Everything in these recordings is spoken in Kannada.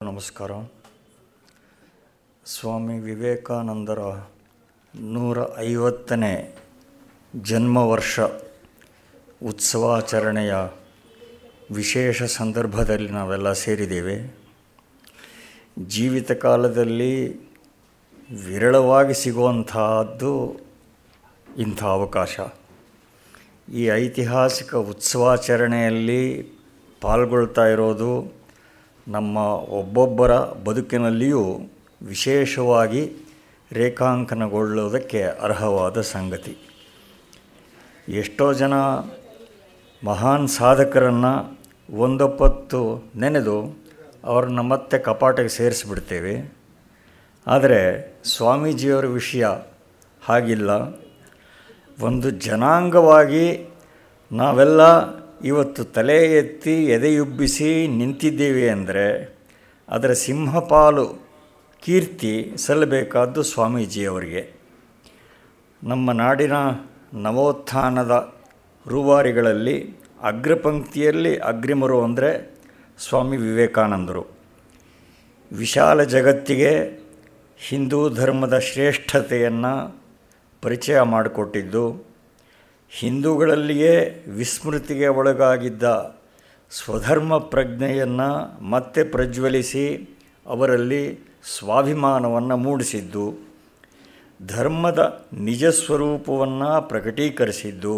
ನಮಸ್ಕಾರ. ಸ್ವಾಮಿ ವಿವೇಕಾನಂದರ 150ನೇ ಜನ್ಮವರ್ಷ ಉತ್ಸವಾಚರಣೆಯ ವಿಶೇಷ ಸಂದರ್ಭದಲ್ಲಿ ನಾವೆಲ್ಲ ಸೇರಿದ್ದೇವೆ. ಜೀವಿತ ಕಾಲದಲ್ಲಿ ವಿರಳವಾಗಿ ಸಿಗುವಂತಹದ್ದು ಇಂಥ ಅವಕಾಶ. ಈ ಐತಿಹಾಸಿಕ ಉತ್ಸವಾಚರಣೆಯಲ್ಲಿ ಪಾಲ್ಗೊಳ್ತಾ ಇರೋದು ನಮ್ಮ ಒಬ್ಬೊಬ್ಬರ ಬದುಕಿನಲ್ಲಿಯೂ ವಿಶೇಷವಾಗಿ ರೇಖಾಂಕನಗೊಳ್ಳುವುದಕ್ಕೆ ಅರ್ಹವಾದ ಸಂಗತಿ. ಎಷ್ಟೋ ಜನ ಮಹಾನ್ ಸಾಧಕರನ್ನು ಒಂದೊಪ್ಪತ್ತು ನೆನೆದು ಅವ್ರನ್ನ ಮತ್ತೆ ಕಪಾಟಿಗೆ ಸೇರಿಸಿಬಿಡ್ತೇವೆ. ಆದರೆ ಸ್ವಾಮೀಜಿಯವರ ವಿಷಯ ಹಾಗಿಲ್ಲ. ಒಂದು ಜನಾಂಗವಾಗಿ ನಾವೆಲ್ಲ ಇವತ್ತು ತಲೆ ಎತ್ತಿ ಎದೆಯುಬ್ಬಿಸಿ ನಿಂತಿದ್ದೇವೆ ಅಂದರೆ ಅದರ ಸಿಂಹಪಾಲು ಕೀರ್ತಿ ಸಲ್ಲಬೇಕಾದ್ದು ಸ್ವಾಮೀಜಿಯವರಿಗೆ. ನಮ್ಮ ನಾಡಿನ ನವೋತ್ಥಾನದ ರೂವಾರಿಗಳಲ್ಲಿ ಅಗ್ರಪಂಕ್ತಿಯಲ್ಲಿ ಅಗ್ರಿಮರು ಅಂದರೆ ಸ್ವಾಮಿ ವಿವೇಕಾನಂದರು. ವಿಶಾಲ ಜಗತ್ತಿಗೆ ಹಿಂದೂ ಧರ್ಮದ ಶ್ರೇಷ್ಠತೆಯನ್ನು ಪರಿಚಯ ಮಾಡಿಕೊಟ್ಟಿದ್ದು, ಹಿಂದೂಗಳಲ್ಲಿಯೇ ವಿಸ್ಮೃತಿಗೆ ಒಳಗಾಗಿದ್ದ ಸ್ವಧರ್ಮ ಪ್ರಜ್ಞೆಯನ್ನು ಮತ್ತೆ ಪ್ರಜ್ವಲಿಸಿ ಅವರಲ್ಲಿ ಸ್ವಾಭಿಮಾನವನ್ನು ಮೂಡಿಸಿದ್ದು, ಧರ್ಮದ ನಿಜ ಸ್ವರೂಪವನ್ನು ಪ್ರಕಟೀಕರಿಸಿದ್ದು,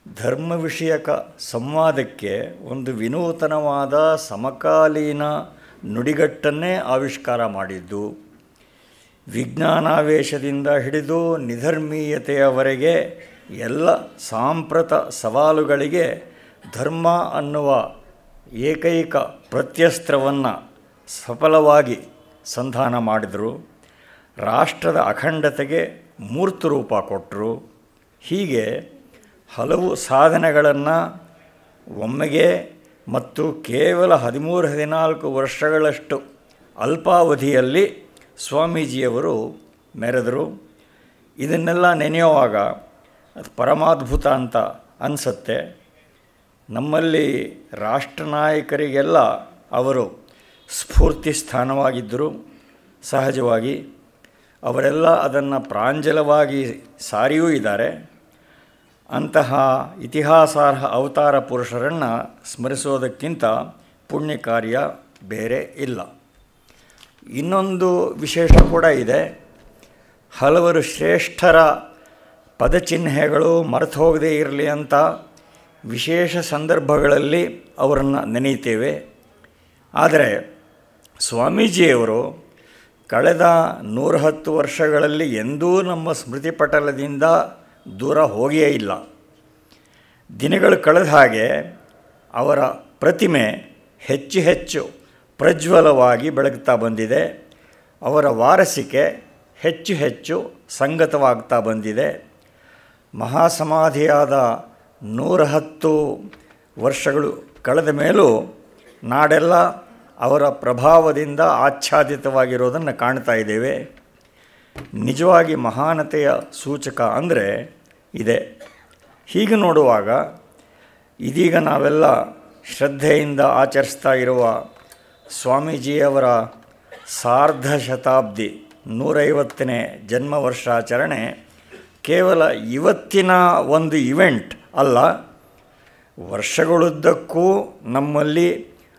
ಧರ್ಮ ವಿಷಯಕ ಸಂವಾದಕ್ಕೆ ಒಂದು ವಿನೂತನವಾದ ಸಮಕಾಲೀನ ನುಡಿಗಟ್ಟನ್ನೇ ಆವಿಷ್ಕಾರ ಮಾಡಿದ್ದು, ವಿಜ್ಞಾನಾವೇಶದಿಂದ ಹಿಡಿದು ನಿಧರ್ಮೀಯತೆಯವರೆಗೆ ಎಲ್ಲ ಸಾಂಪ್ರತ ಸವಾಲುಗಳಿಗೆ ಧರ್ಮ ಅನ್ನುವ ಏಕೈಕ ಪ್ರತ್ಯಸ್ತ್ರವನ್ನು ಸಫಲವಾಗಿ ಸಂಧಾನ ಮಾಡಿದರು. ರಾಷ್ಟ್ರದ ಅಖಂಡತೆಗೆ ಮೂರ್ತ ರೂಪ ಕೊಟ್ಟರು. ಹೀಗೆ ಹಲವು ಸಾಧನೆಗಳನ್ನು ಒಮ್ಮೆಗೆ ಮತ್ತು ಕೇವಲ 13-14 ವರ್ಷಗಳಷ್ಟು ಅಲ್ಪಾವಧಿಯಲ್ಲಿ ಸ್ವಾಮೀಜಿಯವರು ಮೆರೆದರು. ಇದನ್ನೆಲ್ಲ ನೆನೆಯುವಾಗ ಅದು ಪರಮಾದ್ಭುತ ಅಂತ ಅನಿಸುತ್ತೆ. ನಮ್ಮಲ್ಲಿ ರಾಷ್ಟ್ರ ನಾಯಕರಿಗೆಲ್ಲ ಅವರು ಸ್ಫೂರ್ತಿ ಸ್ಥಾನವಾಗಿದ್ದರು. ಸಹಜವಾಗಿ ಅವರೆಲ್ಲ ಅದನ್ನು ಪ್ರಾಂಜಲವಾಗಿ ಸಾರಿಯೂ ಇದ್ದಾರೆ. ಅಂತಹ ಇತಿಹಾಸಾರ್ಹ ಅವತಾರ ಪುರುಷರನ್ನು ಸ್ಮರಿಸೋದಕ್ಕಿಂತ ಪುಣ್ಯ ಕಾರ್ಯ ಬೇರೆ ಇಲ್ಲ. ಇನ್ನೊಂದು ವಿಶೇಷ ಕೂಡ ಇದೆ. ಹಲವರು ಶ್ರೇಷ್ಠರ ಪದಚಿಹ್ನೆಗಳು ಮರೆತು ಹೋಗದೇ ಇರಲಿ ಅಂತ ವಿಶೇಷ ಸಂದರ್ಭಗಳಲ್ಲಿ ಅವರನ್ನು ನೆನೆಯುತ್ತೇವೆ. ಆದರೆ ಸ್ವಾಮೀಜಿಯವರು ಕಳೆದ 110 ವರ್ಷಗಳಲ್ಲಿ ಎಂದೂ ನಮ್ಮ ಸ್ಮೃತಿಪಟಲದಿಂದ ದೂರ ಹೋಗಿಯೇ ಇಲ್ಲ. ದಿನಗಳು ಕಳೆದ ಹಾಗೆ ಅವರ ಪ್ರತಿಮೆ ಹೆಚ್ಚು ಹೆಚ್ಚು ಪ್ರಜ್ವಲವಾಗಿ ಬೆಳಗ್ತಾ ಬಂದಿದೆ. ಅವರ ವಾರಸಿಕೆ ಹೆಚ್ಚು ಹೆಚ್ಚು ಸಂಗತವಾಗ್ತಾ ಬಂದಿದೆ. ಮಹಾಸಮಾಧಿಯಾದ 110 ವರ್ಷಗಳು ಕಳೆದ ಮೇಲೂ ನಾಡೆಲ್ಲ ಅವರ ಪ್ರಭಾವದಿಂದ ಆಚ್ಛಾದಿತವಾಗಿರೋದನ್ನು ಕಾಣ್ತಾ ಇದ್ದೇವೆ. ನಿಜವಾಗಿ ಮಹಾನತೆಯ ಸೂಚಕ ಅಂದರೆ ಇದೆ. ಹೀಗೆ ನೋಡುವಾಗ ಇದೀಗ ನಾವೆಲ್ಲ ಶ್ರದ್ಧೆಯಿಂದ ಆಚರಿಸ್ತಾ ಇರುವ ಸ್ವಾಮೀಜಿಯವರ ಸಾರ್ಧ ಶತಾಬ್ದಿ 150ನೇ ಜನ್ಮವರ್ಷಾಚರಣೆ ಕೇವಲ ಇವತ್ತಿನ ಒಂದು ಇವೆಂಟ್ ಅಲ್ಲ. ವರ್ಷಗಳುದ್ದಕ್ಕೂ ನಮ್ಮಲ್ಲಿ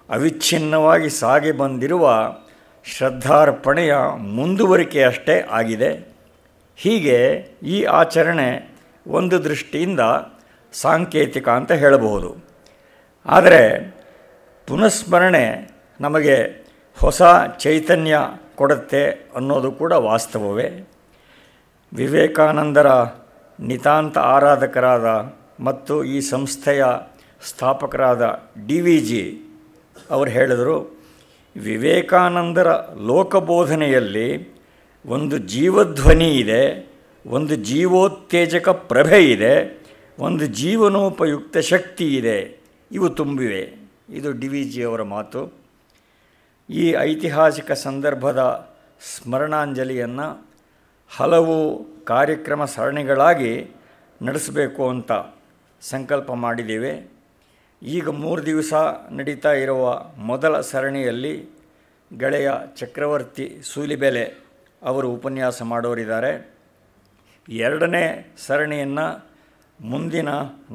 ಅವಿಚ್ಛಿನ್ನವಾಗಿ ಸಾಗಿ ಬಂದಿರುವ ಶ್ರದ್ಧಾರ್ಪಣೆಯ ಮುಂದುವರಿಕೆಯಷ್ಟೇ ಆಗಿದೆ. ಹೀಗೆ ಈ ಆಚರಣೆ ಒಂದು ದೃಷ್ಟಿಯಿಂದ ಸಾಂಕೇತಿಕ ಅಂತ ಹೇಳಬಹುದು. ಆದರೆ ಪುನಃಸ್ಮರಣೆ ನಮಗೆ ಹೊಸ ಚೈತನ್ಯ ಕೊಡುತ್ತೆ ಅನ್ನೋದು ಕೂಡ ವಾಸ್ತವವೇ. ವಿವೇಕಾನಂದರ ನಿತಾಂತ ಆರಾಧಕರಾದ ಮತ್ತು ಈ ಸಂಸ್ಥೆಯ ಸ್ಥಾಪಕರಾದ DVG ಅವರು ಹೇಳಿದರು, ವಿವೇಕಾನಂದರ ಲೋಕಬೋಧನೆಯಲ್ಲಿ ಒಂದು ಜೀವಧ್ವನಿ ಇದೆ, ಒಂದು ಜೀವೋತ್ತೇಜಕ ಪ್ರಭೆ ಇದೆ, ಒಂದು ಜೀವನೋಪಯುಕ್ತ ಶಕ್ತಿ ಇದೆ, ಇವು ತುಂಬಿವೆ. ಇದು DVG ಅವರ ಮಾತು. ಈ ಐತಿಹಾಸಿಕ ಸಂದರ್ಭದ ಸ್ಮರಣಾಂಜಲಿಯನ್ನು ಹಲವು ಕಾರ್ಯಕ್ರಮ ಸರಣಿಗಳಾಗಿ ನಡೆಸಬೇಕು ಅಂತ ಸಂಕಲ್ಪ ಮಾಡಿದ್ದೇವೆ. ಈಗ 3 ದಿವಸ ನಡೀತಾ ಇರುವ ಮೊದಲ ಸರಣಿಯಲ್ಲಿ ಗೆಳೆಯ ಚಕ್ರವರ್ತಿ ಸೂಲಿಬೆಲೆ ಅವರು ಉಪನ್ಯಾಸ ಮಾಡೋರಿದ್ದಾರೆ. ಎರಡನೇ ಸರಣಿಯನ್ನು ಮುಂದಿನ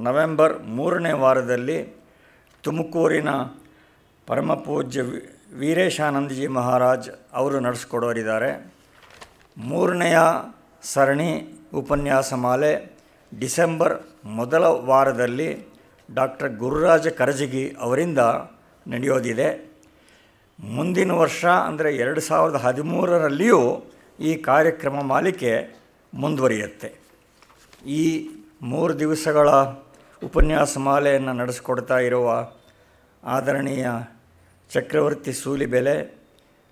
ನವೆಂಬರ್ 3ನೇ ವಾರದಲ್ಲಿ ತುಮಕೂರಿನ ಪರಮಪೂಜ್ಯ ವೀರೇಶಾನಂದಜಿ ಮಹಾರಾಜ್ ಅವರು ನಡೆಸ್ಕೊಡೋರಿದ್ದಾರೆ. 3ನೆಯ ಸರಣಿ ಉಪನ್ಯಾಸ ಮಾಲೆ ಡಿಸೆಂಬರ್ ಮೊದಲ ವಾರದಲ್ಲಿ ಡಾಕ್ಟರ್ ಗುರುರಾಜ ಕರಜಗಿ ಅವರಿಂದ ನಡೆಯೋದಿದೆ. ಮುಂದಿನ ವರ್ಷ ಅಂದರೆ 2013ರಲ್ಲಿಯೂ ಈ ಕಾರ್ಯಕ್ರಮ ಮಾಲಿಕೆ ಮುಂದುವರಿಯುತ್ತೆ. ಈ 3 ದಿವಸಗಳ ಉಪನ್ಯಾಸ ಮಾಲೆಯನ್ನು ನಡೆಸಿಕೊಡ್ತಾ ಇರುವ ಆದರಣೀಯ ಚಕ್ರವರ್ತಿ ಸೂಲಿಬೆಲೆ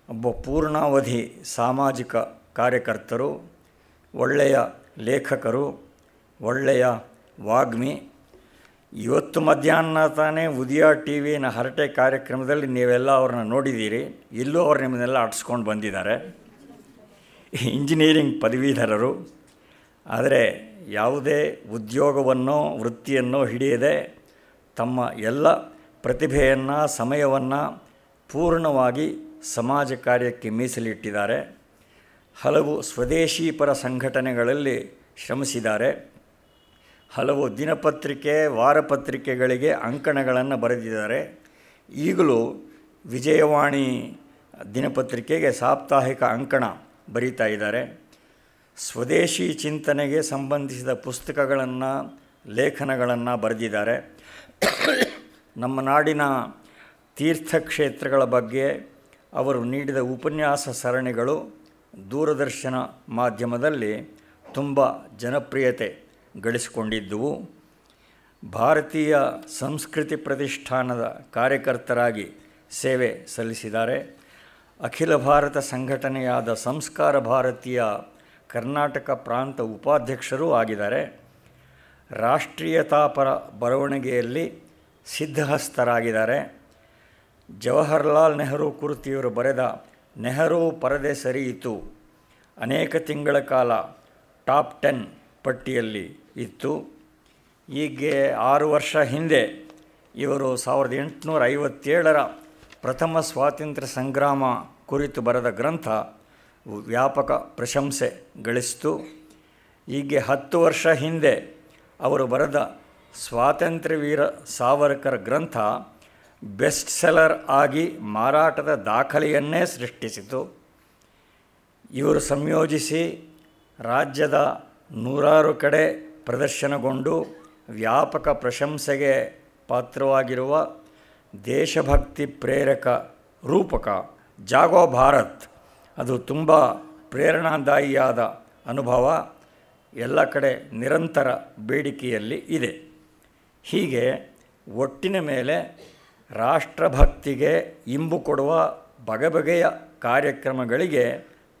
ಒಬ್ಬ ಪೂರ್ಣಾವಧಿ ಸಾಮಾಜಿಕ ಕಾರ್ಯಕರ್ತರು, ಒಳ್ಳೆಯ ಲೇಖಕರು, ಒಳ್ಳೆಯ ವಾಗ್ಮಿ. ಇವತ್ತು ಮಧ್ಯಾಹ್ನ ತಾನೇ ಉದಯ ಟಿ ವಿನ ಹರಟೆ ಕಾರ್ಯಕ್ರಮದಲ್ಲಿ ನೀವೆಲ್ಲ ಅವ್ರನ್ನ ನೋಡಿದ್ದೀರಿ. ಇಲ್ಲೂ ಅವ್ರು ನಿಮ್ಮನ್ನೆಲ್ಲ ಆಡಿಸ್ಕೊಂಡು ಬಂದಿದ್ದಾರೆ. ಇಂಜಿನಿಯರಿಂಗ್ ಪದವೀಧರರು, ಆದರೆ ಯಾವುದೇ ಉದ್ಯೋಗವನ್ನೋ ವೃತ್ತಿಯನ್ನೋ ಹಿಡಿಯದೆ ತಮ್ಮ ಎಲ್ಲ ಪ್ರತಿಭೆಯನ್ನು ಸಮಯವನ್ನು ಪೂರ್ಣವಾಗಿ ಸಮಾಜ ಕಾರ್ಯಕ್ಕೆ ಮೀಸಲಿಟ್ಟಿದ್ದಾರೆ. ಹಲವು ಸ್ವದೇಶಿ ಪರ ಸಂಘಟನೆಗಳಲ್ಲಿ ಶ್ರಮಿಸಿದ್ದಾರೆ. ಹಲವು ದಿನಪತ್ರಿಕೆ ವಾರಪತ್ರಿಕೆಗಳಿಗೆ ಅಂಕಣಗಳನ್ನು ಬರೆದಿದ್ದಾರೆ. ಈಗಲೂ ವಿಜಯವಾಣಿ ದಿನಪತ್ರಿಕೆಗೆ ಸಾಪ್ತಾಹಿಕ ಅಂಕಣ ಬರೀತಾ ಇದ್ದಾರೆ. ಸ್ವದೇಶಿ ಚಿಂತನೆಗೆ ಸಂಬಂಧಿಸಿದ ಪುಸ್ತಕಗಳನ್ನು ಲೇಖನಗಳನ್ನು ಬರೆದಿದ್ದಾರೆ. ನಮ್ಮ ನಾಡಿನ ತೀರ್ಥಕ್ಷೇತ್ರಗಳ ಬಗ್ಗೆ ಅವರು ನೀಡಿದ ಉಪನ್ಯಾಸ ಸರಣಿಗಳು ದೂರದರ್ಶನ ಮಾಧ್ಯಮದಲ್ಲಿ ತುಂಬ ಜನಪ್ರಿಯತೆ ಗಳಿಸಿಕೊಂಡಿದ್ದುವು. ಭಾರತೀಯ ಸಂಸ್ಕೃತಿ ಪ್ರತಿಷ್ಠಾನದ ಕಾರ್ಯಕರ್ತರಾಗಿ ಸೇವೆ ಸಲ್ಲಿಸಿದ್ದಾರೆ. ಅಖಿಲ ಭಾರತ ಸಂಘಟನೆಯಾದ ಸಂಸ್ಕಾರ ಭಾರತೀಯ ಕರ್ನಾಟಕ ಪ್ರಾಂತ ಉಪಾಧ್ಯಕ್ಷರೂ ಆಗಿದ್ದಾರೆ. ರಾಷ್ಟ್ರೀಯತಾಪರ ಬರವಣಿಗೆಯಲ್ಲಿ ಸಿದ್ಧಹಸ್ತರಾಗಿದ್ದಾರೆ. ಜವಾಹರ್ಲಾಲ್ ನೆಹರು ಕುರಿತು ಬರೆದ ನೆಹರು ಪರದೆ ಸರಿಯಿತು ಅನೇಕ ತಿಂಗಳ ಕಾಲ ಟಾಪ್ 10 ಪಟ್ಟಿಯಲ್ಲಿ ಇತ್ತು. ಹೀಗೆ 6 ವರ್ಷ ಹಿಂದೆ ಇವರು 1857ರ ಪ್ರಥಮ ಸ್ವಾತಂತ್ರ್ಯ ಸಂಗ್ರಾಮ ಕುರಿತು ಬರೆದ ಗ್ರಂಥ ವ್ಯಾಪಕ ಪ್ರಶಂಸೆ ಗಳಿಸಿತು. ಹೀಗೆ 10 ವರ್ಷ ಹಿಂದೆ ಅವರು ಬರೆದ ಸ್ವಾತಂತ್ರ್ಯ ವೀರ ಸಾವರ್ಕರ್ ಗ್ರಂಥ ಬೆಸ್ಟ್ ಸೆಲ್ಲರ್ ಆಗಿ ಮಾರಾಟದ ದಾಖಲೆಯನ್ನೇ ಸೃಷ್ಟಿಸಿತು. ಇವರು ಸಂಯೋಜಿಸಿ ರಾಜ್ಯದ 100 ಕಡೆ ಪ್ರದರ್ಶನಗೊಂಡು ವ್ಯಾಪಕ ಪ್ರಶಂಸೆಗೆ ಪಾತ್ರವಾಗಿರುವ ದೇಶಭಕ್ತಿ ಪ್ರೇರಕ ರೂಪಕ ಜಾಗೋ ಭಾರತ್, ಅದು ತುಂಬ ಪ್ರೇರಣಾದಾಯಿಯಾದ ಅನುಭವ, ಎಲ್ಲ ಕಡೆ ನಿರಂತರ ಬೇಡಿಕೆಯಲ್ಲಿ ಇದೆ. ಹೀಗೆ ಒಟ್ಟಿನ ಮೇಲೆ ರಾಷ್ಟ್ರಭಕ್ತಿಗೆ ಇಂಬು ಕೊಡುವ ಬಗೆಬಗೆಯ ಕಾರ್ಯಕ್ರಮಗಳಿಗೆ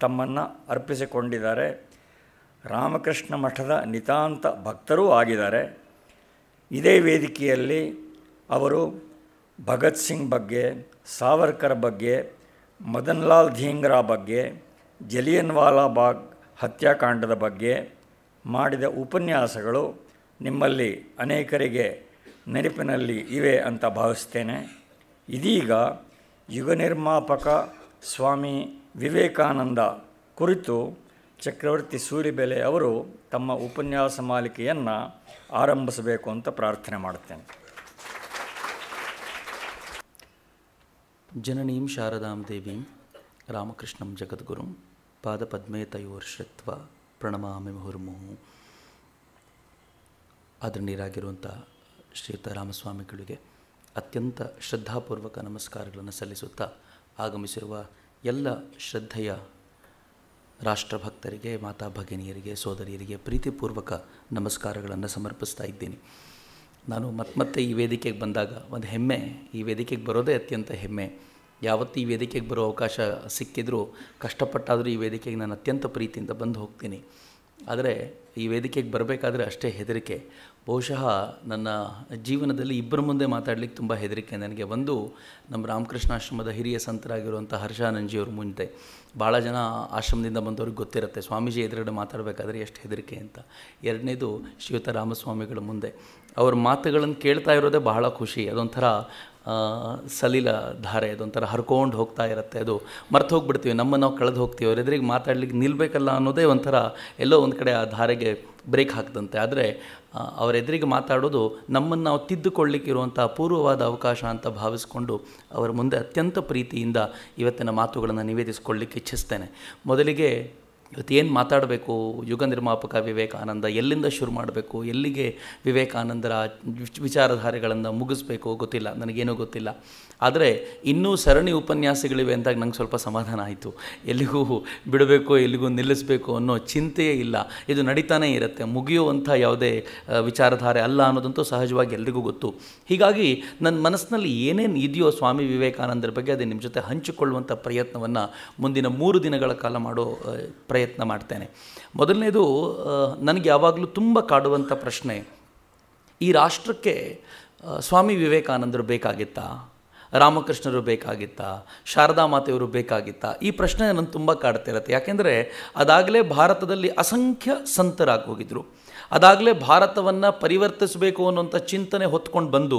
ತಮ್ಮನ್ನು ಅರ್ಪಿಸಿಕೊಂಡಿದ್ದಾರೆ. ರಾಮಕೃಷ್ಣ ಮಠದ ನಿತಾಂತ ಭಕ್ತರೂ ಆಗಿದ್ದಾರೆ. ಇದೇ ವೇದಿಕೆಯಲ್ಲಿ ಅವರು ಭಗತ್ ಸಿಂಗ್ ಬಗ್ಗೆ, ಸಾವರ್ಕರ್ ಬಗ್ಗೆ, ಮದನ್ ಲಾಲ್ ಧೀಂಗ್ರಾ ಬಗ್ಗೆ, ಜಲಿಯನ್ ವಾಲಾ ಬಾಗ್ ಹತ್ಯಾಕಾಂಡದ ಬಗ್ಗೆ ಮಾಡಿದ ಉಪನ್ಯಾಸಗಳು ನಿಮ್ಮಲ್ಲಿ ಅನೇಕರಿಗೆ ನೆನಪಿನಲ್ಲಿ ಇವೆ ಅಂತ ಭಾವಿಸ್ತೇನೆ. ಇದೀಗ ಯುಗ ನಿರ್ಮಾಪಕ ಸ್ವಾಮಿ ವಿವೇಕಾನಂದ ಕುರಿತು ಚಕ್ರವರ್ತಿ ಸೂಲಿಬೆಲೆ ಅವರು ತಮ್ಮ ಉಪನ್ಯಾಸ ಮಾಲಿಕೆಯನ್ನು ಆರಂಭಿಸಬೇಕು ಅಂತ ಪ್ರಾರ್ಥನೆ ಮಾಡ್ತೇನೆ. ಜನನೀಂ ಶಾರದಾಂ ದೇವೀಂ ರಾಮಕೃಷ್ಣಂ ಜಗದ್ಗುರುಂ ಪಾದಪದ್ಮೇ ತಯೋರ್ಶ್ರಿತ್ವ ಪ್ರಣಮಾಮಿ ಮುಹುರ್ಮುಹು. ಆದರಣೀಯರಾಗಿರುವಂಥ ಶ್ರೀಯುತ ರಾಮಸ್ವಾಮಿಗಳಿಗೆ ಅತ್ಯಂತ ಶ್ರದ್ಧಾಪೂರ್ವಕ ನಮಸ್ಕಾರಗಳನ್ನು ಸಲ್ಲಿಸುತ್ತಾ ಆಗಮಿಸಿರುವ ಎಲ್ಲ ಶ್ರದ್ಧೆಯ ರಾಷ್ಟ್ರಭಕ್ತರಿಗೆ, ಮಾತಾ ಭಗಿನಿಯರಿಗೆ, ಸೋದರಿಯರಿಗೆ ಪ್ರೀತಿಪೂರ್ವಕ ನಮಸ್ಕಾರಗಳನ್ನು ಸಮರ್ಪಿಸ್ತಾ ಇದ್ದೀನಿ. ನಾನು ಮತ್ತೆ ಈ ವೇದಿಕೆಗೆ ಬಂದಾಗ ಒಂದು ಹೆಮ್ಮೆ, ಈ ವೇದಿಕೆಗೆ ಬರೋದೇ ಅತ್ಯಂತ ಹೆಮ್ಮೆ. ಯಾವತ್ತು ಈ ವೇದಿಕೆಗೆ ಬರೋ ಅವಕಾಶ ಸಿಕ್ಕಿದ್ರೂ ಕಷ್ಟಪಟ್ಟಾದರೂ ಈ ವೇದಿಕೆಗೆ ನಾನು ಅತ್ಯಂತ ಪ್ರೀತಿಯಿಂದ ಬಂದು ಹೋಗ್ತೀನಿ. ಆದರೆ ಈ ವೇದಿಕೆಗೆ ಬರಬೇಕಾದ್ರೆ ಅಷ್ಟೇ ಹೆದರಿಕೆ. ಬಹುಶಃ ನನ್ನ ಜೀವನದಲ್ಲಿ ಇಬ್ಬರ ಮುಂದೆ ಮಾತಾಡಲಿಕ್ಕೆ ತುಂಬ ಹೆದರಿಕೆ ನನಗೆ. ಒಂದು, ನಮ್ಮ ರಾಮಕೃಷ್ಣಾಶ್ರಮದ ಹಿರಿಯ ಸಂತರಾಗಿರುವಂಥ ಹರ್ಷಾನಂದಜಿಯವ್ರ ಮುಂದೆ. ಭಾಳ ಜನ ಆಶ್ರಮದಿಂದ ಬಂದವ್ರಿಗೆ ಗೊತ್ತಿರುತ್ತೆ ಸ್ವಾಮೀಜಿ ಎದುರುಗಡೆ ಮಾತಾಡಬೇಕಾದ್ರೆ ಎಷ್ಟು ಹೆದರಿಕೆ ಅಂತ. ಎರಡನೇದು, ಶ್ರೀಯುತ ರಾಮಸ್ವಾಮಿಗಳ ಮುಂದೆ ಅವ್ರ ಮಾತುಗಳನ್ನು ಕೇಳ್ತಾ ಇರೋದೇ ಬಹಳ ಖುಷಿ. ಅದೊಂಥರ ಸಲಿಲ ಧಾರೆ ಅದೊಂಥರ ಹರ್ಕೊಂಡು ಹೋಗ್ತಾ ಇರುತ್ತೆ. ಅದು ಮರ್ತು ಹೋಗ್ಬಿಡ್ತೀವಿ, ನಮ್ಮನ್ನು ನಾವು ಕಳೆದು ಹೋಗ್ತೀವಿ. ಅವ್ರ ಎದುರಿಗೆ ಮಾತಾಡ್ಲಿಕ್ಕೆ ನಿಲ್ಲಬೇಕಲ್ಲ ಅನ್ನೋದೇ ಒಂಥರ ಎಲ್ಲೋ ಒಂದು ಕಡೆ ಆ ಧಾರೆಗೆ ಬ್ರೇಕ್ ಹಾಕ್ದಂತೆ. ಆದರೆ ಅವರ ಎದುರಿಗೆ ಮಾತಾಡೋದು ನಮ್ಮನ್ನು ನಾವು ತಿದ್ದುಕೊಳ್ಳಿಕ್ಕಿರುವಂಥ ಅಪೂರ್ವವಾದ ಅವಕಾಶ ಅಂತ ಭಾವಿಸ್ಕೊಂಡು ಅವರ ಮುಂದೆ ಅತ್ಯಂತ ಪ್ರೀತಿಯಿಂದ ಇವತ್ತಿನ ಮಾತುಗಳನ್ನು ನಿವೇದಿಸಿಕೊಳ್ಳಿಕ್ಕೆ ಇಚ್ಛಿಸ್ತೇನೆ. ಮೊದಲಿಗೆ ಇವತ್ತೇನು ಮಾತಾಡಬೇಕು, ಯುಗ ನಿರ್ಮಾಪಕ ವಿವೇಕಾನಂದ ಎಲ್ಲಿಂದ ಶುರು ಮಾಡಬೇಕು, ಎಲ್ಲಿಗೆ ವಿವೇಕಾನಂದರ ವಿಚಾರಧಾರೆಗಳನ್ನು ಮುಗಿಸ್ಬೇಕು ಗೊತ್ತಿಲ್ಲ, ನನಗೇನೂ ಗೊತ್ತಿಲ್ಲ. ಆದರೆ ಇನ್ನೂ ಸರಣಿ ಉಪನ್ಯಾಸಗಳಿವೆ ಅಂದಾಗ ನಂಗೆ ಸ್ವಲ್ಪ ಸಮಾಧಾನ ಆಯಿತು. ಎಲ್ಲಿಗೂ ಬಿಡಬೇಕು, ಎಲ್ಲಿಗೂ ನಿಲ್ಲಿಸಬೇಕು ಅನ್ನೋ ಚಿಂತೆಯೇ ಇಲ್ಲ. ಇದು ನಡೀತಾನೇ ಇರುತ್ತೆ, ಮುಗಿಯುವಂಥ ಯಾವುದೇ ವಿಚಾರಧಾರೆ ಅಲ್ಲ ಅನ್ನೋದಂತೂ ಸಹಜವಾಗಿ ಎಲ್ರಿಗೂ ಗೊತ್ತು. ಹೀಗಾಗಿ ನನ್ನ ಮನಸ್ಸಿನಲ್ಲಿ ಏನೇನು ಇದೆಯೋ ಸ್ವಾಮಿ ವಿವೇಕಾನಂದರ ಬಗ್ಗೆ ಅದೇ ನಿಮ್ಮ ಜೊತೆ ಹಂಚಿಕೊಳ್ಳುವಂಥ ಪ್ರಯತ್ನವನ್ನು ಮುಂದಿನ 3 ದಿನಗಳ ಕಾಲ ಮಾಡೋ ಪ್ರಯತ್ನ ಮಾಡ್ತೇನೆ. ಮೊದಲನೇದು, ನನಗೆ ಯಾವಾಗಲೂ ತುಂಬ ಕಾಡುವಂಥ ಪ್ರಶ್ನೆ, ಈ ರಾಷ್ಟ್ರಕ್ಕೆ ಸ್ವಾಮಿ ವಿವೇಕಾನಂದರು ಬೇಕಾಗಿತ್ತಾ, ರಾಮಕೃಷ್ಣರು ಬೇಕಾಗಿತ್ತಾ, ಶಾರದಾ ಮಾತೆಯವರು ಬೇಕಾಗಿತ್ತಾ? ಈ ಪ್ರಶ್ನೆ ನನ್ನ ತುಂಬ ಕಾಡ್ತಿರತ್ತೆ. ಯಾಕೆಂದರೆ ಅದಾಗಲೇ ಭಾರತದಲ್ಲಿ ಅಸಂಖ್ಯ ಸಂತರಾಗಿ ಹೋಗಿದ್ರು. ಅದಾಗಲೇ ಭಾರತವನ್ನು ಪರಿವರ್ತಿಸಬೇಕು ಅನ್ನೋಂಥ ಚಿಂತನೆ ಹೊತ್ಕೊಂಡು ಬಂದು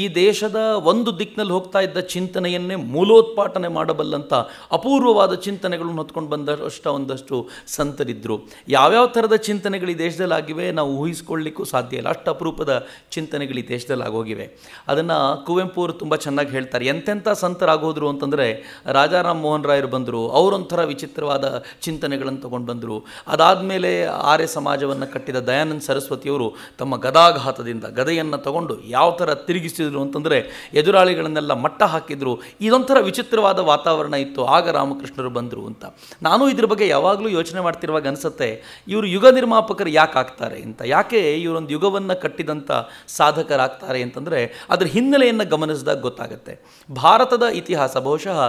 ಈ ದೇಶದ ಒಂದು ದಿಕ್ಕಿನಲ್ಲಿ ಹೋಗ್ತಾ ಇದ್ದ ಚಿಂತನೆಯನ್ನೇ ಮೂಲೋತ್ಪಾಟನೆ ಮಾಡಬಲ್ಲಂಥ ಅಪೂರ್ವವಾದ ಚಿಂತನೆಗಳನ್ನು ಹೊತ್ಕೊಂಡು ಒಂದಷ್ಟು ಸಂತರಿದ್ದರು. ಯಾವ್ಯಾವ ಥರದ ಚಿಂತನೆಗಳು ಈ ದೇಶದಲ್ಲಿ ಆಗಿವೆ ನಾವು ಊಹಿಸ್ಕೊಳ್ಳಿಕ್ಕೂ ಸಾಧ್ಯ ಇಲ್ಲ. ಅಷ್ಟು ಅಪರೂಪದ ಚಿಂತನೆಗಳು ಈ ದೇಶದಲ್ಲಿ ಆಗೋಗಿವೆ. ಅದನ್ನು ಕುವೆಂಪು ಅವರು ತುಂಬ ಚೆನ್ನಾಗಿ ಹೇಳ್ತಾರೆ. ಎಂತೆಂಥ ಸಂತರಾಗೋದ್ರು ಅಂತಂದರೆ, ರಾಜಾರಾಮ್ ಮೋಹನ್ ರಾಯರು ಬಂದರು, ಅವರೊಂಥರ ವಿಚಿತ್ರವಾದ ಚಿಂತನೆಗಳನ್ನು ತೊಗೊಂಡು ಬಂದರು. ಅದಾದಮೇಲೆ ಆರ್ಯ ಸಮಾಜವನ್ನು ಕಟ್ಟಿದ ದಯಾನಂದ ಸರಸ್ವತಿಯವರು ತಮ್ಮ ಗದಾಘಾತದಿಂದ ಗದೆಯನ್ನು ತಗೊಂಡು ಯಾವ ಥರ ತಿರುಗಿಸಿದ್ರು ಅಂತಂದರೆ ಎದುರಾಳಿಗಳನ್ನೆಲ್ಲ ಮಟ್ಟ ಹಾಕಿದ್ರು. ಇದೊಂಥರ ವಿಚಿತ್ರವಾದ ವಾತಾವರಣ ಇತ್ತು. ಆಗ ರಾಮಕೃಷ್ಣರು ಬಂದರು ಅಂತ ನಾನು ಇದ್ರ ಬಗ್ಗೆ ಯಾವಾಗಲೂ ಯೋಚನೆ ಮಾಡ್ತಿರುವಾಗ ಅನಿಸುತ್ತೆ, ಇವರು ಯುಗ ನಿರ್ಮಾಪಕರು ಯಾಕೆ ಆಗ್ತಾರೆ ಅಂತ. ಯಾಕೆ ಇವರೊಂದು ಯುಗವನ್ನು ಕಟ್ಟಿದಂಥ ಸಾಧಕರಾಗ್ತಾರೆ ಅಂತಂದರೆ ಅದರ ಹಿನ್ನೆಲೆಯನ್ನು ಗಮನಿಸಿದಾಗ ಗೊತ್ತಾಗುತ್ತೆ. ಭಾರತದ ಇತಿಹಾಸ ಬಹುಶಃ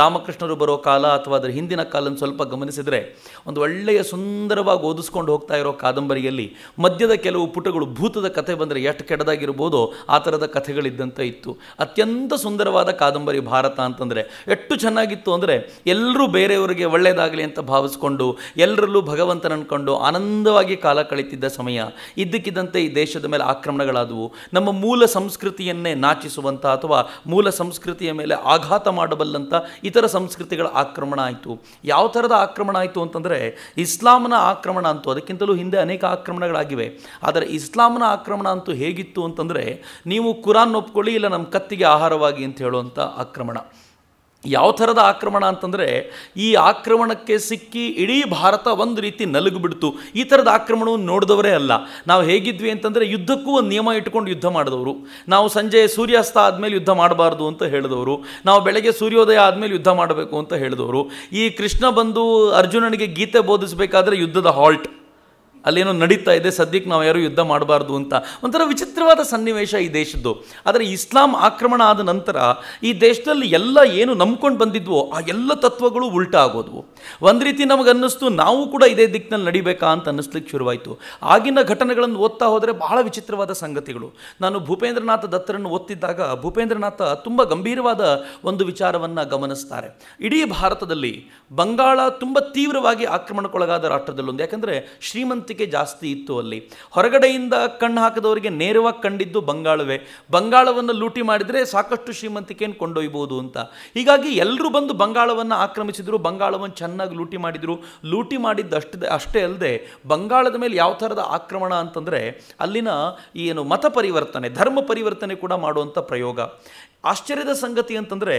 ರಾಮಕೃಷ್ಣರು ಬರೋ ಕಾಲ ಅಥವಾ ಅದರ ಹಿಂದಿನ ಕಾಲನ ಸ್ವಲ್ಪ ಗಮನಿಸಿದರೆ ಒಂದು ಒಳ್ಳೆಯ ಸುಂದರವಾಗಿ ಓದಿಸ್ಕೊಂಡು ಹೋಗ್ತಾ ಇರೋ ಕಾದಂಬರಿಯಲ್ಲಿ ಮಧ್ಯದ ಕೆಲವು ಪುಟಗಳು ಭೂತದ ಕಥೆ ಬಂದರೆ ಎಷ್ಟು ಕೆಟ್ಟದಾಗಿರ್ಬೋದೋ ಆ ಥರದ ಕಥೆಗಳಿದ್ದಂತೆ ಇತ್ತು. ಅತ್ಯಂತ ಸುಂದರವಾದ ಕಾದಂಬರಿ ಭಾರತ ಅಂತಂದರೆ ಎಷ್ಟು ಚೆನ್ನಾಗಿತ್ತು ಅಂದರೆ, ಎಲ್ಲರೂ ಬೇರೆಯವರಿಗೆ ಒಳ್ಳೆಯದಾಗಲಿ ಅಂತ ಭಾವಿಸ್ಕೊಂಡು ಎಲ್ಲರಲ್ಲೂ ಭಗವಂತನ ಅಂದ್ಕೊಂಡು ಆನಂದವಾಗಿ ಕಾಲ ಕಳೀತಿದ್ದ ಸಮಯ. ಇದ್ದಕ್ಕಿದ್ದಂತೆ ಈ ದೇಶದ ಮೇಲೆ ಆಕ್ರಮಣಗಳಾದವು. ನಮ್ಮ ಮೂಲ ಸಂಸ್ಕೃತಿಯನ್ನೇ ನಾಚಿಸುವಂಥ ಅಥವಾ ಮೂಲ ಸಂಸ್ಕೃತಿಯ ಮೇಲೆ ಆಘಾತ ಮಾಡಬಲ್ಲಂಥ ಇತರ ಸಂಸ್ಕೃತಿಗಳ ಆಕ್ರಮಣ ಆಯಿತು. ಯಾವ ಥರದ ಆಕ್ರಮಣ ಆಯಿತು ಅಂತಂದರೆ, ಇಸ್ಲಾಂನ ಆಕ್ರಮಣ ಅಂತೂ ಅದಕ್ಕಿಂತಲೂ ಹಿಂದೆ ಅನೇಕ ಆಕ್ರಮಣಗಳಾಗಿವೆ. ಆದರೆ ಇಸ್ಲಾಂನ ಆಕ್ರಮಣ ಅಂತೂ ಹೇಗಿತ್ತು ಅಂತಂದರೆ, ನೀವು ಕುರಾನ್ ಒಪ್ಕೊಳ್ಳಿ ಇಲ್ಲ ನಮ್ಮ ಕತ್ತಿಗೆ ಆಹಾರವಾಗಿ ಅಂತ ಹೇಳುವಂಥ ಆಕ್ರಮಣ. ಯಾವ ಥರದ ಆಕ್ರಮಣ ಅಂತಂದರೆ, ಈ ಆಕ್ರಮಣಕ್ಕೆ ಸಿಕ್ಕಿ ಇಡೀ ಭಾರತ ಒಂದು ರೀತಿ ನಲುಗಿಬಿಡ್ತು. ಈ ಥರದ ಆಕ್ರಮಣವನ್ನು ನೋಡಿದವರೇ ಅಲ್ಲ. ನಾವು ಹೇಗಿದ್ವಿ ಅಂತಂದರೆ, ಯುದ್ಧಕ್ಕೂ ಒಂದು ನಿಯಮ ಇಟ್ಕೊಂಡು ಯುದ್ಧ ಮಾಡಿದವರು. ನಾವು ಸಂಜೆ ಸೂರ್ಯಾಸ್ತ ಆದಮೇಲೆ ಯುದ್ಧ ಮಾಡಬಾರ್ದು ಅಂತ ಹೇಳಿದವರು. ನಾವು ಬೆಳಗ್ಗೆ ಸೂರ್ಯೋದಯ ಆದಮೇಲೆ ಯುದ್ಧ ಮಾಡಬೇಕು ಅಂತ ಹೇಳಿದವರು. ಈ ಕೃಷ್ಣ ಬಂದು ಅರ್ಜುನನಿಗೆ ಗೀತೆ ಬೋಧಿಸಬೇಕಾದ್ರೆ ಯುದ್ಧದ ಹಾಲ್ಟ್ ಅಲ್ಲೇನೋ ನಡೀತಾ ಇದೆ, ಸದ್ಯಕ್ಕೆ ನಾವು ಯಾರೂ ಯುದ್ಧ ಮಾಡಬಾರ್ದು ಅಂತ ಒಂಥರ ವಿಚಿತ್ರವಾದ ಸನ್ನಿವೇಶ ಈ ದೇಶದ್ದು. ಆದರೆ ಇಸ್ಲಾಂ ಆಕ್ರಮಣ ಆದ ನಂತರ ಈ ದೇಶದಲ್ಲಿ ಎಲ್ಲ ಏನು ನಂಬ್ಕೊಂಡು ಬಂದಿದ್ವೋ ಆ ಎಲ್ಲ ತತ್ವಗಳು ಉಲ್ಟಾ ಆಗೋದ್ವು. ಒಂದು ರೀತಿ ನಮಗನ್ನಿಸ್ತು ನಾವು ಕೂಡ ಇದೇ ದಿಕ್ಕಿನಲ್ಲಿ ನಡಿಬೇಕಾ ಅಂತ ಅನ್ನಿಸ್ಲಿಕ್ಕೆ ಶುರುವಾಯಿತು. ಆಗಿನ ಘಟನೆಗಳನ್ನು ಓದ್ತಾ ಹೋದರೆ ಬಹಳ ವಿಚಿತ್ರವಾದ ಸಂಗತಿಗಳು. ನಾನು ಭೂಪೇಂದ್ರನಾಥ ದತ್ತರನ್ನು ಓದ್ತಿದ್ದಾಗ ಭೂಪೇಂದ್ರನಾಥ ತುಂಬ ಗಂಭೀರವಾದ ಒಂದು ವಿಚಾರವನ್ನು ಗಮನಿಸ್ತಾರೆ. ಇಡೀ ಭಾರತದಲ್ಲಿ ಬಂಗಾಳ ತುಂಬ ತೀವ್ರವಾಗಿ ಆಕ್ರಮಣಕ್ಕೊಳಗಾದ ರಾಷ್ಟ್ರದಲ್ಲೊಂದು. ಯಾಕಂದರೆ ಶ್ರೀಮಂತಿಕೆ ಜಾಸ್ತಿ ಇತ್ತು ಅಲ್ಲಿ. ಹೊರಗಡೆಯಿಂದ ಕಣ್ಣು ಹಾಕಿದವರಿಗೆ ನೇರವಾಗಿ ಕಂಡಿದ್ದು ಬಂಗಾಳವೇ. ಬಂಗಾಳವನ್ನು ಲೂಟಿ ಮಾಡಿದರೆ ಸಾಕಷ್ಟು ಶ್ರೀಮಂತಿಕೆಯನ್ನು ಕೊಂಡೊಯ್ಬೋದು ಅಂತ. ಹೀಗಾಗಿ ಎಲ್ಲರೂ ಬಂದು ಬಂಗಾಳವನ್ನು ಆಕ್ರಮಿಸಿದರು, ಬಂಗಾಳವನ್ನು ಚೆನ್ನಾಗಿ ಲೂಟಿ ಮಾಡಿದರು. ಲೂಟಿ ಮಾಡಿದ್ದು ಅಷ್ಟೇ ಅಲ್ಲದೆ ಬಂಗಾಳದ ಮೇಲೆ ಯಾವ ಥರದ ಆಕ್ರಮಣ ಅಂತಂದರೆ, ಅಲ್ಲಿನ ಏನು ಮತ ಪರಿವರ್ತನೆ, ಧರ್ಮ ಪರಿವರ್ತನೆ ಕೂಡ ಮಾಡುವಂಥ ಪ್ರಯೋಗ. ಆಶ್ಚರ್ಯದ ಸಂಗತಿ ಅಂತಂದರೆ,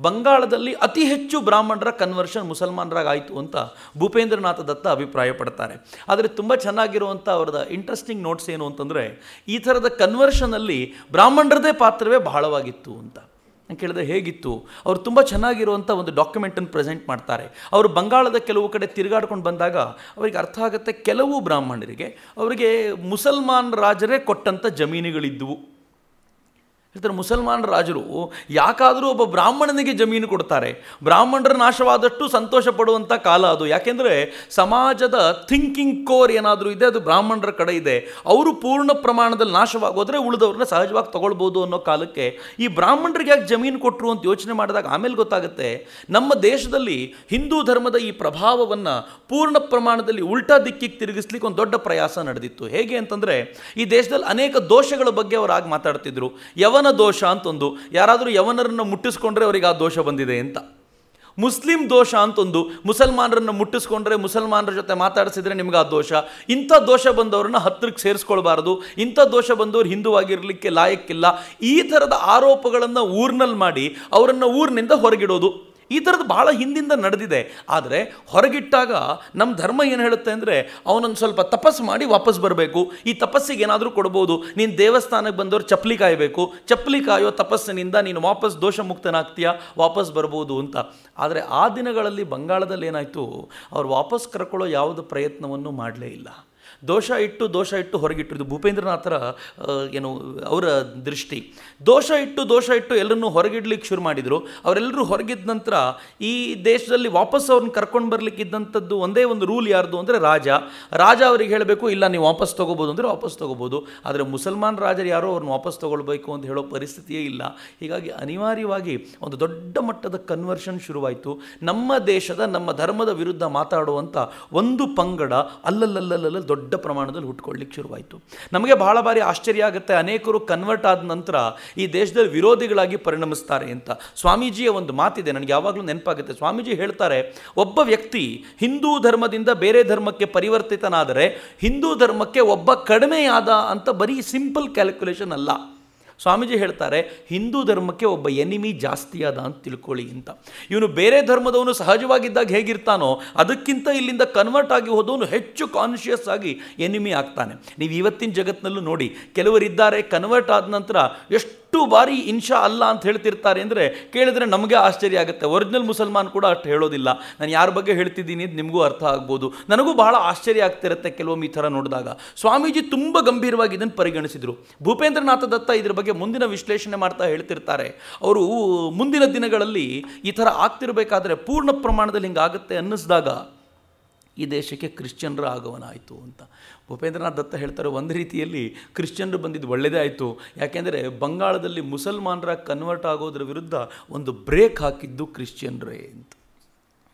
ಬಂಗಾಳದಲ್ಲಿ ಅತಿ ಹೆಚ್ಚು ಬ್ರಾಹ್ಮಣರ ಕನ್ವರ್ಷನ್ ಮುಸಲ್ಮಾನರಾಗಾಯಿತು ಅಂತ ಭೂಪೇಂದ್ರನಾಥ ದತ್ತ ಅಭಿಪ್ರಾಯ ಪಡ್ತಾರೆ. ಆದರೆ ತುಂಬ ಚೆನ್ನಾಗಿರುವಂಥ ಅವರದ ಇಂಟ್ರೆಸ್ಟಿಂಗ್ ನೋಟ್ಸ್ ಏನು ಅಂತಂದರೆ, ಈ ಥರದ ಕನ್ವರ್ಷನಲ್ಲಿ ಬ್ರಾಹ್ಮಣರದೇ ಪಾತ್ರವೇ ಬಹಳವಾಗಿತ್ತು ಅಂತ. ನಾನು ಕೇಳಿದೆ ಹೇಗಿತ್ತು. ಅವರು ತುಂಬ ಚೆನ್ನಾಗಿರುವಂಥ ಒಂದು ಡಾಕ್ಯುಮೆಂಟನ್ನು ಪ್ರೆಸೆಂಟ್ ಮಾಡ್ತಾರೆ. ಅವರು ಬಂಗಾಳದ ಕೆಲವು ಕಡೆ ತಿರುಗಾಡ್ಕೊಂಡು ಬಂದಾಗ ಅವರಿಗೆ ಅರ್ಥ ಆಗುತ್ತೆ, ಕೆಲವು ಬ್ರಾಹ್ಮಣರಿಗೆ ಅವರಿಗೆ ಮುಸಲ್ಮಾನ್ ರಾಜರೇ ಕೊಟ್ಟಂಥ ಜಮೀನುಗಳಿದ್ದವು. ಹೇಳ್ತಾರೆ, ಮುಸಲ್ಮಾನ ರಾಜರು ಯಾಕಾದರೂ ಒಬ್ಬ ಬ್ರಾಹ್ಮಣನಿಗೆ ಜಮೀನು ಕೊಡ್ತಾರೆ. ಬ್ರಾಹ್ಮಣರ ನಾಶವಾದಷ್ಟು ಸಂತೋಷ ಪಡುವಂಥ ಕಾಲ ಅದು. ಯಾಕೆಂದರೆ ಸಮಾಜದ ಥಿಂಕಿಂಗ್ ಕೋರ್ ಏನಾದರೂ ಇದೆ ಅದು ಬ್ರಾಹ್ಮಣರ ಕಡೆ ಇದೆ. ಅವರು ಪೂರ್ಣ ಪ್ರಮಾಣದಲ್ಲಿ ನಾಶವಾಗೋದ್ರೆ ಉಳಿದವ್ರನ್ನ ಸಹಜವಾಗಿ ತಗೊಳ್ಬೋದು ಅನ್ನೋ ಕಾಲಕ್ಕೆ ಈ ಬ್ರಾಹ್ಮಣರಿಗೆ ಯಾಕೆ ಜಮೀನು ಕೊಟ್ಟರು ಅಂತ ಯೋಚನೆ ಮಾಡಿದಾಗ ಆಮೇಲೆ ಗೊತ್ತಾಗುತ್ತೆ, ನಮ್ಮ ದೇಶದಲ್ಲಿ ಹಿಂದೂ ಧರ್ಮದ ಈ ಪ್ರಭಾವವನ್ನು ಪೂರ್ಣ ಪ್ರಮಾಣದಲ್ಲಿ ಉಲ್ಟಾ ದಿಕ್ಕಿಗೆ ತಿರುಗಿಸ್ಲಿಕ್ಕೆ ಒಂದು ದೊಡ್ಡ ಪ್ರಯಾಸ ನಡೆದಿತ್ತು. ಹೇಗೆ ಅಂತಂದರೆ, ಈ ದೇಶದಲ್ಲಿ ಅನೇಕ ದೋಷಗಳ ಬಗ್ಗೆ ಅವರು ಆಗ ಮಾತಾಡ್ತಿದ್ರು. ಯವನ ಯವನ ದೋಷ ಅಂತ ಒಂದು, ಯಾರಾದರೂ ಯವನರನ್ನು ಮುಟ್ಟಿಸ್ಕೊಂಡ್ರೆ ಅವರಿಗೆ ಆ ದೋಷ ಬಂದಿದೆ ಅಂತ. ಮುಸ್ಲಿಂ ದೋಷ ಅಂತ ಒಂದು, ಮುಸಲ್ಮಾನರನ್ನು ಮುಟ್ಟಿಸ್ಕೊಂಡ್ರೆ ಮುಸಲ್ಮಾನರ ಜೊತೆ ಮಾತಾಡಿಸಿದ್ರೆ ನಿಮ್ಗೆ ಆ ದೋಷ. ಇಂಥ ದೋಷ ಬಂದವ್ರನ್ನ ಹತ್ತಿರಕ್ಕೆ ಸೇರಿಸ್ಕೊಳ್ಬಾರ್ದು, ಇಂಥ ದೋಷ ಬಂದವರು ಹಿಂದುವಾಗಿರಲಿಕ್ಕೆ ಲಾಯಕ್ಕಿಲ್ಲ, ಈ ಥರದ ಆರೋಪಗಳನ್ನು ಊರಿನಲ್ಲಿ ಮಾಡಿ ಅವರನ್ನು ಊರಿನಿಂದ ಹೊರಗಿಡೋದು, ಈ ಥರದ್ದು ಬಹಳ ಹಿಂದಿಂದ ನಡೆದಿದೆ. ಆದರೆ ಹೊರಗಿಟ್ಟಾಗ ನಮ್ಮ ಧರ್ಮ ಏನು ಹೇಳುತ್ತೆ ಅಂದರೆ ಅವನೊಂದು ಸ್ವಲ್ಪ ತಪಸ್ಸು ಮಾಡಿ ವಾಪಸ್ ಬರಬೇಕು. ಈ ತಪಸ್ಸಿಗೆ ಏನಾದರೂ ಕೊಡ್ಬೋದು. ನೀನು ದೇವಸ್ಥಾನಕ್ಕೆ ಬಂದವರು ಚಪ್ಪಲಿ ಕಾಯಬೇಕು, ಚಪ್ಪಲಿ ಕಾಯೋ ತಪಸ್ಸಿನಿಂದ ನೀನು ವಾಪಸ್ ದೋಷ ಮುಕ್ತನಾಗ್ತೀಯಾ, ವಾಪಸ್ ಬರ್ಬೋದು ಅಂತ. ಆದರೆ ಆ ದಿನಗಳಲ್ಲಿ ಬಂಗಾಳದಲ್ಲಿ ಏನಾಯಿತು, ಅವ್ರು ವಾಪಸ್ ಕರ್ಕೊಳ್ಳೋ ಯಾವುದೇ ಪ್ರಯತ್ನವನ್ನು ಮಾಡಲೇ ಇಲ್ಲ. ದೋಷ ಇಟ್ಟು ಹೊರಗಿಟ್ಟಿದ್ದು ಭೂಪೇಂದ್ರನಾಥರ ಏನು ಅವರ ದೃಷ್ಟಿ. ದೋಷ ಇಟ್ಟು ಎಲ್ಲರನ್ನೂ ಹೊರಗಿಡ್ಲಿಕ್ಕೆ ಶುರು ಮಾಡಿದರು. ಅವರೆಲ್ಲರೂ ಹೊರಗಿದ್ದ ನಂತರ ಈ ದೇಶದಲ್ಲಿ ವಾಪಸ್ ಅವ್ರನ್ನ ಕರ್ಕೊಂಡು ಬರಲಿಕ್ಕಿದ್ದಂಥದ್ದು ಒಂದೇ ಒಂದು ರೂಲ್ ಯಾರ್ದು ಅಂದರೆ ರಾಜ ಅವರಿಗೆ ಹೇಳಬೇಕು, ಇಲ್ಲ ನೀವು ವಾಪಸ್ ತೊಗೋಬೋದು ಅಂದರೆ ವಾಪಸ್ ತೊಗೋಬೋದು. ಆದರೆ ಮುಸಲ್ಮಾನ್ ರಾಜರು ಯಾರೋ ಅವ್ರನ್ನ ವಾಪಸ್ ತೊಗೊಳ್ಬೇಕು ಅಂತ ಹೇಳೋ ಪರಿಸ್ಥಿತಿಯೇ ಇಲ್ಲ. ಹೀಗಾಗಿ ಅನಿವಾರ್ಯವಾಗಿ ಒಂದು ದೊಡ್ಡ ಮಟ್ಟದ ಕನ್ವರ್ಷನ್ ಶುರುವಾಯಿತು. ನಮ್ಮ ದೇಶದ ನಮ್ಮ ಧರ್ಮದ ವಿರುದ್ಧ ಮಾತಾಡುವಂಥ ಒಂದು ಪಂಗಡ ಅಲ್ಲಲ್ಲಲ್ಲಲ್ಲ ದೊಡ್ಡ ಪ್ರಮಾಣದಲ್ಲಿ ಹುಟ್ಕೊಳ್ಳಿಕ್ಕೆ ಶುರುವಾಯಿತು. ನಮಗೆ ಬಹಳ ಬಾರಿ ಆಶ್ಚರ್ಯ ಆಗುತ್ತೆ, ಅನೇಕರು ಕನ್ವರ್ಟ್ ಆದ ನಂತರ ಈ ದೇಶದಲ್ಲಿ ವಿರೋಧಿಗಳಾಗಿ ಪರಿಣಮಿಸ್ತಾರೆ ಅಂತ. ಸ್ವಾಮೀಜಿಯ ಒಂದು ಮಾತಿದೆ, ನನಗೆ ಯಾವಾಗಲೂ ನೆನಪಾಗುತ್ತೆ. ಸ್ವಾಮೀಜಿ ಹೇಳ್ತಾರೆ, ಒಬ್ಬ ವ್ಯಕ್ತಿ ಹಿಂದೂ ಧರ್ಮದಿಂದ ಬೇರೆ ಧರ್ಮಕ್ಕೆ ಪರಿವರ್ತಿತನಾದರೆ ಹಿಂದೂ ಧರ್ಮಕ್ಕೆ ಒಬ್ಬ ಕಡಿಮೆಯಾದ ಅಂತ ಬರೀ ಸಿಂಪಲ್ ಕ್ಯಾಲ್ಕುಲೇಷನ್ ಅಲ್ಲ. ಸ್ವಾಮೀಜಿ ಹೇಳ್ತಾರೆ, ಹಿಂದೂ ಧರ್ಮಕ್ಕೆ ಒಬ್ಬ ಎನಿಮಿ ಜಾಸ್ತಿ ಆದ ಅಂತ ತಿಳ್ಕೊಳ್ಳಿ ಅಂತ. ಇವನು ಬೇರೆ ಧರ್ಮದವನು ಸಹಜವಾಗಿದ್ದಾಗ ಹೇಗಿರ್ತಾನೋ ಅದಕ್ಕಿಂತ ಇಲ್ಲಿಂದ ಕನ್ವರ್ಟ್ ಆಗಿ ಹೋದವನು ಹೆಚ್ಚು ಕಾನ್ಷಿಯಸ್ ಆಗಿ ಎನಿಮಿ ಆಗ್ತಾನೆ. ನೀವು ಇವತ್ತಿನ ಜಗತ್ತಿನಲ್ಲೂ ನೋಡಿ, ಕೆಲವರಿದ್ದಾರೆ ಕನ್ವರ್ಟ್ ಆದ ನಂತರ ಎಷ್ಟು ಬಾರಿ ಇನ್ಶಾ ಅಲ್ಲ ಅಂತ ಹೇಳ್ತಿರ್ತಾರೆ ಅಂದರೆ ಕೇಳಿದ್ರೆ ನಮಗೆ ಆಶ್ಚರ್ಯ ಆಗುತ್ತೆ. ಒರಿಜಿನಲ್ ಮುಸಲ್ಮಾನ್ ಕೂಡ ಅಷ್ಟು ಹೇಳೋದಿಲ್ಲ. ನಾನು ಯಾರ ಬಗ್ಗೆ ಹೇಳ್ತಿದ್ದೀನಿ ಅಂತ ನಿಮಗೂ ಅರ್ಥ ಆಗ್ಬೋದು. ನನಗೂ ಬಹಳ ಆಶ್ಚರ್ಯ ಆಗ್ತಿರುತ್ತೆ ಕೆಲವೊಮ್ಮೆ ಈ ಥರ ನೋಡಿದಾಗ. ಸ್ವಾಮೀಜಿ ತುಂಬ ಗಂಭೀರವಾಗಿ ಇದನ್ನು ಪರಿಗಣಿಸಿದರು. ಭೂಪೇಂದ್ರನಾಥ ದತ್ತ ಇದ್ರ ಬಗ್ಗೆ ಮುಂದಿನ ವಿಶ್ಲೇಷಣೆ ಮಾಡ್ತಾ ಹೇಳ್ತಿರ್ತಾರೆ. ಅವರು ಮುಂದಿನ ದಿನಗಳಲ್ಲಿ ಈ ಥರ ಆಗ್ತಿರ್ಬೇಕಾದ್ರೆ ಪೂರ್ಣ ಪ್ರಮಾಣದಲ್ಲಿ ಹಿಂಗಾಗುತ್ತೆ ಅನ್ನಿಸಿದಾಗ ಈ ದೇಶಕ್ಕೆ ಕ್ರಿಶ್ಚಿಯನ್ರ ಆಗಮನ ಆಯಿತು ಅಂತ. ಭೂಪೇಂದ್ರನಾಥ್ ದತ್ತ ಹೇಳ್ತಾರೆ, ಒಂದು ರೀತಿಯಲ್ಲಿ ಕ್ರಿಶ್ಚಿಯನ್ರು ಬಂದಿದ್ದು ಒಳ್ಳೆಯದೇ ಆಯಿತು. ಯಾಕೆಂದರೆ ಬಂಗಾಳದಲ್ಲಿ ಮುಸಲ್ಮಾನರ ಕನ್ವರ್ಟ್ ಆಗೋದ್ರ ವಿರುದ್ಧ ಒಂದು ಬ್ರೇಕ್ ಹಾಕಿದ್ದು ಕ್ರಿಶ್ಚಿಯನ್ರೇ ಅಂತ.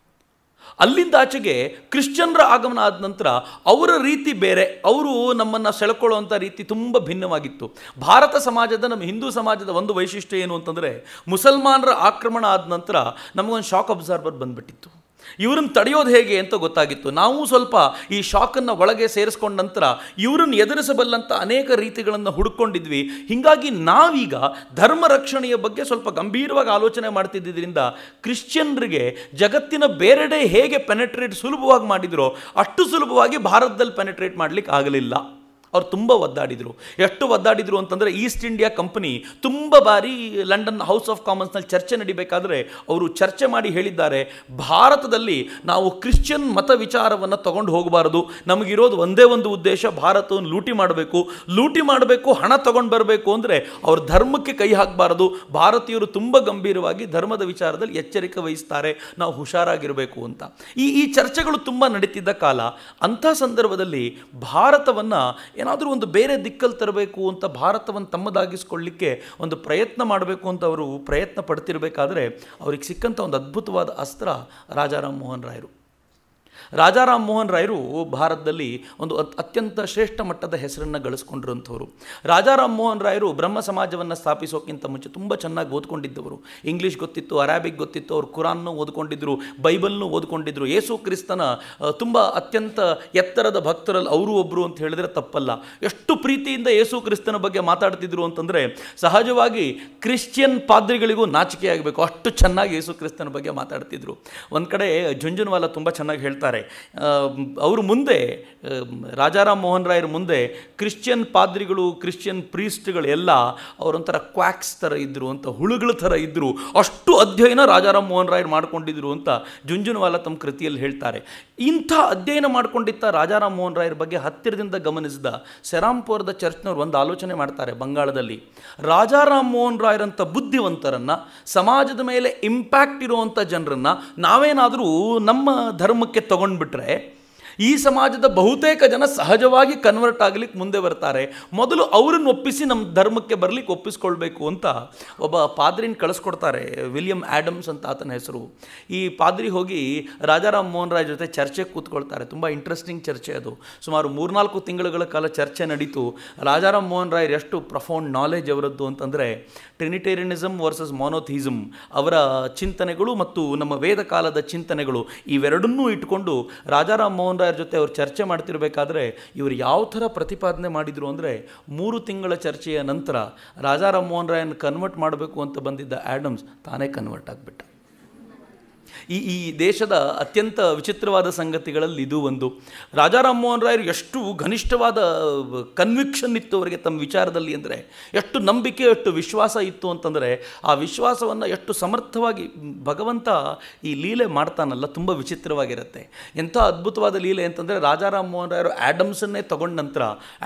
ಅಲ್ಲಿಂದ ಆಚೆಗೆ ಕ್ರಿಶ್ಚಿಯನ್ರ ಆಗಮನ ಆದ ನಂತರ ಅವರ ರೀತಿ ಬೇರೆ, ಅವರು ನಮ್ಮನ್ನು ಸೆಳ್ಕೊಳ್ಳುವಂಥ ರೀತಿ ತುಂಬ ಭಿನ್ನವಾಗಿತ್ತು. ಭಾರತ ಸಮಾಜದ, ನಮ್ಮ ಹಿಂದೂ ಸಮಾಜದ ಒಂದು ವೈಶಿಷ್ಟ್ಯ ಏನು ಅಂತಂದರೆ, ಮುಸಲ್ಮಾನರ ಆಕ್ರಮಣ ಆದ ನಂತರ ನಮಗೊಂದು ಶಾಕ್ ಅಬ್ಸರ್ವರ್ ಬಂದುಬಿಟ್ಟಿತ್ತು. ಇವ್ರನ್ನ ತಡೆಯೋದು ಹೇಗೆ ಅಂತ ಗೊತ್ತಾಗಿತ್ತು. ನಾವು ಸ್ವಲ್ಪ ಈ ಶಾಕನ್ನು ಒಳಗೆ ಸೇರಿಸ್ಕೊಂಡ ನಂತರ ಇವ್ರನ್ನ ಎದುರಿಸಬಲ್ಲಂಥ ಅನೇಕ ರೀತಿಗಳನ್ನು ಹುಡುಕೊಂಡಿದ್ವಿ. ಹೀಗಾಗಿ ನಾವೀಗ ಧರ್ಮ ರಕ್ಷಣೆಯ ಬಗ್ಗೆ ಸ್ವಲ್ಪ ಗಂಭೀರವಾಗಿ ಆಲೋಚನೆ ಮಾಡ್ತಿದ್ದರಿಂದ ಕ್ರಿಶ್ಚಿಯನ್ರಿಗೆ ಜಗತ್ತಿನ ಬೇರೆಡೆ ಹೇಗೆ ಪೆನೆಟ್ರೇಟ್ ಸುಲಭವಾಗಿ ಮಾಡಿದರೋ ಅಷ್ಟು ಸುಲಭವಾಗಿ ಭಾರತದಲ್ಲಿ ಪೆನೆಟ್ರೇಟ್ ಮಾಡಲಿಕ್ಕೆ ಆಗಲಿಲ್ಲ. ಅವ್ರು ತುಂಬ ಒದ್ದಾಡಿದರು. ಎಷ್ಟು ಒದ್ದಾಡಿದರು ಅಂತಂದರೆ, ಈಸ್ಟ್ ಇಂಡಿಯಾ ಕಂಪನಿ ತುಂಬ ಬಾರಿ ಲಂಡನ್ ಹೌಸ್ ಆಫ್ ಕಾಮನ್ಸ್ನಲ್ಲಿ ಚರ್ಚೆ ನಡಿಬೇಕಾದ್ರೆ ಅವರು ಚರ್ಚೆ ಮಾಡಿ ಹೇಳಿದ್ದಾರೆ, ಭಾರತದಲ್ಲಿ ನಾವು ಕ್ರಿಶ್ಚಿಯನ್ ಮತ ವಿಚಾರವನ್ನು ತಗೊಂಡು ಹೋಗಬಾರದು. ನಮಗಿರೋದು ಒಂದೇ ಒಂದು ಉದ್ದೇಶ, ಭಾರತವನ್ನು ಲೂಟಿ ಮಾಡಬೇಕು, ಹಣ ತಗೊಂಡು ಬರಬೇಕು. ಅಂದರೆ ಅವ್ರ ಧರ್ಮಕ್ಕೆ ಕೈ ಹಾಕಬಾರದು. ಭಾರತೀಯರು ತುಂಬ ಗಂಭೀರವಾಗಿ ಧರ್ಮದ ವಿಚಾರದಲ್ಲಿ ಎಚ್ಚರಿಕೆ ವಹಿಸ್ತಾರೆ, ನಾವು ಹುಷಾರಾಗಿರಬೇಕು ಅಂತ. ಈ ಚರ್ಚೆಗಳು ತುಂಬ ನಡೀತಿದ್ದ ಕಾಲ. ಅಂಥ ಸಂದರ್ಭದಲ್ಲಿ ಭಾರತವನ್ನು ಏನಾದರೂ ಒಂದು ಬೇರೆ ದಿಕ್ಕಲ್ಲಿ ತರಬೇಕು ಅಂತ, ಭಾರತವನ್ನು ತಮ್ಮದಾಗಿಸ್ಕೊಳ್ಳಿಕ್ಕೆ ಒಂದು ಪ್ರಯತ್ನ ಮಾಡಬೇಕು ಅಂತ ಅವರು ಪ್ರಯತ್ನ ಪಡ್ತಿರಬೇಕಾದ್ರೆ ಅವ್ರಿಗೆ ಸಿಕ್ಕಂಥ ಒಂದು ಅದ್ಭುತವಾದ ಅಸ್ತ್ರ ರಾಜಾರಾಮ್ ಮೋಹನ್ ರಾಯರು. ರಾಜಾರಾಮ್ ಮೋಹನ್ ರಾಯರು ಭಾರತದಲ್ಲಿ ಒಂದು ಅತ್ಯಂತ ಶ್ರೇಷ್ಠ ಮಟ್ಟದ ಹೆಸರನ್ನು ಗಳಿಸ್ಕೊಂಡಿರುವಂಥವ್ರು. ರಾಜಾರಾಮ್ ಮೋಹನ್ ರಾಯರು ಬ್ರಹ್ಮ ಸಮಾಜವನ್ನು ಸ್ಥಾಪಿಸೋಕ್ಕಿಂತ ಮುಂಚೆ ತುಂಬ ಚೆನ್ನಾಗಿ ಓದ್ಕೊಂಡಿದ್ದವರು. ಇಂಗ್ಲೀಷ್ ಗೊತ್ತಿತ್ತು, ಅರಾಬಿಕ್ ಗೊತ್ತಿತ್ತು, ಅವರು ಕುರಾನ್ನು ಓದ್ಕೊಂಡಿದ್ದರು, ಬೈಬಲ್ನು ಓದ್ಕೊಂಡಿದ್ದರು. ಯೇಸು ಕ್ರಿಸ್ತನ ತುಂಬ ಅತ್ಯಂತ ಎತ್ತರದ ಭಕ್ತರಲ್ಲಿ ಅವರು ಒಬ್ಬರು ಅಂತ ಹೇಳಿದ್ರೆ ತಪ್ಪಲ್ಲ. ಎಷ್ಟು ಪ್ರೀತಿಯಿಂದ ಯೇಸು ಕ್ರಿಸ್ತನ ಬಗ್ಗೆ ಮಾತಾಡ್ತಿದ್ರು ಅಂತಂದರೆ ಸಹಜವಾಗಿ ಕ್ರಿಶ್ಚಿಯನ್ ಪಾದ್ರಿಗಳಿಗೂ ನಾಚಿಕೆ ಆಗಬೇಕು, ಅಷ್ಟು ಚೆನ್ನಾಗಿ ಯೇಸು ಕ್ರಿಸ್ತನ ಬಗ್ಗೆ ಮಾತಾಡ್ತಿದ್ರು. ಒಂದು ಕಡೆ ಝುಂಜುನ್ವಾಲಾ ತುಂಬ ಚೆನ್ನಾಗಿ ಹೇಳ್ತಾರೆ, ಅವರು ಮುಂದೆ ರಾಜಾರಾಮ್ ಮೋಹನ್ ರಾಯರ ಮುಂದೆ ಕ್ರಿಶ್ಚಿಯನ್ ಪಾದ್ರಿಗಳು, ಕ್ರಿಶ್ಚಿಯನ್ ಪ್ರೀಸ್ಟ್ಗಳು ಎಲ್ಲ ಅವರೊಂಥರ ಕ್ವಾಕ್ಸ್ ಥರ ಇದ್ದರು ಅಂತ, ಹುಳುಗಳ ಥರ ಇದ್ದರು. ಅಷ್ಟು ಅಧ್ಯಯನ ರಾಜಾರಾಮ್ ಮೋಹನ್ ರಾಯರು ಮಾಡಿಕೊಂಡಿದ್ರು ಅಂತ ಝುಂಜುನ್ವಾಲಾ ತಮ್ಮ ಕೃತಿಯಲ್ಲಿ ಹೇಳ್ತಾರೆ. ಇಂಥ ಅಧ್ಯಯನ ಮಾಡಿಕೊಂಡಿದ್ದ ರಾಜಾರಾಮ್ ಮೋಹನ್ ರಾಯರ ಬಗ್ಗೆ ಹತ್ತಿರದಿಂದ ಗಮನಿಸಿದ ಸೆರಾಂಪುರದ ಚರ್ಚ್ನವ್ರು ಒಂದು ಆಲೋಚನೆ ಮಾಡ್ತಾರೆ. ಬಂಗಾಳದಲ್ಲಿ ರಾಜಾರಾಮ್ ಮೋಹನ್ ರಾಯರಂಥ ಬುದ್ಧಿವಂತರನ್ನು, ಸಮಾಜದ ಮೇಲೆ ಇಂಪ್ಯಾಕ್ಟ್ ಇರುವಂಥ ಜನರನ್ನು ನಾವೇನಾದರೂ ನಮ್ಮ ಧರ್ಮಕ್ಕೆ ತಗೊಂಡ್ಬಿಟ್ರೆ ಈ ಸಮಾಜದ ಬಹುತೇಕ ಜನ ಸಹಜವಾಗಿ ಕನ್ವರ್ಟ್ ಆಗಲಿಕ್ಕೆ ಮುಂದೆ ಬರ್ತಾರೆ. ಮೊದಲು ಅವರನ್ನು ಒಪ್ಪಿಸಿ ನಮ್ಮ ಧರ್ಮಕ್ಕೆ ಬರಲಿಕ್ಕೆ ಒಪ್ಪಿಸ್ಕೊಳ್ಬೇಕು ಅಂತ ಒಬ್ಬ ಪಾದ್ರಿನ ಕಳಿಸ್ಕೊಡ್ತಾರೆ. ವಿಲಿಯಂ ಆ್ಯಡಮ್ಸ್ ಅಂತ ಆತನ ಹೆಸರು. ಈ ಪಾದ್ರಿ ಹೋಗಿ ರಾಜಾರಾಮ್ ಮೋಹನ್ ರಾಯ್ ಜೊತೆ ಚರ್ಚೆಗೆ ಕೂತ್ಕೊಳ್ತಾರೆ. ತುಂಬ ಇಂಟ್ರೆಸ್ಟಿಂಗ್ ಚರ್ಚೆ ಅದು. ಸುಮಾರು 3-4 ತಿಂಗಳುಗಳ ಕಾಲ ಚರ್ಚೆ ನಡೀತು. ರಾಜಾರಾಮ್ ಮೋಹನ್ ರಾಯ್ ಎಷ್ಟು ಪ್ರಫೌಂಡ್ ನಾಲೆಜ್ ಅವರದ್ದು ಅಂತಂದರೆ, ಟ್ರಿನಿಟೇರಿಯನಿಸಮ್ ವರ್ಸಸ್ ಮೊನೋಥಿಸಮ್ ಅವರ ಚಿಂತನೆಗಳು ಮತ್ತು ನಮ್ಮ ವೇದ ಕಾಲದ ಚಿಂತನೆಗಳು ಇವೆರಡನ್ನೂ ಇಟ್ಕೊಂಡು ರಾಜಾರಾಮ್ ಮೋಹನ್ ರಾಯರ ಜೊತೆ ಅವರು ಚರ್ಚೆ ಮಾಡ್ತಿರ್ಬೇಕಾದ್ರೆ ಇವರು ಯಾವ ಥರ ಪ್ರತಿಪಾದನೆ ಮಾಡಿದರು ಅಂದರೆ, 3 ತಿಂಗಳ ಚರ್ಚೆಯ ನಂತರ ರಾಜಾರಾಮ್ ಮೋಹನ್ ರಾಯನ್ನು ಕನ್ವರ್ಟ್ ಮಾಡಬೇಕು ಅಂತ ಬಂದಿದ್ದ ಆ್ಯಡಮ್ಸ್ ತಾನೇ ಕನ್ವರ್ಟ್ ಆಗಿಬಿಟ್ಟ. ಈ ದೇಶದ ಅತ್ಯಂತ ವಿಚಿತ್ರವಾದ ಸಂಗತಿಗಳಲ್ಲಿ ಇದು ಒಂದು. ರಾಜಾರಾಮ್ ಮೋಹನ್ ರಾಯರು ಎಷ್ಟು ಘನಿಷ್ಠವಾದ ಕನ್ವಿಕ್ಷನ್ ಇತ್ತು ಅವರಿಗೆ ತಮ್ಮ ವಿಚಾರದಲ್ಲಿ ಅಂದರೆ, ಎಷ್ಟು ನಂಬಿಕೆ, ಎಷ್ಟು ವಿಶ್ವಾಸ ಇತ್ತು ಅಂತಂದರೆ, ಆ ವಿಶ್ವಾಸವನ್ನು ಎಷ್ಟು ಸಮರ್ಥವಾಗಿ ಭಗವಂತ ಈ ಲೀಲೆ ಮಾಡ್ತಾನಲ್ಲ, ತುಂಬ ವಿಚಿತ್ರವಾಗಿರುತ್ತೆ. ಎಂಥ ಅದ್ಭುತವಾದ ಲೀಲೆ ಅಂತಂದರೆ, ರಾಜಾರಾಮ್ ಮೋಹನ್ ರಾಯರು ಆ್ಯಡಮ್ಸನ್ನೇ ತಗೊಂಡ ನಂತರ,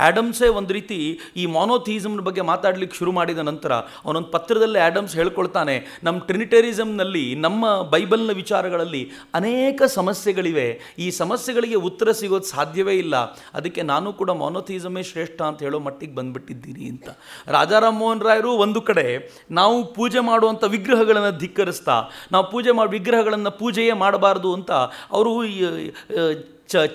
ಆ್ಯಡಮ್ಸೇ ಒಂದು ರೀತಿ ಈ ಮೊನೋಥಿಸಮ್ನ ಬಗ್ಗೆ ಮಾತಾಡಲಿಕ್ಕೆ ಶುರು ಮಾಡಿದ ನಂತರ ಅವನೊಂದು ಪತ್ರದಲ್ಲಿ ಆ್ಯಡಮ್ಸ್ ಹೇಳ್ಕೊಳ್ತಾನೆ, ನಮ್ಮ ಟ್ರಿನಿಟೇರಿಸಮ್ನಲ್ಲಿ, ನಮ್ಮ ಬೈಬಲ್ನ ವಿಚಾರಗಳಲ್ಲಿ ಅನೇಕ ಸಮಸ್ಯೆಗಳಿವೆ, ಈ ಸಮಸ್ಯೆಗಳಿಗೆ ಉತ್ತರ ಸಿಗೋದು ಸಾಧ್ಯವೇ ಇಲ್ಲ, ಅದಕ್ಕೆ ನಾನು ಕೂಡ ಮೊನೋಥಿಸಮೇ ಶ್ರೇಷ್ಠ ಅಂತ ಹೇಳೋ ಮಟ್ಟಿಗೆ ಬಂದುಬಿಟ್ಟಿದ್ದೀನಿ ಅಂತ. ರಾಜಾರಾಮ್ ಮೋಹನ್ ರಾಯರು ಒಂದು ಕಡೆ ನಾವು ಪೂಜೆ ಮಾಡುವಂಥ ವಿಗ್ರಹಗಳನ್ನು ಧಿಕ್ಕರಿಸ್ತಾ, ನಾವು ಪೂಜೆ ಮಾಡೋ ವಿಗ್ರಹಗಳನ್ನು ಪೂಜೆಯೇ ಮಾಡಬಾರ್ದು ಅಂತ ಅವರು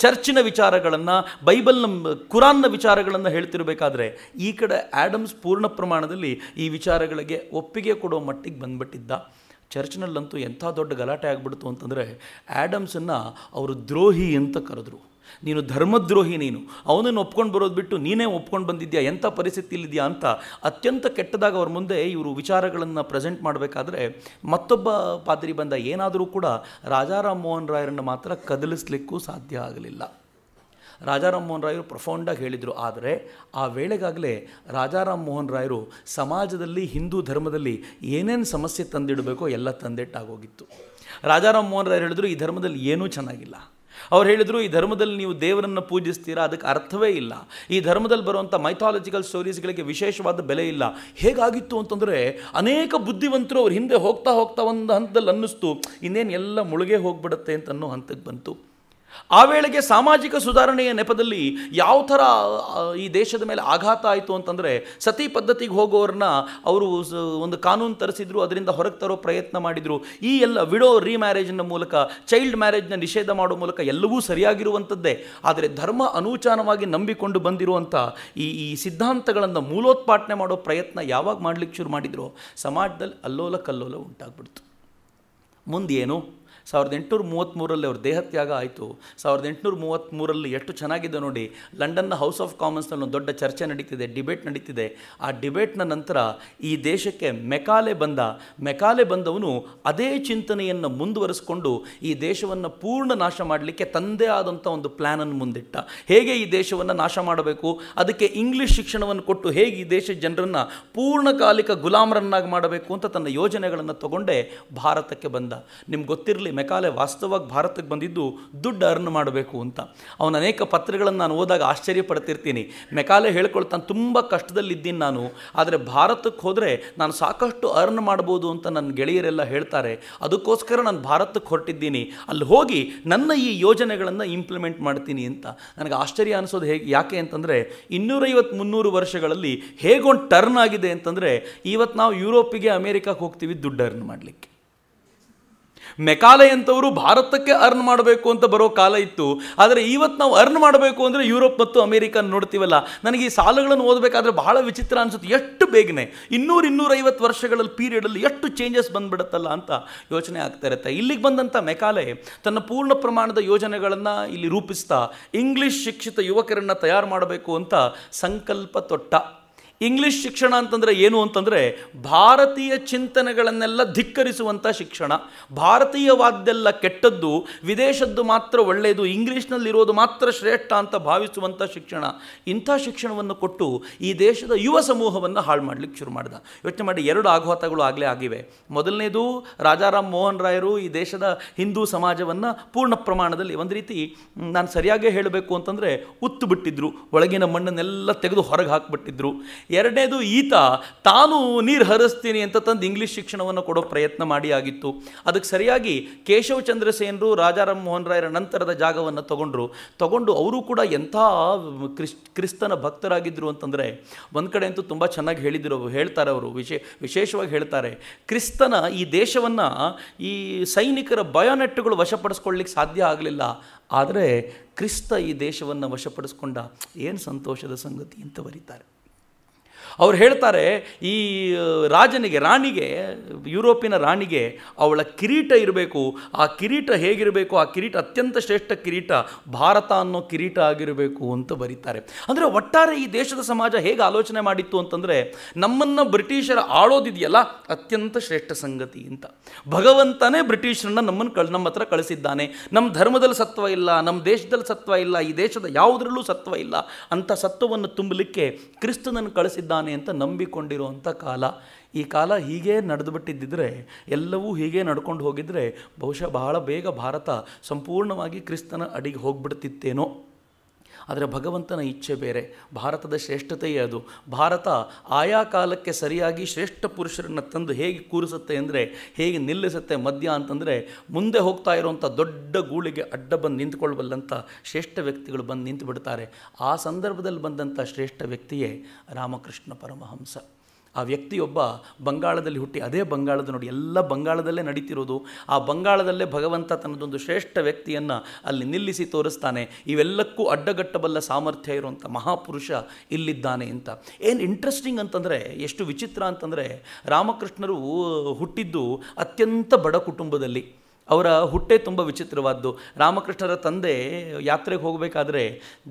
ಚರ್ಚಿನ ವಿಚಾರಗಳನ್ನು, ಬೈಬಲ್ನ ಕುರಾನ್ನ ವಿಚಾರಗಳನ್ನು ಹೇಳ್ತಿರಬೇಕಾದ್ರೆ, ಈ ಕಡೆ ಆ್ಯಡಮ್ಸ್ ಪೂರ್ಣ ಪ್ರಮಾಣದಲ್ಲಿ ಈ ವಿಚಾರಗಳಿಗೆ ಒಪ್ಪಿಗೆ ಕೊಡೋ ಮಟ್ಟಿಗೆ ಬಂದುಬಿಟ್ಟಿದ್ದ. ಚರ್ಚ್ನಲ್ಲಂತೂ ಎಂಥ ದೊಡ್ಡ ಗಲಾಟೆ ಆಗಿಬಿಡ್ತು ಅಂತಂದರೆ, ಆ್ಯಡಮ್ಸನ್ನು ಅವರು ದ್ರೋಹಿ ಅಂತ ಕರೆದ್ರು. ನೀನು ಧರ್ಮದ್ರೋಹಿ, ನೀನು ಅವನನ್ನು ಒಪ್ಕೊಂಡು ಬರೋದು ಬಿಟ್ಟು ನೀನೇ ಒಪ್ಕೊಂಡು ಬಂದಿದ್ಯಾ, ಎಂಥ ಪರಿಸ್ಥಿತಿಯಲ್ಲಿದೆಯಾ ಅಂತ ಅತ್ಯಂತ ಕೆಟ್ಟದಾಗ ಅವ್ರ ಮುಂದೆ ಇವರು ವಿಚಾರಗಳನ್ನು ಪ್ರೆಸೆಂಟ್ ಮಾಡಬೇಕಾದ್ರೆ, ಮತ್ತೊಬ್ಬ ಪಾದ್ರಿ ಬಂದ. ಏನಾದರೂ ಕೂಡ ರಾಜಾರಾಮ್ ಮೋಹನ್ ರಾಯರನ್ನು ಮಾತ್ರ ಕದಲಿಸ್ಲಿಕ್ಕೂ ಸಾಧ್ಯ ಆಗಲಿಲ್ಲ. ರಾಜಾರಾಮ್ ಮೋಹನ್ ರಾಯರು ಪ್ರಫೌಂಡಾಗಿ ಹೇಳಿದರು. ಆದರೆ ಆ ವೇಳೆಗಾಗಲೇ ರಾಜಾರಾಮ್ ಮೋಹನ್ ರಾಯರು ಸಮಾಜದಲ್ಲಿ, ಹಿಂದೂ ಧರ್ಮದಲ್ಲಿ ಏನೇನು ಸಮಸ್ಯೆ ತಂದಿಡಬೇಕೋ ಎಲ್ಲ ತಂದಿಟ್ಟಾಗೋಗಿತ್ತು. ರಾಜಾರಾಮ್ ಮೋಹನ್ ರಾಯರು ಹೇಳಿದ್ರು, ಈ ಧರ್ಮದಲ್ಲಿ ಏನೂ ಚೆನ್ನಾಗಿಲ್ಲ. ಅವ್ರು ಹೇಳಿದರು, ಈ ಧರ್ಮದಲ್ಲಿ ನೀವು ದೇವರನ್ನು ಪೂಜಿಸ್ತೀರಾ, ಅದಕ್ಕೆ ಅರ್ಥವೇ ಇಲ್ಲ. ಈ ಧರ್ಮದಲ್ಲಿ ಬರುವಂಥ ಮೈಥಾಲಜಿಕಲ್ ಸ್ಟೋರೀಸ್ಗಳಿಗೆ ವಿಶೇಷವಾದ ಬೆಲೆ ಇಲ್ಲ. ಹೇಗಾಗಿತ್ತು ಅಂತಂದರೆ, ಅನೇಕ ಬುದ್ಧಿವಂತರು ಅವ್ರ ಹಿಂದೆ ಹೋಗ್ತಾ ಹೋಗ್ತಾ ಒಂದು ಹಂತದಲ್ಲಿ ಅನ್ನಿಸ್ತು, ಇನ್ನೇನು ಎಲ್ಲ ಮುಳುಗೇ ಹೋಗ್ಬಿಡುತ್ತೆ ಅಂತ ಅನ್ನೋ ಹಂತಕ್ಕೆ ಬಂತು. ಆ ವೇಳೆಗೆ ಸಾಮಾಜಿಕ ಸುಧಾರಣೆಯ ನೆಪದಲ್ಲಿ ಯಾವ ಥರ ಈ ದೇಶದ ಮೇಲೆ ಆಘಾತ ಆಯಿತು ಅಂತಂದರೆ, ಸತಿ ಪದ್ಧತಿಗೆ ಹೋಗೋರನ್ನ ಅವರು ಒಂದು ಕಾನೂನು ತರಿಸಿದ್ರು, ಅದರಿಂದ ಹೊರಗೆ ತರೋ ಪ್ರಯತ್ನ ಮಾಡಿದರು. ಈ ಎಲ್ಲ ವಿಡೋ ರೀಮ್ಯಾರೇಜ್ನ ಮೂಲಕ, ಚೈಲ್ಡ್ ಮ್ಯಾರೇಜ್ನ ನಿಷೇಧ ಮಾಡೋ ಮೂಲಕ ಎಲ್ಲವೂ ಸರಿಯಾಗಿರುವಂಥದ್ದೇ. ಆದರೆ ಧರ್ಮ ಅನೂಚಾನವಾಗಿ ನಂಬಿಕೊಂಡು ಬಂದಿರುವಂಥ ಈ ಸಿದ್ಧಾಂತಗಳನ್ನು ಮೂಲೋತ್ಪಾಟನೆ ಮಾಡೋ ಪ್ರಯತ್ನ ಯಾವಾಗ ಮಾಡಲಿಕ್ಕೆ ಶುರು ಮಾಡಿದ್ರು, ಸಮಾಜದಲ್ಲಿ ಅಲ್ಲೋಲ ಕಲ್ಲೋಲ ಉಂಟಾಗ್ಬಿಡ್ತು. ಮುಂದೇನು, 1833ರಲ್ಲಿ ಅವ್ರ ದೇಹತ್ಯಾಗ ಆಯಿತು. 1833ರಲ್ಲಿ ಎಷ್ಟು ಚೆನ್ನಾಗಿದೆ ನೋಡಿ, ಲಂಡನ್ನ ಹೌಸ್ ಆಫ್ ಕಾಮನ್ಸ್ನಲ್ಲಿ ಒಂದು ದೊಡ್ಡ ಚರ್ಚೆ ನಡೀತಿದೆ, ಡಿಬೇಟ್ ನಡೀತಿದೆ. ಆ ಡಿಬೇಟ್ನ ನಂತರ ಈ ದೇಶಕ್ಕೆ ಮೆಕಾಲೆ ಬಂದವನು ಅದೇ ಚಿಂತನೆಯನ್ನು ಮುಂದುವರಿಸಿಕೊಂಡು ಈ ದೇಶವನ್ನು ಪೂರ್ಣ ನಾಶ ಮಾಡಲಿಕ್ಕೆ ತಂದೇ ಆದಂಥ ಒಂದು ಪ್ಲ್ಯಾನನ್ನು ಮುಂದಿಟ್ಟ. ಹೇಗೆ ಈ ದೇಶವನ್ನು ನಾಶ ಮಾಡಬೇಕು, ಅದಕ್ಕೆ ಇಂಗ್ಲೀಷ್ ಶಿಕ್ಷಣವನ್ನು ಕೊಟ್ಟು ಹೇಗೆ ಈ ದೇಶದ ಜನರನ್ನು ಪೂರ್ಣಕಾಲಿಕ ಗುಲಾಮರನ್ನಾಗಿ ಮಾಡಬೇಕು ಅಂತ ತನ್ನ ಯೋಜನೆಗಳನ್ನು ತಗೊಂಡೇ ಭಾರತಕ್ಕೆ ಬಂದ. ನಿಮ್ಗೆ ಗೊತ್ತಿರಲಿ, ಮೆಕಾಲೆ ವಾಸ್ತವವಾಗಿ ಭಾರತಕ್ಕೆ ಬಂದಿದ್ದು ದುಡ್ಡು ಅರ್ನ್ ಮಾಡಬೇಕು ಅಂತ. ಅವನ ಅನೇಕ ಪತ್ರಗಳನ್ನು ನಾನು ಓದಾಗ ಆಶ್ಚರ್ಯ ಪಡ್ತಿರ್ತೀನಿ. ಮೆಕಾಲೆ ಹೇಳ್ಕೊಳ್ತಾನೆ, ತುಂಬ ಕಷ್ಟದಲ್ಲಿದ್ದೀನಿ ನಾನು, ಆದರೆ ಭಾರತಕ್ಕೆ ಹೋದರೆ ನಾನು ಸಾಕಷ್ಟು ಅರ್ನ್ ಮಾಡ್ಬೋದು ಅಂತ ನನ್ನ ಗೆಳೆಯರೆಲ್ಲ ಹೇಳ್ತಾರೆ, ಅದಕ್ಕೋಸ್ಕರ ನಾನು ಭಾರತಕ್ಕೆ ಹೊರಟಿದ್ದೀನಿ, ಅಲ್ಲಿ ಹೋಗಿ ನನ್ನ ಈ ಯೋಜನೆಗಳನ್ನು ಇಂಪ್ಲಿಮೆಂಟ್ ಮಾಡ್ತೀನಿ ಅಂತ. ನನಗೆ ಆಶ್ಚರ್ಯ ಅನಿಸೋದು ಯಾಕೆ ಅಂತಂದರೆ, 250-300 ವರ್ಷಗಳಲ್ಲಿ ಹೇಗೊಂದು ಟರ್ನ್ ಆಗಿದೆ ಅಂತಂದರೆ, ಇವತ್ತು ನಾವು ಯುರೋಪಿಗೆ, ಅಮೇರಿಕಕ್ಕೆ ಹೋಗ್ತೀವಿ ದುಡ್ಡು ಅರ್ನ್ ಮಾಡಲಿಕ್ಕೆ. ಮೆಕಾಲೆ ಅಂತವರು ಭಾರತಕ್ಕೆ ಅರ್ನ್ ಮಾಡಬೇಕು ಅಂತ ಬರೋ ಕಾಲ ಇತ್ತು. ಆದರೆ ಇವತ್ತು ನಾವು ಅರ್ನ್ ಮಾಡಬೇಕು ಅಂದರೆ ಯುರೋಪ್ ಮತ್ತು ಅಮೇರಿಕನ್ ನೋಡ್ತೀವಲ್ಲ, ನನಗೆ ಈ ಸಾಲುಗಳನ್ನು ಓದಬೇಕಾದ್ರೆ ಬಹಳ ವಿಚಿತ್ರ ಅನಿಸುತ್ತೆ. ಎಷ್ಟು ಬೇಗನೆ 200-250 ವರ್ಷಗಳಲ್ಲಿ ಪೀರಿಯಡಲ್ಲಿ ಎಷ್ಟು ಚೇಂಜಸ್ ಬಂದುಬಿಡುತ್ತಲ್ಲ ಅಂತ ಯೋಚನೆ ಆಗ್ತಾ ಇರುತ್ತೆ. ಇಲ್ಲಿಗೆ ಬಂದಂಥ ಮೆಕಾಲೆ ತನ್ನ ಪೂರ್ಣ ಪ್ರಮಾಣದ ಯೋಜನೆಗಳನ್ನು ಇಲ್ಲಿ ರೂಪಿಸ್ತಾ ಇಂಗ್ಲೀಷ್ ಶಿಕ್ಷಿತ ಯುವಕರನ್ನು ತಯಾರು ಮಾಡಬೇಕು ಅಂತ ಸಂಕಲ್ಪ ತೊಟ್ಟ. ಇಂಗ್ಲೀಷ್ ಶಿಕ್ಷಣ ಅಂತಂದರೆ ಏನು ಅಂತಂದರೆ, ಭಾರತೀಯ ಚಿಂತನೆಗಳನ್ನೆಲ್ಲ ಧಿಕ್ಕರಿಸುವಂಥ ಶಿಕ್ಷಣ. ಭಾರತೀಯವಾದ್ದೆಲ್ಲ ಕೆಟ್ಟದ್ದು, ವಿದೇಶದ್ದು ಮಾತ್ರ ಒಳ್ಳೆಯದು, ಇಂಗ್ಲೀಷ್ನಲ್ಲಿರೋದು ಮಾತ್ರ ಶ್ರೇಷ್ಠ ಅಂತ ಭಾವಿಸುವಂಥ ಶಿಕ್ಷಣ. ಇಂಥ ಶಿಕ್ಷಣವನ್ನು ಕೊಟ್ಟು ಈ ದೇಶದ ಯುವ ಸಮೂಹವನ್ನು ಹಾಳು ಮಾಡಲಿಕ್ಕೆ ಶುರು ಮಾಡಿದ. ಯೋಚನೆ ಮಾಡಿ, 2 ಆಘಾತಗಳು ಆಗಲೇ ಆಗಿವೆ. ಮೊದಲನೇದು, ರಾಜಾರಾಮ್ ಮೋಹನ್ ರಾಯರು ಈ ದೇಶದ ಹಿಂದೂ ಸಮಾಜವನ್ನು ಪೂರ್ಣ ಪ್ರಮಾಣದಲ್ಲಿ ಒಂದು ರೀತಿ, ನಾನು ಸರಿಯಾಗೇ ಹೇಳಬೇಕು ಅಂತಂದರೆ, ಉತ್ತು ಬಿಟ್ಟಿದ್ರು, ಒಳಗಿನ ಮಣ್ಣನ್ನೆಲ್ಲ ತೆಗೆದು ಹೊರಗೆ ಹಾಕಿಬಿಟ್ಟಿದ್ರು. ಎರಡನೇದು ಈತ ತಾನು ನೀರು ಹರಿಸ್ತೀನಿ ಅಂತ ತಂದು ಇಂಗ್ಲೀಷ್ ಶಿಕ್ಷಣವನ್ನು ಕೊಡೋ ಪ್ರಯತ್ನ ಮಾಡಿ ಆಗಿತ್ತು. ಅದಕ್ಕೆ ಸರಿಯಾಗಿ ಕೇಶವ ಚಂದ್ರ ಸೇನರು ರಾಜಾರಾಮ್ ಮೋಹನ್ ರಾಯರ ನಂತರದ ಜಾಗವನ್ನು ತಗೊಂಡು ಅವರು ಕೂಡ ಎಂಥ ಕ್ರಿಸ್ತನ ಭಕ್ತರಾಗಿದ್ದರು ಅಂತಂದರೆ, ಒಂದು ಕಡೆ ಅಂತೂ ತುಂಬ ಚೆನ್ನಾಗಿ ಹೇಳ್ತಾರೆ ಅವರು, ವಿಶೇಷವಾಗಿ ಹೇಳ್ತಾರೆ, ಕ್ರಿಸ್ತನ ಈ ದೇಶವನ್ನು ಈ ಸೈನಿಕರ ಬಯೋನೆಟ್ಗಳು ವಶಪಡಿಸ್ಕೊಳ್ಳಿಕ್ಕೆ ಸಾಧ್ಯ ಆಗಲಿಲ್ಲ, ಆದರೆ ಕ್ರಿಸ್ತ ಈ ದೇಶವನ್ನು ವಶಪಡಿಸ್ಕೊಂಡ, ಏನು ಸಂತೋಷದ ಸಂಗತಿ ಅಂತ ಬರೀತಾರೆ. ಅವ್ರು ಹೇಳ್ತಾರೆ, ಈ ರಾಣಿಗೆ, ಯುರೋಪಿನ ರಾಣಿಗೆ ಅವಳ ಕಿರೀಟ ಇರಬೇಕು, ಆ ಕಿರೀಟ ಹೇಗಿರಬೇಕು, ಆ ಕಿರೀಟ ಅತ್ಯಂತ ಶ್ರೇಷ್ಠ ಕಿರೀಟ ಭಾರತ ಅನ್ನೋ ಕಿರೀಟ ಆಗಿರಬೇಕು ಅಂತ ಬರೀತಾರೆ. ಅಂದರೆ ಒಟ್ಟಾರೆ ಈ ದೇಶದ ಸಮಾಜ ಹೇಗೆ ಆಲೋಚನೆ ಮಾಡಿತ್ತು ಅಂತಂದರೆ, ನಮ್ಮನ್ನು ಬ್ರಿಟಿಷರ ಆಳೋದಿದೆಯಲ್ಲ ಅತ್ಯಂತ ಶ್ರೇಷ್ಠ ಸಂಗತಿ ಅಂತ. ಭಗವಂತನೇ ಬ್ರಿಟಿಷರನ್ನ ನಮ್ಮ ಹತ್ರ ಕಳಿಸಿದ್ದಾನೆ. ನಮ್ಮ ಧರ್ಮದಲ್ಲಿ ಸತ್ವ ಇಲ್ಲ, ನಮ್ಮ ದೇಶದಲ್ಲಿ ಸತ್ವ ಇಲ್ಲ, ಈ ದೇಶದ ಯಾವುದರಲ್ಲೂ ಸತ್ವ ಇಲ್ಲ, ಅಂಥ ಸತ್ವವನ್ನು ತುಂಬಲಿಕ್ಕೆ ಕ್ರಿಸ್ತನನ್ನು ಕಳಿಸಿದ್ದಾನೆ ಅಂತ ನಂಬಿಕೊಂಡಿರುವಂಥ ಕಾಲ. ಈ ಕಾಲ ಹೀಗೆ ನಡೆದುಬಿಟ್ಟಿದ್ದರೆ, ಎಲ್ಲವೂ ಹೀಗೆ ನಡ್ಕೊಂಡು ಹೋಗಿದ್ರೆ ಬಹುಶಃ ಬಹಳ ಬೇಗ ಭಾರತ ಸಂಪೂರ್ಣವಾಗಿ ಕ್ರಿಸ್ತನ ಅಡಿಗೆ ಹೋಗ್ಬಿಡ್ತಿತ್ತೇನೋ. ಆದರೆ ಭಗವಂತನ ಇಚ್ಛೆ ಬೇರೆ, ಭಾರತದ ಶ್ರೇಷ್ಠತೆಯೇ ಅದು. ಭಾರತ ಆಯಾ ಕಾಲಕ್ಕೆ ಸರಿಯಾಗಿ ಶ್ರೇಷ್ಠ ಪುರುಷರನ್ನು ತಂದು ಹೇಗೆ ಕೂರಿಸುತ್ತೆ ಅಂದರೆ, ಹೇಗೆ ನಿಲ್ಲಿಸುತ್ತೆ ಮಧ್ಯ ಅಂತಂದರೆ, ಮುಂದೆ ಹೋಗ್ತಾ ಇರುವಂಥ ದೊಡ್ಡ ಗೂಳಿಗೆ ಅಡ್ಡ ಬಂದು ನಿಂತ್ಕೊಳ್ಬಲ್ಲಂಥ ಶ್ರೇಷ್ಠ ವ್ಯಕ್ತಿಗಳು ಬಂದು ನಿಂತು ಬಿಡ್ತಾರೆ. ಆ ಸಂದರ್ಭದಲ್ಲಿ ಬಂದಂಥ ಶ್ರೇಷ್ಠ ವ್ಯಕ್ತಿಯೇ ರಾಮಕೃಷ್ಣ ಪರಮಹಂಸ. ಆ ವ್ಯಕ್ತಿಯೊಬ್ಬ ಬಂಗಾಳದಲ್ಲಿ ಹುಟ್ಟಿ, ಅದೇ ಬಂಗಾಳದ ನೋಡಿ, ಎಲ್ಲ ಬಂಗಾಳದಲ್ಲೇ ನಡೀತಿರೋದು. ಆ ಬಂಗಾಳದಲ್ಲೇ ಭಗವಂತ ತನ್ನದೊಂದು ಶ್ರೇಷ್ಠ ವ್ಯಕ್ತಿಯನ್ನು ಅಲ್ಲಿ ನಿಲ್ಲಿಸಿ ತೋರಿಸ್ತಾನೆ. ಇವೆಲ್ಲಕ್ಕೂ ಅಡ್ಡಗಟ್ಟಬಲ್ಲ ಸಾಮರ್ಥ್ಯ ಇರುವಂಥ ಮಹಾಪುರುಷ ಇಲ್ಲಿದ್ದಾನೆ ಅಂತ. ಏನು ಇಂಟ್ರೆಸ್ಟಿಂಗ್ ಅಂತಂದರೆ, ಎಷ್ಟು ವಿಚಿತ್ರ ಅಂತಂದರೆ, ರಾಮಕೃಷ್ಣರು ಹುಟ್ಟಿದ್ದು ಅತ್ಯಂತ ಬಡ ಕುಟುಂಬದಲ್ಲಿ. ಅವರ ಹುಟ್ಟೆ ತುಂಬ ವಿಚಿತ್ರವಾದ್ದು. ರಾಮಕೃಷ್ಣರ ತಂದೆ ಯಾತ್ರೆಗೆ ಹೋಗಬೇಕಾದ್ರೆ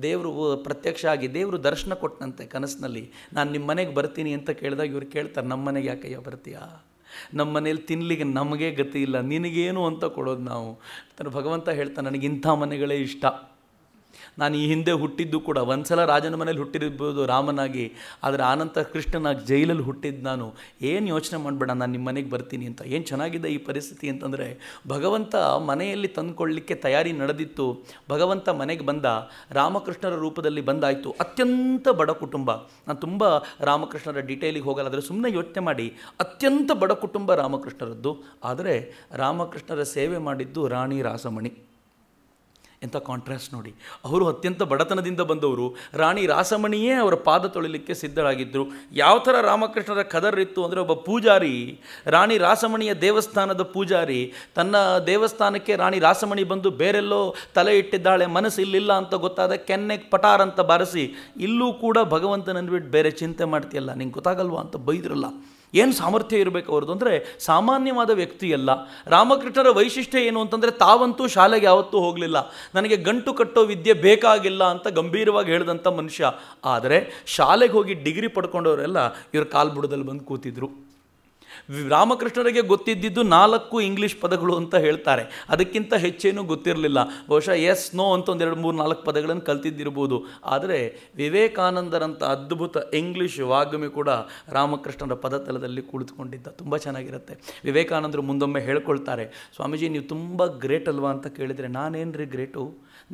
ದೇವರು ಪ್ರತ್ಯಕ್ಷ ಆಗಿ ದೇವರು ದರ್ಶನ ಕೊಟ್ಟನಂತೆ ಕನಸಿನಲ್ಲಿ. ನಾನು ನಿಮ್ಮ ಮನೆಗೆ ಬರ್ತೀನಿ ಅಂತ ಕೇಳಿದಾಗ ಇವ್ರು ಕೇಳ್ತಾರೆ, ನಮ್ಮ ಮನೆಗೆ ಯಾಕಯ್ಯ ಬರ್ತೀಯಾ, ನಮ್ಮ ಮನೇಲಿ ತಿನ್ನಲಿಕ್ಕೆ ನಮಗೇ ಗತಿ ಇಲ್ಲ, ನಿನಗೇನು ಅಂತ ಕೊಡೋದು ನಾವು. ಭಗವಂತ ಹೇಳ್ತಾನೆ, ನನಗಿಂಥ ಮನೆಗಳೇ ಇಷ್ಟ. ನಾನು ಈ ಹಿಂದೆ ಹುಟ್ಟಿದ್ದು ಕೂಡ ಒಂದು ಸಲ ರಾಜನ ಮನೇಲಿ ಹುಟ್ಟಿರ್ಬೋದು ರಾಮನಾಗಿ, ಆದರೆ ಆನಂತರ ಕೃಷ್ಣನಾಗಿ ಜೈಲಲ್ಲಿ ಹುಟ್ಟಿದ್ದು ನಾನು. ಏನು ಯೋಚನೆ ಮಾಡಬೇಡ, ನಾನು ನಿಮ್ಮ ಮನೆಗೆ ಬರ್ತೀನಿ ಅಂತ. ಏನು ಚೆನ್ನಾಗಿದೆ ಈ ಪರಿಸ್ಥಿತಿ ಅಂತಂದರೆ, ಭಗವಂತ ಮನೆಯಲ್ಲಿ ತಂದುಕೊಳ್ಳಲಿಕ್ಕೆ ತಯಾರಿ ನಡೆದಿತ್ತು. ಭಗವಂತ ಮನೆಗೆ ಬಂದ, ರಾಮಕೃಷ್ಣರ ರೂಪದಲ್ಲಿ ಬಂದಾಯಿತು. ಅತ್ಯಂತ ಬಡ ಕುಟುಂಬ. ನಾನು ತುಂಬ ರಾಮಕೃಷ್ಣರ ಡೀಟೇಲಿಗೆ ಹೋಗಲ್ಲ, ಆದರೆ ಸುಮ್ಮನೆ ಯೋಚನೆ ಮಾಡಿ, ಅತ್ಯಂತ ಬಡ ಕುಟುಂಬ ರಾಮಕೃಷ್ಣರದ್ದು. ಆದರೆ ರಾಮಕೃಷ್ಣರ ಸೇವೆ ಮಾಡಿದ್ದು ರಾಣಿ ರಾಸಮಣಿ. ಎಂಥ ಕಾಂಟ್ರಾಸ್ಟ್ ನೋಡಿ. ಅವರು ಅತ್ಯಂತ ಬಡತನದಿಂದ ಬಂದವರು, ರಾಣಿ ರಾಸಮಣಿಯೇ ಅವರ ಪಾದ ತೊಳಿಲಿಕ್ಕೆ ಸಿದ್ಧರಾಗಿದ್ದರು. ಯಾವ ಥರ ರಾಮಕೃಷ್ಣರ ಕದರ್ ಇತ್ತು ಅಂದರೆ, ಒಬ್ಬ ಪೂಜಾರಿ, ರಾಣಿ ರಾಸಮಣಿಯ ದೇವಸ್ಥಾನದ ಪೂಜಾರಿ, ತನ್ನ ದೇವಸ್ಥಾನಕ್ಕೆ ರಾಣಿ ರಾಸಮಣಿ ಬಂದು ಬೇರೆಲ್ಲೋ ತಲೆ ಇಟ್ಟಿದ್ದಾಳೆ, ಮನಸ್ಸು ಇಲ್ಲಿಲ್ಲ ಅಂತ ಗೊತ್ತಾದ ಕೆನ್ನೆಗೆ ಪಟಾರ್ ಅಂತ ಬಾರಿಸಿ, ಇಲ್ಲೂ ಕೂಡ ಭಗವಂತನನ್ನು ಬಿಟ್ಟು ಬೇರೆ ಚಿಂತೆ ಮಾಡ್ತೀಯಲ್ಲ, ನಿಂಗೆ ಗೊತ್ತಾಗಲ್ವಾ ಅಂತ ಬೈದ್ರಲ್ಲ. ಏನು ಸಾಮರ್ಥ್ಯ ಇರಬೇಕು ಅವ್ರದ್ದು ಅಂದರೆ, ಸಾಮಾನ್ಯವಾದ ವ್ಯಕ್ತಿಯಲ್ಲ. ರಾಮಕೃಷ್ಣರ ವೈಶಿಷ್ಟ್ಯ ಏನು ಅಂತಂದರೆ, ತಾವಂತೂ ಶಾಲೆಗೆ ಯಾವತ್ತೂ ಹೋಗಲಿಲ್ಲ, ನನಗೆ ಗಂಟು ಕಟ್ಟೋ ವಿದ್ಯೆ ಬೇಕಾಗಿಲ್ಲ ಅಂತ ಗಂಭೀರವಾಗಿ ಹೇಳಿದಂಥ ಮನುಷ್ಯ. ಆದರೆ ಶಾಲೆಗೆ ಹೋಗಿ ಡಿಗ್ರಿ ಪಡ್ಕೊಂಡವರೆಲ್ಲ ಇವ್ರ ಕಾಲ್ಬುಡದಲ್ಲಿ ಬಂದು ಕೂತಿದ್ರು. ರಾಮಕೃಷ್ಣರಿಗೆ ಗೊತ್ತಿದ್ದಿದ್ದು 4 ಇಂಗ್ಲೀಷ್ ಪದಗಳು ಅಂತ ಹೇಳ್ತಾರೆ, ಅದಕ್ಕಿಂತ ಹೆಚ್ಚೇನೂ ಗೊತ್ತಿರಲಿಲ್ಲ. ಬಹುಶಃ ಎಸ್ ನೋ ಅಂತ 1 2 3 4 ಪದಗಳನ್ನು ಕಲ್ತಿದ್ದಿರ್ಬೋದು. ಆದರೆ ವಿವೇಕಾನಂದರಂಥ ಅದ್ಭುತ ಇಂಗ್ಲೀಷ್ ವಾಗ್ಮಿ ಕೂಡ ರಾಮಕೃಷ್ಣರ ಪದತಲದಲ್ಲಿ ಕುಳಿತುಕೊಂಡಿದ್ದ. ತುಂಬ ಚೆನ್ನಾಗಿರುತ್ತೆ. ವಿವೇಕಾನಂದರು ಮುಂದೊಮ್ಮೆ ಹೇಳ್ಕೊಳ್ತಾರೆ, ಸ್ವಾಮೀಜಿ ನೀವು ತುಂಬ ಗ್ರೇಟ್ ಅಲ್ವಾ ಅಂತ ಕೇಳಿದರೆ, ನಾನೇನ್ರಿ ಗ್ರೇಟು,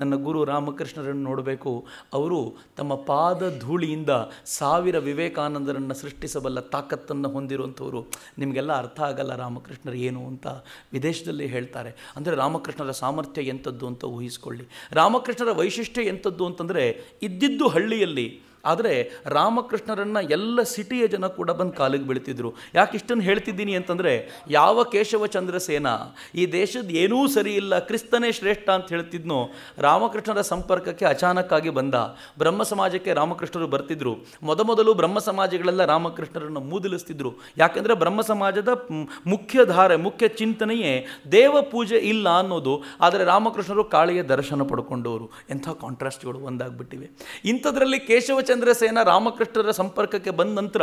ನನ್ನ ಗುರು ರಾಮಕೃಷ್ಣರನ್ನು ನೋಡಬೇಕು, ಅವರು ತಮ್ಮ ಪಾದ ಧೂಳಿಯಿಂದ 1000 ವಿವೇಕಾನಂದರನ್ನು ಸೃಷ್ಟಿಸಬಲ್ಲ ತಾಕತ್ತನ್ನು ಹೊಂದಿರುವಂಥವರು. ನಿಮಗೆಲ್ಲ ಅರ್ಥ ಆಗಲ್ಲ ರಾಮಕೃಷ್ಣರು ಏನು ಅಂತ ವಿದೇಶದಲ್ಲಿ ಹೇಳ್ತಾರೆ. ಅಂದರೆ ರಾಮಕೃಷ್ಣರ ಸಾಮರ್ಥ್ಯ ಎಂಥದ್ದು ಅಂತ ಊಹಿಸ್ಕೊಳ್ಳಿ. ರಾಮಕೃಷ್ಣರ ವೈಶಿಷ್ಟ್ಯ ಎಂಥದ್ದು ಅಂತಂದರೆ, ಇದ್ದಿದ್ದು ಹಳ್ಳಿಯಲ್ಲಿ, ಆದರೆ ರಾಮಕೃಷ್ಣರನ್ನು ಎಲ್ಲ ಸಿಟಿಯ ಜನ ಕೂಡ ಬಂದು ಕಾಲಿಗೆ ಬೀಳ್ತಿದ್ರು. ಯಾಕೆ ಇಷ್ಟನ್ನು ಹೇಳ್ತಿದ್ದೀನಿ ಅಂತಂದರೆ, ಯಾವ ಕೇಶವ ಚಂದ್ರ ಸೇನ ಈ ದೇಶದ ಏನೂ ಸರಿ ಇಲ್ಲ, ಕ್ರಿಸ್ತನೇ ಶ್ರೇಷ್ಠ ಅಂತ ಹೇಳ್ತಿದ್ನೋ, ರಾಮಕೃಷ್ಣರ ಸಂಪರ್ಕಕ್ಕೆ ಅಚಾನಕ್ಕಾಗಿ ಬಂದ. ಬ್ರಹ್ಮ ಸಮಾಜಕ್ಕೆ ರಾಮಕೃಷ್ಣರು ಬರ್ತಿದ್ರು. ಮೊದಲು ಬ್ರಹ್ಮ ಸಮಾಜಗಳೆಲ್ಲ ರಾಮಕೃಷ್ಣರನ್ನು ಮೂದಲಿಸ್ತಿದ್ರು. ಯಾಕೆಂದರೆ ಬ್ರಹ್ಮ ಸಮಾಜದ ಮುಖ್ಯ ಚಿಂತನೆಯೇ ದೇವ ಪೂಜೆ ಇಲ್ಲ ಅನ್ನೋದು. ಆದರೆ ರಾಮಕೃಷ್ಣರು ಕಾಳಿಯ ದರ್ಶನ ಪಡ್ಕೊಂಡವರು. ಎಂಥ ಕಾಂಟ್ರಾಸ್ಟ್ಗಳು ಒಂದಾಗ್ಬಿಟ್ಟಿವೆ. ಇಂಥದ್ರಲ್ಲಿ ಕೇಶವ ಚಂದ್ರಸೇನ ರಾಮಕೃಷ್ಣರ ಸಂಪರ್ಕಕ್ಕೆ ಬಂದ ನಂತರ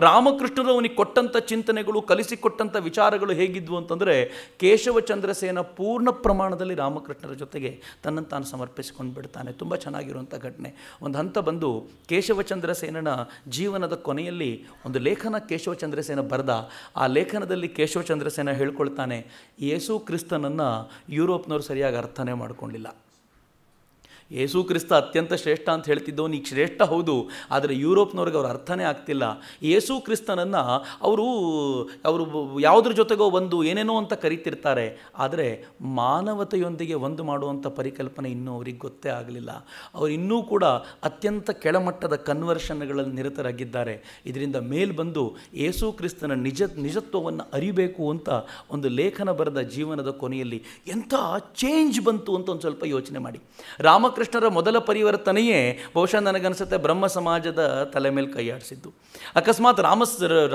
ರಾಮಕೃಷ್ಣರು ಅವನಿಗೆ ಕೊಟ್ಟಂಥ ಚಿಂತನೆಗಳು, ಕಲಿಸಿಕೊಟ್ಟಂಥ ವಿಚಾರಗಳು ಹೇಗಿದ್ವು ಅಂತಂದರೆ, ಕೇಶವ ಚಂದ್ರಸೇನ ಪೂರ್ಣ ಪ್ರಮಾಣದಲ್ಲಿ ರಾಮಕೃಷ್ಣರ ಜೊತೆಗೆ ತನ್ನನ್ನು ತಾನು ಸಮರ್ಪಿಸಿಕೊಂಡು ಬಿಡ್ತಾನೆ. ತುಂಬ ಚೆನ್ನಾಗಿರುವಂಥ ಘಟನೆ. ಒಂದು ಹಂತ ಬಂದು ಕೇಶವ ಚಂದ್ರಸೇನನ ಜೀವನದ ಕೊನೆಯಲ್ಲಿ ಒಂದು ಲೇಖನ ಕೇಶವ ಚಂದ್ರಸೇನ ಬರೆದ. ಆ ಲೇಖನದಲ್ಲಿ ಕೇಶವ ಚಂದ್ರಸೇನ ಹೇಳ್ಕೊಳ್ತಾನೆ, ಯೇಸು ಕ್ರಿಸ್ತನನ್ನು ಯುರೋಪ್ನವರು ಸರಿಯಾಗಿ ಅರ್ಥನೇ ಮಾಡ್ಕೊಂಡಿಲ್ಲ. ಯೇಸು ಕ್ರಿಸ್ತ ಅತ್ಯಂತ ಶ್ರೇಷ್ಠ ಅಂತ ಹೇಳ್ತಿದ್ದವನು ಈಗ ಶ್ರೇಷ್ಠ ಹೌದು, ಆದರೆ ಯುರೋಪ್ನವ್ರಿಗೆ ಅವ್ರ ಅರ್ಥನೇ ಆಗ್ತಿಲ್ಲ. ಯೇಸು ಕ್ರಿಸ್ತನನ್ನು ಅವರು ಯಾವುದ್ರ ಜೊತೆಗೋ ಒಂದು ಏನೇನೋ ಅಂತ ಕರಿತಿರ್ತಾರೆ, ಆದರೆ ಮಾನವತೆಯೊಂದಿಗೆ ಒಂದು ಮಾಡುವಂಥ ಪರಿಕಲ್ಪನೆ ಇನ್ನೂ ಅವ್ರಿಗೆ ಗೊತ್ತೇ ಆಗಲಿಲ್ಲ. ಅವರು ಇನ್ನೂ ಕೂಡ ಅತ್ಯಂತ ಕೆಳಮಟ್ಟದ ಕನ್ವರ್ಷನ್ಗಳಲ್ಲಿ ನಿರತರಾಗಿದ್ದಾರೆ. ಇದರಿಂದ ಮೇಲ್ ಬಂದು ಯೇಸು ಕ್ರಿಸ್ತನ ನಿಜತ್ವವನ್ನು ಅರಿಬೇಕು ಅಂತ ಒಂದು ಲೇಖನ ಬರೆದ ಜೀವನದ ಕೊನೆಯಲ್ಲಿ ಎಂಥ ಚೇಂಜ್ ಬಂತು ಅಂತ ಒಂದು ಸ್ವಲ್ಪ ಯೋಚನೆ ಮಾಡಿ. ರಾಮಕೃಷ್ಣರ ಮೊದಲ ಪರಿವರ್ತನೆಯೇ ಬಹುಶಃ ನನಗನ್ಸುತ್ತೆ ಬ್ರಹ್ಮ ಸಮಾಜದ ತಲೆ ಮೇಲೆ ಕೈಯಾಡಿಸಿದ್ದು. ಅಕಸ್ಮಾತ್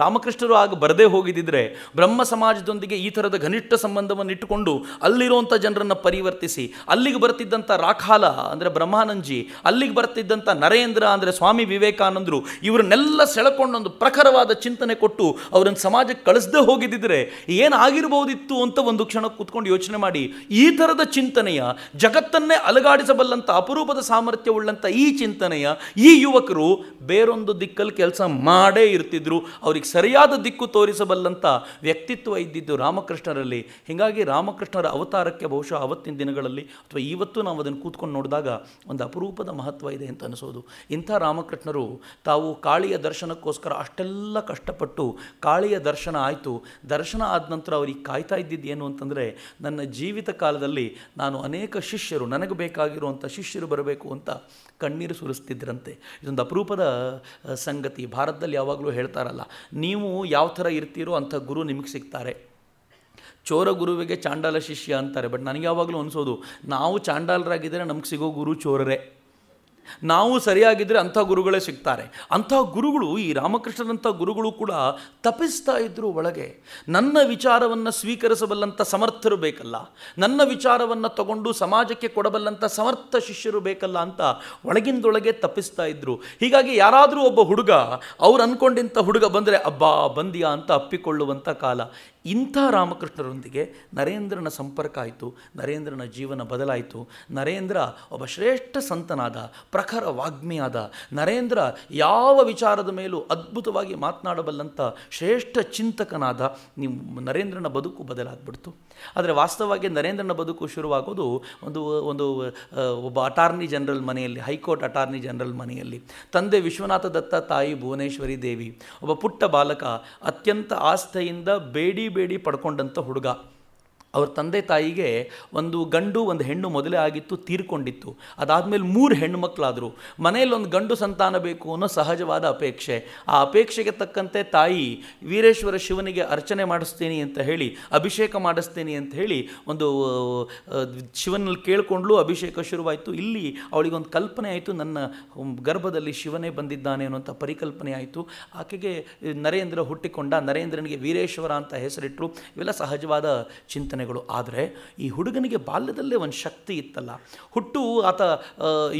ರಾಮಕೃಷ್ಣರು ಆಗ ಬರದೇ ಹೋಗಿದ್ದಿದ್ರೆ ಬ್ರಹ್ಮ ಸಮಾಜದೊಂದಿಗೆ ಈ ಥರದ ಘನಿಷ್ಠ ಸಂಬಂಧವನ್ನು ಇಟ್ಟುಕೊಂಡು ಅಲ್ಲಿರುವಂಥ ಜನರನ್ನು ಪರಿವರ್ತಿಸಿ ಅಲ್ಲಿಗೆ ಬರ್ತಿದ್ದಂಥ ರಾಖಾಲ ಅಂದರೆ ಬ್ರಹ್ಮಾನಂದಜಿ, ಅಲ್ಲಿಗೆ ಬರ್ತಿದ್ದಂಥ ನರೇಂದ್ರ ಅಂದರೆ ಸ್ವಾಮಿ ವಿವೇಕಾನಂದರು, ಇವರನ್ನೆಲ್ಲ ಸೆಳೆಕೊಂಡೊಂದು ಪ್ರಖರವಾದ ಚಿಂತನೆ ಕೊಟ್ಟು ಅವರನ್ನು ಸಮಾಜಕ್ಕೆ ಕಳಿಸದೇ ಹೋಗಿದ್ದಿದ್ರೆ ಏನಾಗಿರ್ಬೋದಿತ್ತು ಅಂತ ಒಂದು ಕ್ಷಣ ಕೂತ್ಕೊಂಡು ಯೋಚನೆ ಮಾಡಿ. ಈ ಥರದ ಚಿಂತನೆಯ ಜಗತ್ತನ್ನೇ ಅಲುಗಾಡಿಸಬಲ್ಲಂಥ ಅಪರೂಪದ ಸಾಮರ್ಥ್ಯವುಳ್ಳಂಥ ಈ ಚಿಂತನೆಯ ಈ ಯುವಕರು ಬೇರೊಂದು ದಿಕ್ಕಲ್ಲಿ ಕೆಲಸ ಮಾಡೇ ಇರ್ತಿದ್ರು. ಅವ್ರಿಗೆ ಸರಿಯಾದ ದಿಕ್ಕು ತೋರಿಸಬಲ್ಲಂಥ ವ್ಯಕ್ತಿತ್ವ ಇದ್ದಿದ್ದು ರಾಮಕೃಷ್ಣರಲ್ಲಿ. ಹೀಗಾಗಿ ರಾಮಕೃಷ್ಣರ ಅವತಾರಕ್ಕೆ ಬಹುಶಃ ಆವತ್ತಿನ ದಿನಗಳಲ್ಲಿ ಅಥವಾ ಇವತ್ತು ನಾವು ಅದನ್ನು ಕೂತ್ಕೊಂಡು ನೋಡಿದಾಗ ಒಂದು ಅಪರೂಪದ ಮಹತ್ವ ಇದೆ ಅಂತ ಅನಿಸೋದು. ಇಂಥ ರಾಮಕೃಷ್ಣರು ತಾವು ಕಾಳಿಯ ದರ್ಶನಕ್ಕೋಸ್ಕರ ಅಷ್ಟೆಲ್ಲ ಕಷ್ಟಪಟ್ಟು ಕಾಳಿಯ ದರ್ಶನ ಆಯಿತು. ದರ್ಶನ ಆದ ನಂತರ ಅವ್ರಿಗೆ ಕಾಯ್ತಾ ಇದ್ದಿದ್ದು ಏನು ಅಂತಂದರೆ, ನನ್ನ ಜೀವಿತ ಕಾಲದಲ್ಲಿ ನಾನು ಅನೇಕ ಶಿಷ್ಯರು, ನನಗೆ ಬೇಕಾಗಿರುವಂಥ ಶಿಷ್ಯರು ಬರಬೇಕು ಅಂತ ಕಣ್ಣೀರು ಸುರಿಸ್ತಿದ್ರಂತೆ. ಇದೊಂದು ಅಪರೂಪದ ಸಂಗತಿ. ಭಾರತದಲ್ಲಿ ಯಾವಾಗಲೂ ಹೇಳ್ತಾರಲ್ಲ, ನೀವು ಯಾವ ಥರ ಇರ್ತೀರೋ ಅಂಥ ಗುರು ನಿಮಗೆ ಸಿಗ್ತಾರೆ. ಚೋರ ಗುರುವಿಗೆ ಚಾಂಡಾಲ ಶಿಷ್ಯ ಅಂತಾರೆ. ಬಟ್ ನನಗೆ ಯಾವಾಗಲೂ ಅನಿಸೋದು, ನಾವು ಚಾಂಡಾಲರಾಗಿದ್ದರೆ ನಮಗೆ ಸಿಗೋ ಗುರು ಚೋರರೇ. ನಾವು ಸರಿಯಾಗಿದ್ದರೆ ಅಂಥ ಗುರುಗಳೇ ಸಿಗ್ತಾರೆ. ಅಂಥ ಗುರುಗಳು, ಈ ರಾಮಕೃಷ್ಣರಂಥ ಗುರುಗಳು ಕೂಡ ತಪಿಸ್ತಾ ಇದ್ದರು ಒಳಗೆ. ನನ್ನ ವಿಚಾರವನ್ನು ಸ್ವೀಕರಿಸಬಲ್ಲಂಥ ಸಮರ್ಥರು ಬೇಕಲ್ಲ, ನನ್ನ ವಿಚಾರವನ್ನು ತಗೊಂಡು ಸಮಾಜಕ್ಕೆ ಕೊಡಬಲ್ಲಂಥ ಸಮರ್ಥ ಶಿಷ್ಯರು ಬೇಕಲ್ಲ ಅಂತ ಒಳಗಿಂದೊಳಗೆ ತಪಿಸ್ತಾ ಇದ್ದರು. ಹೀಗಾಗಿ ಯಾರಾದರೂ ಒಬ್ಬ ಹುಡುಗ ಅವ್ರು ಅಂದ್ಕೊಂಡಿಂಥ ಹುಡುಗ ಬಂದರೆ ಅಬ್ಬಾ ಬಂದಿಯಾ ಅಂತ ಅಪ್ಪಿಕೊಳ್ಳುವಂಥ ಕಾಲ. ಇಂಥ ರಾಮಕೃಷ್ಣರೊಂದಿಗೆ ನರೇಂದ್ರನ ಸಂಪರ್ಕ ಆಯಿತು. ನರೇಂದ್ರನ ಜೀವನ ಬದಲಾಯಿತು. ನರೇಂದ್ರ ಒಬ್ಬ ಶ್ರೇಷ್ಠ ಸಂತನಾದ, ಪ್ರಖರ ವಾಗ್ಮಿಯಾದ. ನರೇಂದ್ರ ಯಾವ ವಿಚಾರದ ಮೇಲೂ ಅದ್ಭುತವಾಗಿ ಮಾತನಾಡಬಲ್ಲಂಥ ಶ್ರೇಷ್ಠ ಚಿಂತಕನಾದ. ನೀವು ನರೇಂದ್ರನ ಬದುಕು ಬದಲಾಗ್ಬಿಡ್ತು. ಆದರೆ ವಾಸ್ತವವಾಗಿ ನರೇಂದ್ರನ ಬದುಕು ಶುರುವಾಗೋದು ಒಬ್ಬ ಅಟಾರ್ನಿ ಜನರಲ್ ಮನೆಯಲ್ಲಿ, ಹೈಕೋರ್ಟ್ ಅಟಾರ್ನಿ ಜನರಲ್ ಮನೆಯಲ್ಲಿ. ತಂದೆ ವಿಶ್ವನಾಥ ದತ್ತ, ತಾಯಿ ಭುವನೇಶ್ವರಿ ದೇವಿ. ಒಬ್ಬ ಪುಟ್ಟ ಬಾಲಕ, ಅತ್ಯಂತ ಆಸ್ಥೆಯಿಂದ ಬೇಡಿ ಪಡ್ಕೊಂಡಂಥ ಹುಡುಗ. ಅವ್ರ ತಂದೆ ತಾಯಿಗೆ ಒಂದು ಗಂಡು ಒಂದು ಹೆಣ್ಣು ಮೊದಲೇ ಆಗಿತ್ತು, ತೀರ್ಕೊಂಡಿತ್ತು. ಅದಾದಮೇಲೆ 3 ಹೆಣ್ಣು ಮಕ್ಕಳಾದರು. ಮನೆಯಲ್ಲಿ ಒಂದು ಗಂಡು ಸಂತಾನ ಬೇಕು ಅನ್ನೋ ಸಹಜವಾದ ಅಪೇಕ್ಷೆ. ಆ ಅಪೇಕ್ಷೆಗೆ ತಕ್ಕಂತೆ ತಾಯಿ ವೀರೇಶ್ವರ ಶಿವನಿಗೆ ಅರ್ಚನೆ ಮಾಡಿಸ್ತೀನಿ ಅಂತ ಹೇಳಿ, ಅಭಿಷೇಕ ಮಾಡಿಸ್ತೀನಿ ಅಂತ ಹೇಳಿ ಒಂದು ಶಿವನಲ್ಲಿ ಕೇಳಿಕೊಂಡ್ಲು. ಅಭಿಷೇಕ ಶುರುವಾಯಿತು. ಇಲ್ಲಿ ಅವಳಿಗೊಂದು ಕಲ್ಪನೆ ಆಯಿತು, ನನ್ನ ಗರ್ಭದಲ್ಲಿ ಶಿವನೇ ಬಂದಿದ್ದಾನೆ ಅನ್ನೋಂಥ ಪರಿಕಲ್ಪನೆ ಆಯಿತು. ಆಕೆಗೆ ನರೇಂದ್ರ ಹುಟ್ಟಿಕೊಂಡ. ನರೇಂದ್ರನಿಗೆ ವೀರೇಶ್ವರ ಅಂತ ಹೆಸರಿಟ್ಟರು. ಇವೆಲ್ಲ ಸಹಜವಾದ ಚಿಂತನೆ. ಆದರೆ ಈ ಹುಡುಗನಿಗೆ ಬಾಲ್ಯದಲ್ಲೇ ಒಂದು ಶಕ್ತಿ ಇತ್ತಲ್ಲ, ಆತ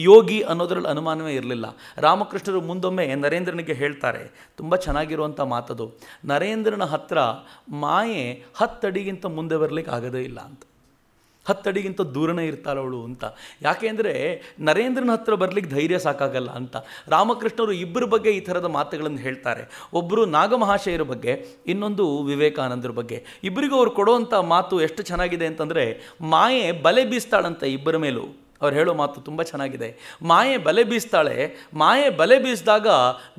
ಯೋಗಿ ಅನ್ನೋದರಲ್ಲಿ ಅನುಮಾನವೇ ಇರಲಿಲ್ಲ. ರಾಮಕೃಷ್ಣರು ಮುಂದೊಮ್ಮೆ ನರೇಂದ್ರನಿಗೆ ಹೇಳ್ತಾರೆ, ತುಂಬ ಚೆನ್ನಾಗಿರುವಂಥ ಮಾತದು, ನರೇಂದ್ರನ ಹತ್ರ ಮಾಯೆ 10 ಅಡಿಗಿಂತ ಮುಂದೆ ಬರಲಿಕ್ಕೆ ಆಗೋದೇ ಇಲ್ಲ ಅಂತ. 10 ಅಡಿಗಿಂತ ದೂರನೇ ಇರ್ತಾಳವಳು ಅಂತ. ಯಾಕೆ ಅಂದರೆ ನರೇಂದ್ರನ ಹತ್ರ ಬರಲಿಕ್ಕೆ ಧೈರ್ಯ ಸಾಕಾಗಲ್ಲ ಅಂತ. ರಾಮಕೃಷ್ಣರು ಇಬ್ಬರ ಬಗ್ಗೆ ಈ ಥರದ ಮಾತುಗಳನ್ನು ಹೇಳ್ತಾರೆ. ಒಬ್ಬರು ನಾಗಮಹಾಶಯರ ಬಗ್ಗೆ, ಇನ್ನೊಂದು ವಿವೇಕಾನಂದರ ಬಗ್ಗೆ. ಇಬ್ಬರಿಗೂ ಅವ್ರು ಕೊಡುವಂಥ ಮಾತು ಎಷ್ಟು ಚೆನ್ನಾಗಿದೆ ಅಂತಂದರೆ, ಮಾಯೆ ಬಲೆ ಬೀಸ್ತಾಳಂತೆ ಇಬ್ಬರ ಮೇಲೂ. ಅವ್ರು ಹೇಳೋ ಮಾತು ತುಂಬ ಚೆನ್ನಾಗಿದೆ. ಮಾಯೆ ಬಲೆ ಬೀಸ್ತಾಳೆ. ಮಾಯೆ ಬಲೆ ಬೀಸಿದಾಗ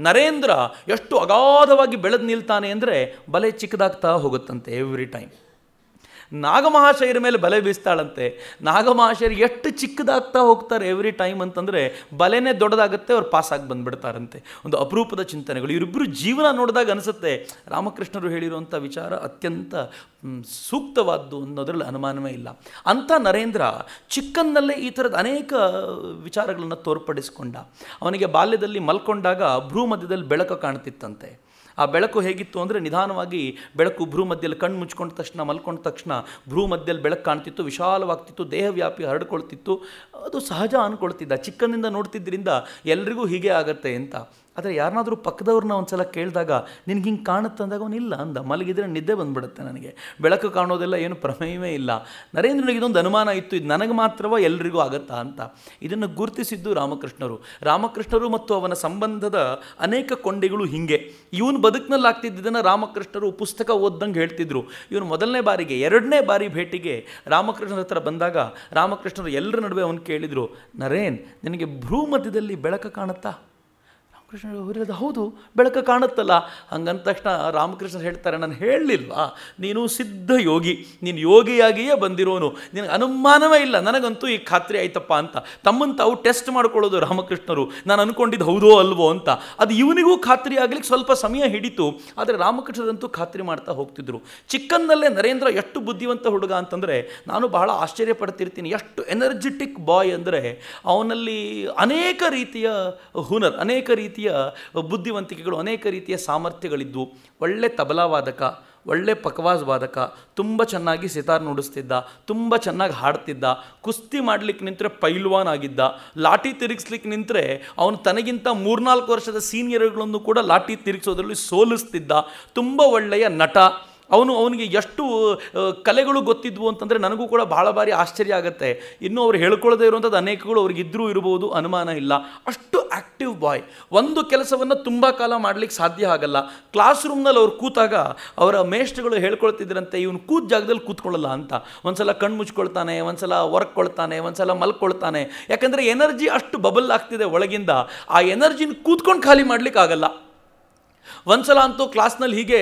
ನರೇಂದ್ರ ಎಷ್ಟು ಅಗಾಧವಾಗಿ ಬೆಳೆದು ನಿಲ್ತಾನೆ ಅಂದರೆ ಬಲೆ ಚಿಕ್ಕದಾಗ್ತಾ ಹೋಗುತ್ತಂತೆ ಎವ್ರಿ ಟೈಮ್. ನಾಗಮಹಾಶಯರ ಮೇಲೆ ಬಲೆ ಬೀಸ್ತಾಳಂತೆ. ನಾಗಮಹಾಶಯರು ಎಷ್ಟು ಚಿಕ್ಕದಾಗ್ತಾ ಹೋಗ್ತಾರೆ ಎವ್ರಿ ಟೈಮ್ ಅಂತಂದರೆ ಬಲೆನೇ ದೊಡ್ಡದಾಗುತ್ತೆ, ಅವ್ರು ಪಾಸಾಗಿ ಬಂದುಬಿಡ್ತಾರಂತೆ. ಒಂದು ಅಪರೂಪದ ಚಿಂತನೆಗಳು. ಇವರಿಬ್ಬರು ಜೀವನ ನೋಡಿದಾಗ ಅನಿಸುತ್ತೆ ರಾಮಕೃಷ್ಣರು ಹೇಳಿರುವಂಥ ವಿಚಾರ ಅತ್ಯಂತ ಸೂಕ್ತವಾದ್ದು ಅನ್ನೋದ್ರಲ್ಲಿ ಅನುಮಾನವೇ ಇಲ್ಲ. ಅಂಥ ನರೇಂದ್ರ ಚಿಕ್ಕನ್ನಲ್ಲೇ ಈ ಥರದ ಅನೇಕ ವಿಚಾರಗಳನ್ನು ತೋರ್ಪಡಿಸಿಕೊಂಡ. ಅವನಿಗೆ ಬಾಲ್ಯದಲ್ಲಿ ಮಲ್ಕೊಂಡಾಗ ಭ್ರೂ ಮಧ್ಯದಲ್ಲಿ ಬೆಳಕು ಕಾಣ್ತಿತ್ತಂತೆ. ಆ ಬೆಳಕು ಹೇಗಿತ್ತು ಅಂದರೆ, ನಿಧಾನವಾಗಿ ಬೆಳಕು ಭ್ರೂ ಮಧ್ಯದಲ್ಲಿ ಕಣ್ಣು ಮುಚ್ಕೊಂಡ ತಕ್ಷಣ, ಮಲ್ಕೊಂಡ ತಕ್ಷಣ ಭ್ರೂ ಮಧ್ಯದಲ್ಲಿ ಬೆಳಕು ಕಾಣ್ತಿತ್ತು, ವಿಶಾಲವಾಗ್ತಿತ್ತು, ದೇಹವ್ಯಾಪಿ ಹರಡ್ಕೊಳ್ತಿತ್ತು. ಅದು ಸಹಜ ಅಂದ್ಕೊಳ್ತಿದ್ದ. ಚಿಕ್ಕನಿಂದ ನೋಡ್ತಿದ್ದರಿಂದ ಎಲ್ರಿಗೂ ಹೀಗೆ ಆಗತ್ತೆ ಅಂತ. ಆದರೆ ಯಾರನ್ನಾದರೂ ಪಕ್ಕದವ್ರನ್ನ ಒಂದು ಸಲ ಕೇಳಿದಾಗ ನಿನಗೆ ಹಿಂಗೆ ಕಾಣುತ್ತೆ ಅಂದಾಗ ಅವನಿಲ್ಲ ಅಂದ. ಮಲಗಿದ್ರೆ ನಿದ್ದೆ ಬಂದುಬಿಡುತ್ತೆ ನನಗೆ, ಬೆಳಕು ಕಾಣೋದೆಲ್ಲ ಏನು ಪ್ರಮೇಯವೇ ಇಲ್ಲ. ನರೇಂದ್ರನಿಗೆ ಇದೊಂದು ಅನುಮಾನ ಇತ್ತು, ಇದು ನನಗೆ ಮಾತ್ರವ ಎಲ್ರಿಗೂ ಆಗತ್ತಾ ಅಂತ. ಇದನ್ನು ಗುರುತಿಸಿದ್ದು ರಾಮಕೃಷ್ಣರು ಮತ್ತು ಅವನ ಸಂಬಂಧದ ಅನೇಕ ಕೊಂಡಿಗಳು ಹೀಗೆ. ಇವನು ಬದುಕಿನಲ್ಲಿ ಆಗ್ತಿದ್ದನ್ನು ರಾಮಕೃಷ್ಣರು ಪುಸ್ತಕ ಓದ್ದಂಗೆ ಹೇಳ್ತಿದ್ರು. ಇವನು ಮೊದಲನೇ ಬಾರಿಗೆ 2ನೇ ಬಾರಿ ಭೇಟಿಗೆ ರಾಮಕೃಷ್ಣರ ಹತ್ರ ಬಂದಾಗ ರಾಮಕೃಷ್ಣರು ಎಲ್ಲರ ನಡುವೆ ಅವನು ಕೇಳಿದರು, ನರೇನ್ ನಿನಗೆ ಭ್ರೂಮಧ್ಯದಲ್ಲಿ ಬೆಳಕು ಕಾಣುತ್ತಾ? ರಾಮಕೃಷ್ಣ ಅವರದು ಹೌದು, ಬೆಳಕು ಕಾಣುತ್ತಲ್ಲ. ಹಂಗಂದ ತಕ್ಷಣ ರಾಮಕೃಷ್ಣ ಹೇಳ್ತಾರೆ, ನಾನು ಹೇಳಲಿಲ್ವಾ ನೀನು ಸಿದ್ಧ ಯೋಗಿ, ನೀನು ಯೋಗಿಯಾಗಿಯೇ ಬಂದಿರೋನು, ನಿನಗೆ ಅನುಮಾನವೇ ಇಲ್ಲ, ನನಗಂತೂ ಈ ಖಾತ್ರಿ ಆಯ್ತಪ್ಪ ಅಂತ. ತಮ್ಮನ್ನು ತಾವು ಟೆಸ್ಟ್ ಮಾಡ್ಕೊಳ್ಳೋದು ರಾಮಕೃಷ್ಣರು, ನಾನು ಅಂದ್ಕೊಂಡಿದ್ದು ಹೌದೋ ಅಲ್ವೋ ಅಂತ. ಅದು ಇವನಿಗೂ ಖಾತ್ರಿ ಆಗಲಿಕ್ಕೆ ಸ್ವಲ್ಪ ಸಮಯ ಹಿಡಿತು, ಆದರೆ ರಾಮಕೃಷ್ಣರಂತೂ ಖಾತ್ರಿ ಮಾಡ್ತಾ ಹೋಗ್ತಿದ್ರು. ಚಿಕ್ಕನ್ನಲ್ಲೇ ನರೇಂದ್ರ ಎಷ್ಟು ಬುದ್ಧಿವಂತ ಹುಡುಗ ಅಂತಂದರೆ ನಾನು ಬಹಳ ಆಶ್ಚರ್ಯ ಪಡ್ತಿರ್ತೀನಿ. ಎಷ್ಟು ಎನರ್ಜೆಟಿಕ್ ಬಾಯ್ ಅಂದರೆ ಅವನಲ್ಲಿ ಅನೇಕ ರೀತಿಯ ಹುನರ್, ಅನೇಕ ರೀತಿಯ ಬುದ್ಧಿವಂತಿಕೆಗಳು, ಅನೇಕ ರೀತಿಯ ಸಾಮರ್ಥ್ಯಗಳಿದ್ವು. ಒಳ್ಳೆ ತಬಲಾ ವಾದಕ, ಒಳ್ಳೆ ಪಕವಾಜ್ ವಾದಕ, ತುಂಬ ಚೆನ್ನಾಗಿ ಸಿತಾರ್ ನುಡಿಸ್ತಿದ್ದ, ತುಂಬ ಚೆನ್ನಾಗಿ ಹಾಡ್ತಿದ್ದ. ಕುಸ್ತಿ ಮಾಡಲಿಕ್ಕೆ ನಿಂತರೆ ಪೈಲ್ವಾನ್ ಆಗಿದ್ದ. ಲಾಠಿ ತಿರುಗಿಸ್ಲಿಕ್ಕೆ ನಿಂತರೆ ಅವನು ತನಗಿಂತ 3-4 ವರ್ಷದ ಸೀನಿಯರ್ಗಳನ್ನು ಕೂಡ ಲಾಠಿ ತಿರುಗಿಸೋದ್ರಲ್ಲಿ ಸೋಲಿಸ್ತಿದ್ದ. ತುಂಬ ಒಳ್ಳೆಯ ನಟ. ಅವನಿಗೆ ಎಷ್ಟು ಕಲೆಗಳು ಗೊತ್ತಿದ್ವು ಅಂತಂದರೆ ನನಗೂ ಕೂಡ ಭಾಳ ಬಾರಿ ಆಶ್ಚರ್ಯ ಆಗುತ್ತೆ. ಇನ್ನೂ ಅವ್ರು ಹೇಳ್ಕೊಳ್ಳದೇ ಇರುವಂಥದ್ದು ಅನೇಕಗಳು ಅವ್ರಿಗಿದ್ರೂ ಇರ್ಬೋದು, ಅನುಮಾನ ಇಲ್ಲ. ಅಷ್ಟು ಆ್ಯಕ್ಟಿವ್ ಬಾಯ್. ಒಂದು ಕೆಲಸವನ್ನು ತುಂಬ ಕಾಲ ಮಾಡಲಿಕ್ಕೆ ಸಾಧ್ಯ ಆಗಲ್ಲ. ಕ್ಲಾಸ್ ರೂಮ್ನಲ್ಲಿ ಅವ್ರು ಕೂತಾಗ ಅವರ ಮೇಷ್ಟ್ರುಗಳು ಹೇಳ್ಕೊಳ್ತಿದ್ರಂತೆ, ಇವನು ಕೂತ ಜಾಗದಲ್ಲಿ ಕೂತ್ಕೊಳ್ಳಲ್ಲ ಅಂತ. ಒಂದು ಸಲ ಕಣ್ಣು ಮುಚ್ಕೊಳ್ತಾನೆ, ಒಂದು ಸಲ ಹೊರಕೊಳ್ತಾನೆ, ಒಂದು ಸಲ ಮಲ್ಕೊಳ್ತಾನೆ. ಯಾಕಂದರೆ ಎನರ್ಜಿ ಅಷ್ಟು ಬಬಲ್ ಆಗ್ತಿದೆ ಒಳಗಿಂದ. ಆ ಎನರ್ಜಿನ ಕೂತ್ಕೊಂಡು ಖಾಲಿ ಮಾಡಲಿಕ್ಕಾಗಲ್ಲ. ಒಂದು ಸಲ ಅಂತೂ ಕ್ಲಾಸ್ನಲ್ಲಿ ಹೀಗೆ